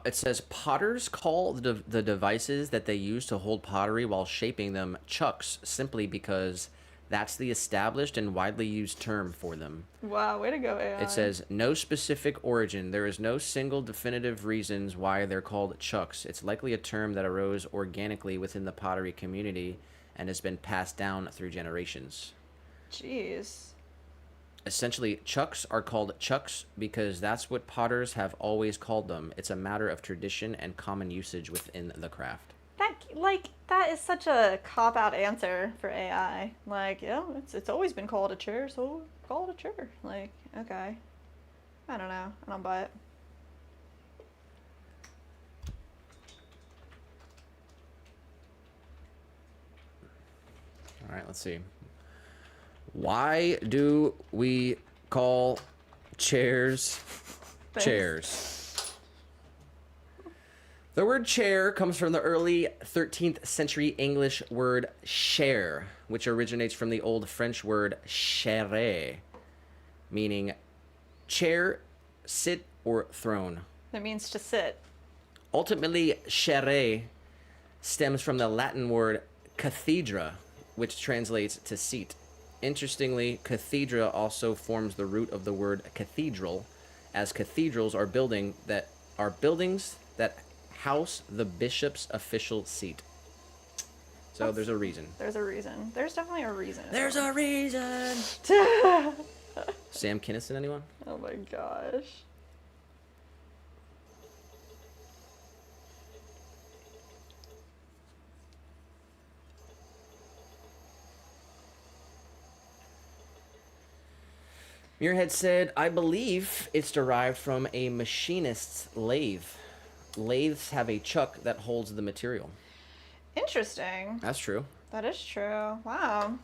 It says potters call the devices that they use to hold pottery while shaping them chucks simply because that's the established and widely used term for them. Wow, way to go, AI. It says no specific origin. There is no single definitive reasons why they're called chucks. It's likely a term that arose organically within the pottery community and has been passed down through generations. Jeez. Essentially, chucks are called chucks because that's what potters have always called them. It's a matter of tradition and common usage within the craft. That is such a cop-out answer for AI. Like, yeah, it's always been called a chair, so call it a chair. Like, okay. I don't know. I don't buy it. All right, let's see. Why do we call chairs chairs? The word chair comes from the early 13th century English word chair, which originates from the old French word chaire, meaning chair, sit, or throne. It means to sit. Ultimately, chaire stems from the Latin word cathedra, which translates to seat. Interestingly, cathedra also forms the root of the word cathedral, as cathedrals are buildings that house the bishop's official seat. So there's a reason. There's a reason. There's definitely a reason. There's a reason. Sam Kinison, anyone? Oh my gosh. Muirhead said, I believe it's derived from a machinist's lathe. Lathes have a chuck that holds the material. Interesting. That's true. That is true. Wow.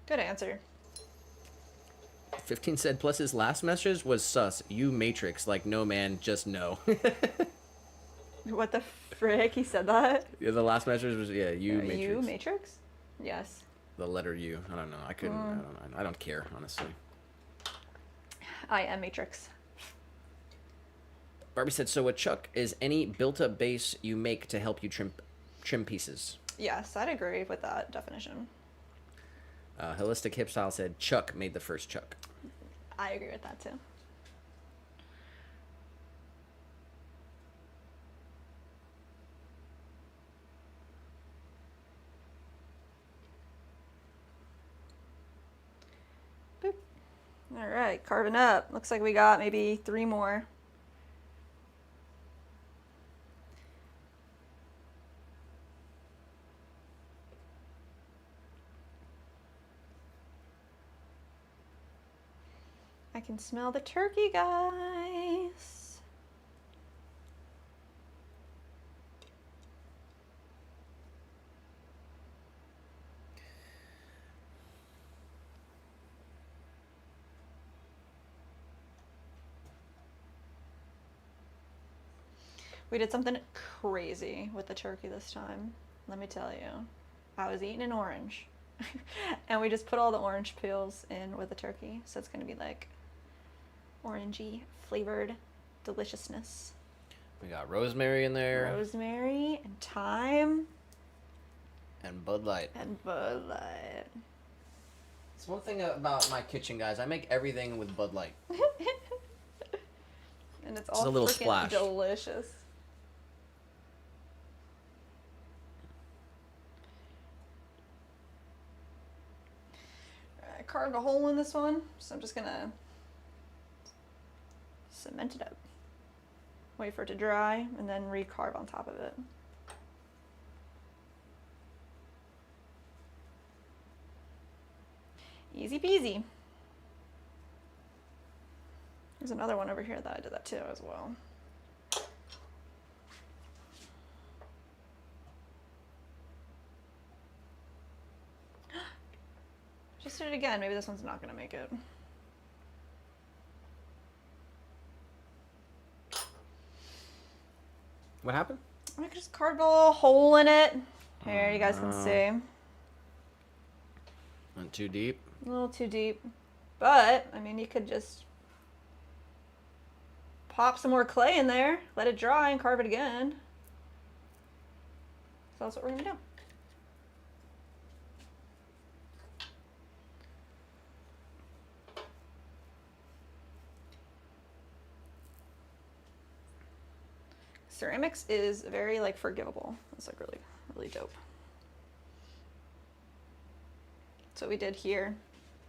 Good answer. 15 said, plus his last message was sus. You matrix. Like, no, man, just no. What the frick? He said that? Yeah, the last message was, yeah, you matrix. You Matrix? Yes. The letter U. I don't know. I couldn't. I don't care, honestly. I am Matrix. Barbie said, so a chuck is any built-up base you make to help you trim pieces. Yes, I'd agree with that definition. Holistic Hip Style said, Chuck made the first chuck. I agree with that too. Boop. All right, carving up. Looks like we got maybe 3 more. I can smell the turkey, guys. We did something crazy with the turkey this time. Let me tell you. I was eating an orange. And we just put all the orange peels in with the turkey. So it's going to be like orangey flavored deliciousness. We got rosemary in there. Rosemary and thyme. And Bud Light. And Bud Light. It's one thing about my kitchen, guys. I make everything with Bud Light. And it's all a little freaking splash. delicious. carved a hole in this one, so I'm just gonna cement it up. Wait for it to dry, and then recarve on top of it. Easy peasy. There's another one over here that I did that too as well. Just did it again. Maybe this one's not gonna make it. What happened? I just carved a little hole in it. Here, you guys can see. Went too deep. A little too deep. But, I mean, you could just pop some more clay in there, let it dry, and carve it again. So that's what we're gonna do. Ceramics is very like forgivable. It's like really, really dope. That's what we did here.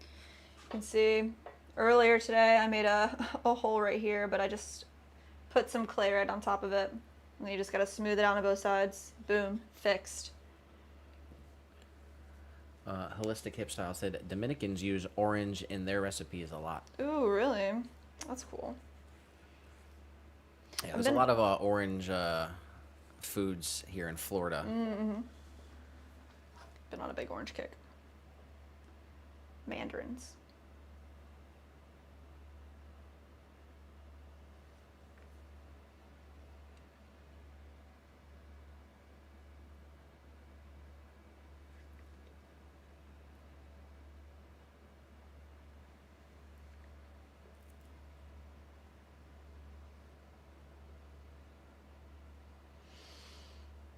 You can see earlier today I made a hole right here, but I just put some clay right on top of it. And then you just gotta smooth it out on both sides. Boom, fixed. Holistic Hip Style said Dominicans use orange in their recipes a lot. Ooh, really? That's cool. Yeah, there's a lot of orange foods here in Florida. Mm-hmm. Been on a big orange kick. Mandarins.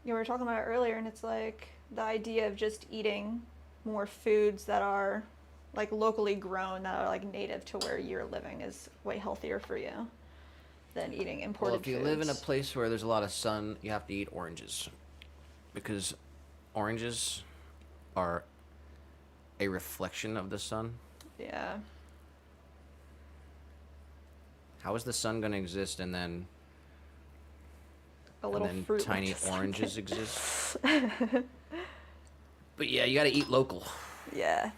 Yeah, we were talking about it earlier, and it's like the idea of just eating more foods that are like locally grown, that are like native to where you're living, is way healthier for you than eating imported foods. Well, if you live in a place where there's a lot of sun, you have to eat oranges, because oranges are a reflection of the sun. Yeah. How is the sun going to exist and then A little and then fruit tiny like oranges exist? But yeah, you got to eat local. Yeah.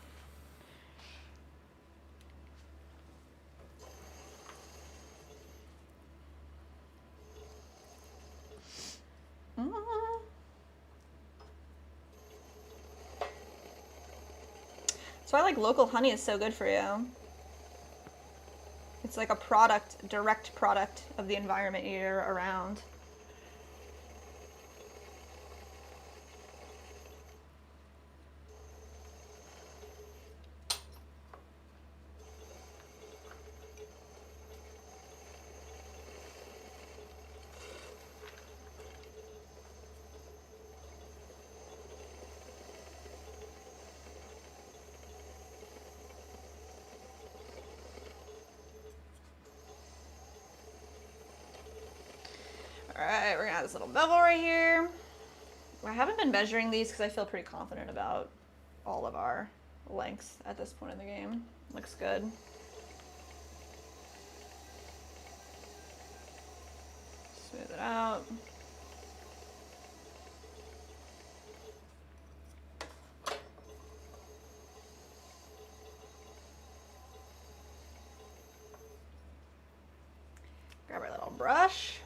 Mm. So I like local honey is so good for you. It's like a product, direct product of the environment you're around. Alright, we're gonna add this little bevel right here. I haven't been measuring these because I feel pretty confident about all of our lengths at this point in the game. Looks good. Smooth it out. Grab our little brush.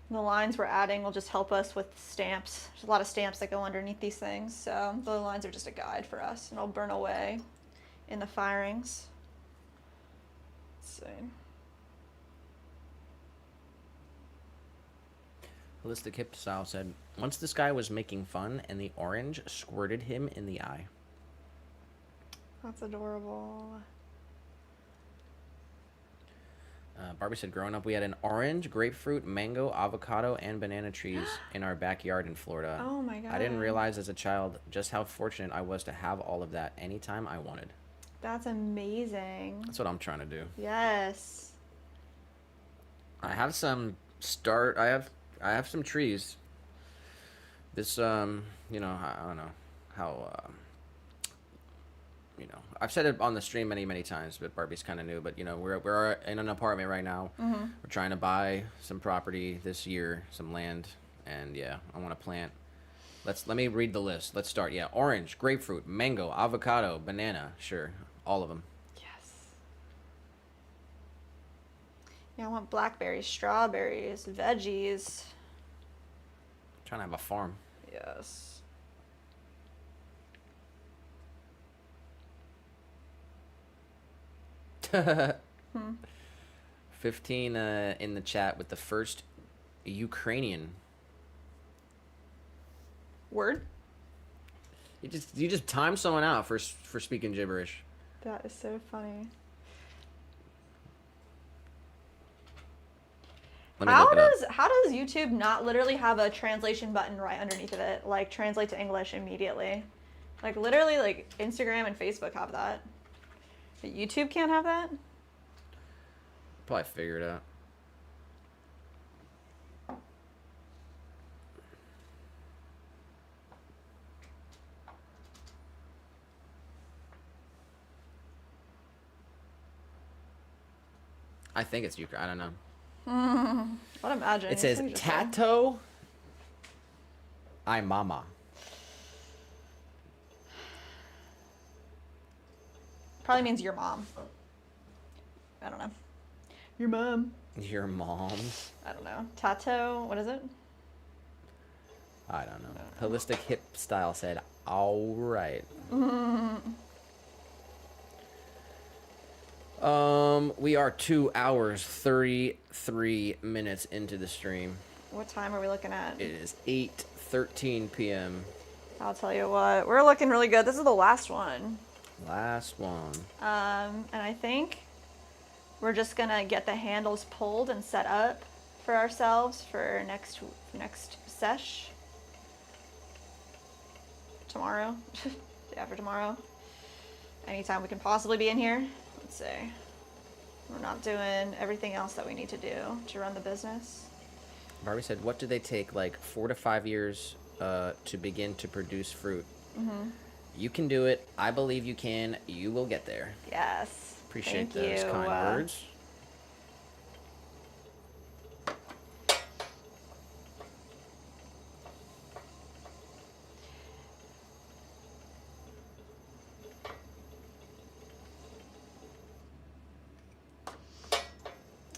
The lines we're adding will just help us with stamps. There's a lot of stamps that go underneath these things, so the lines are just a guide for us, and it'll burn away in the firings. Let's see. Holistic Hip Style said, once this guy was making fun and the orange squirted him in the eye. That's adorable. Barbie said, growing up, we had an orange, grapefruit, mango, avocado, and banana trees in our backyard in Florida. Oh my god. I didn't realize as a child just how fortunate I was to have all of that anytime I wanted. That's amazing. That's what I'm trying to do. Yes. I have some start. I have some trees. This you know, I don't know how you know, I've said it on the stream many times, but Barbie's kind of new. But you know, we're in an apartment right now. We're trying to buy some property this year, some land, and yeah, I want to plant. Let me read the list. Let's start. Yeah, orange, grapefruit, mango, avocado, banana. Sure, all of them. Yes. Yeah, I want blackberries, strawberries, veggies. Trying to have a farm. Yes. 15 in the chat with the first Ukrainian. Word? You just time someone out for speaking gibberish. That is so funny. Let me look it up. How does YouTube not literally have a translation button right underneath of it, like translate to English immediately? Like literally, like Instagram and Facebook have that. But YouTube can't have that? Probably figure it out. I think it's Ukraine. I don't know. I'd imagine. It says Tato I Mama. Probably means your mom. I don't know. Your mom. Your mom? I don't know. Tato, what is it? I don't know. Holistic Hip Style said, all right. We are 2 hours, 33 minutes into the stream. What time are we looking at? It is 8:13 p.m. I'll tell you what, we're looking really good. This is the last one. Last one. And I think we're just gonna get the handles pulled and set up for ourselves for next sesh. Tomorrow, day after tomorrow. Anytime we can possibly be in here. Let's see. We're not doing everything else that we need to do to run the business. Barbie said, what do they take, like 4 to 5 years to begin to produce fruit? You can do it. I believe you can. You will get there. Yes. Appreciate Thank those you. kind words.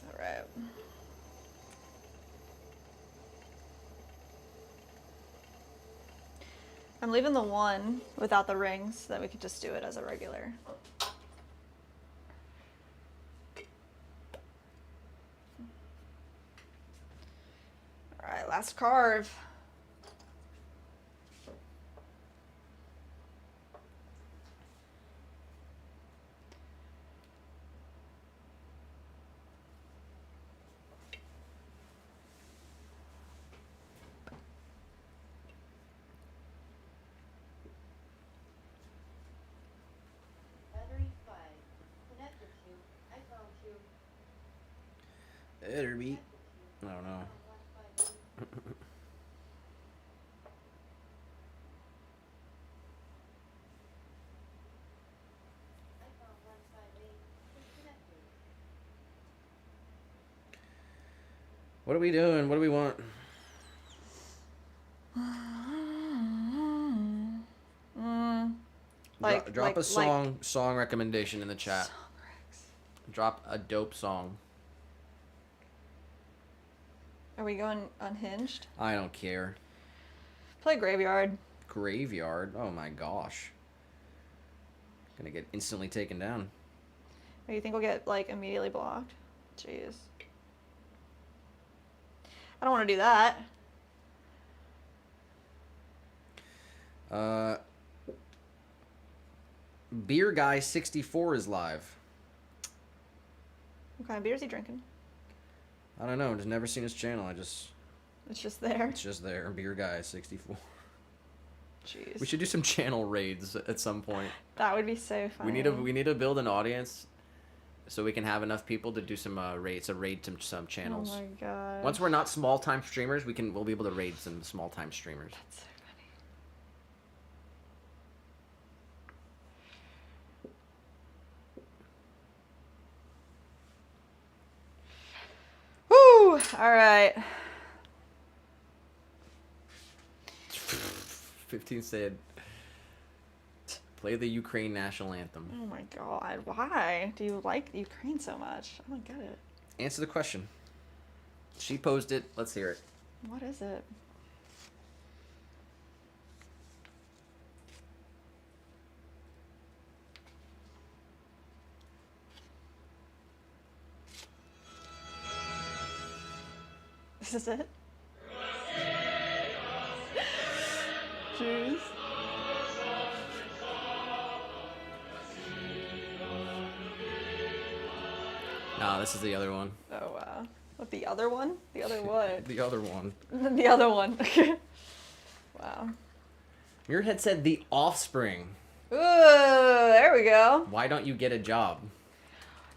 All right. I'm leaving the one without the rings so that we could just do it as a regular. All right, last carve. Better be. I don't know. What are we doing? What do we want? Drop a song recommendation in the chat. Drop a dope song. Are we going unhinged? I don't care. Play Graveyard. Graveyard? Oh my gosh. Gonna get instantly taken down. Or you think we'll get like immediately blocked? Jeez. I don't want to do that. Beer Guy 64 is live. What kind of beer is he drinking? I don't know. Just never seen his channel. It's just there. It's just there. Beer Guy 64. Jeez. We should do some channel raids at some point. That would be so funny. We need to build an audience so we can have enough people to do some raids, raid some channels. Oh my god. Once we're not small time streamers, we'll be able to raid some small time streamers. That's so funny. Woo! All right. 15 said, play the Ukraine national anthem. Oh my god. Why do you like Ukraine so much? I don't get it. Answer the question. She posed it. Let's hear it. What is it? This is it? Jeez. Nah, this is the other one. Oh, wow. What, the other one? The other what? The other one. The other one. Wow. Your head said The Offspring. Ooh, there we go. Why don't you get a job?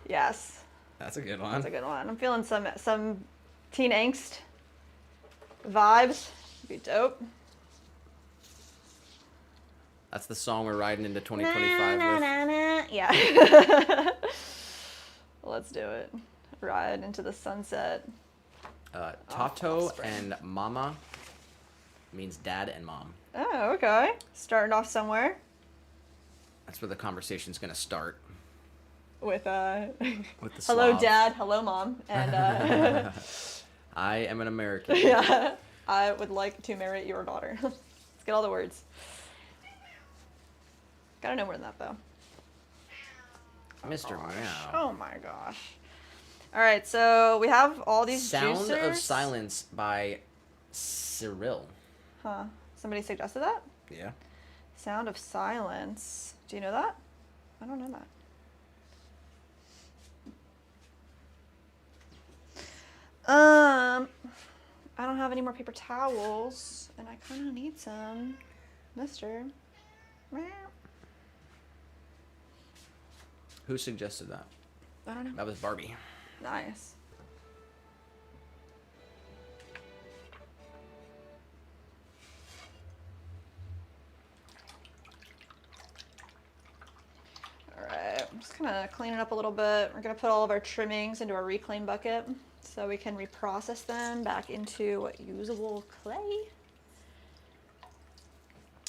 Yes. That's a good one. That's a good one. I'm feeling some teen angst vibes. Be dope. That's the song we're riding into 2025 with. Yeah. Let's do it. Ride into the sunset. Tato Offspring. and Mama means dad and mom. Oh, okay. Starting off somewhere That's where the conversation's gonna start. with With the hello Slav. dad, hello mom, and I am an American. yeah, I would like to marry your daughter. Let's get all the words. Gotta know more than that though. Mr. Meow. Oh my gosh. All right, so we have all these Sound juicers. of Silence by Cyril. Huh. Somebody suggested that? Yeah. Sound of Silence. Do you know that? I don't know that. I don't have any more paper towels, and I kind of need some, mister. Meow. Who suggested that? I don't know. That was Barbie. Nice. Alright, I'm just gonna clean it up a little bit. We're gonna put all of our trimmings into a reclaim bucket so we can reprocess them back into usable clay.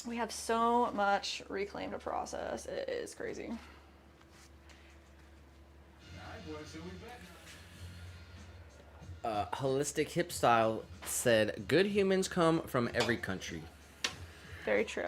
We have so much reclaim to process. It is crazy. Holistic Hip Style said, good humans come from every country. Very true.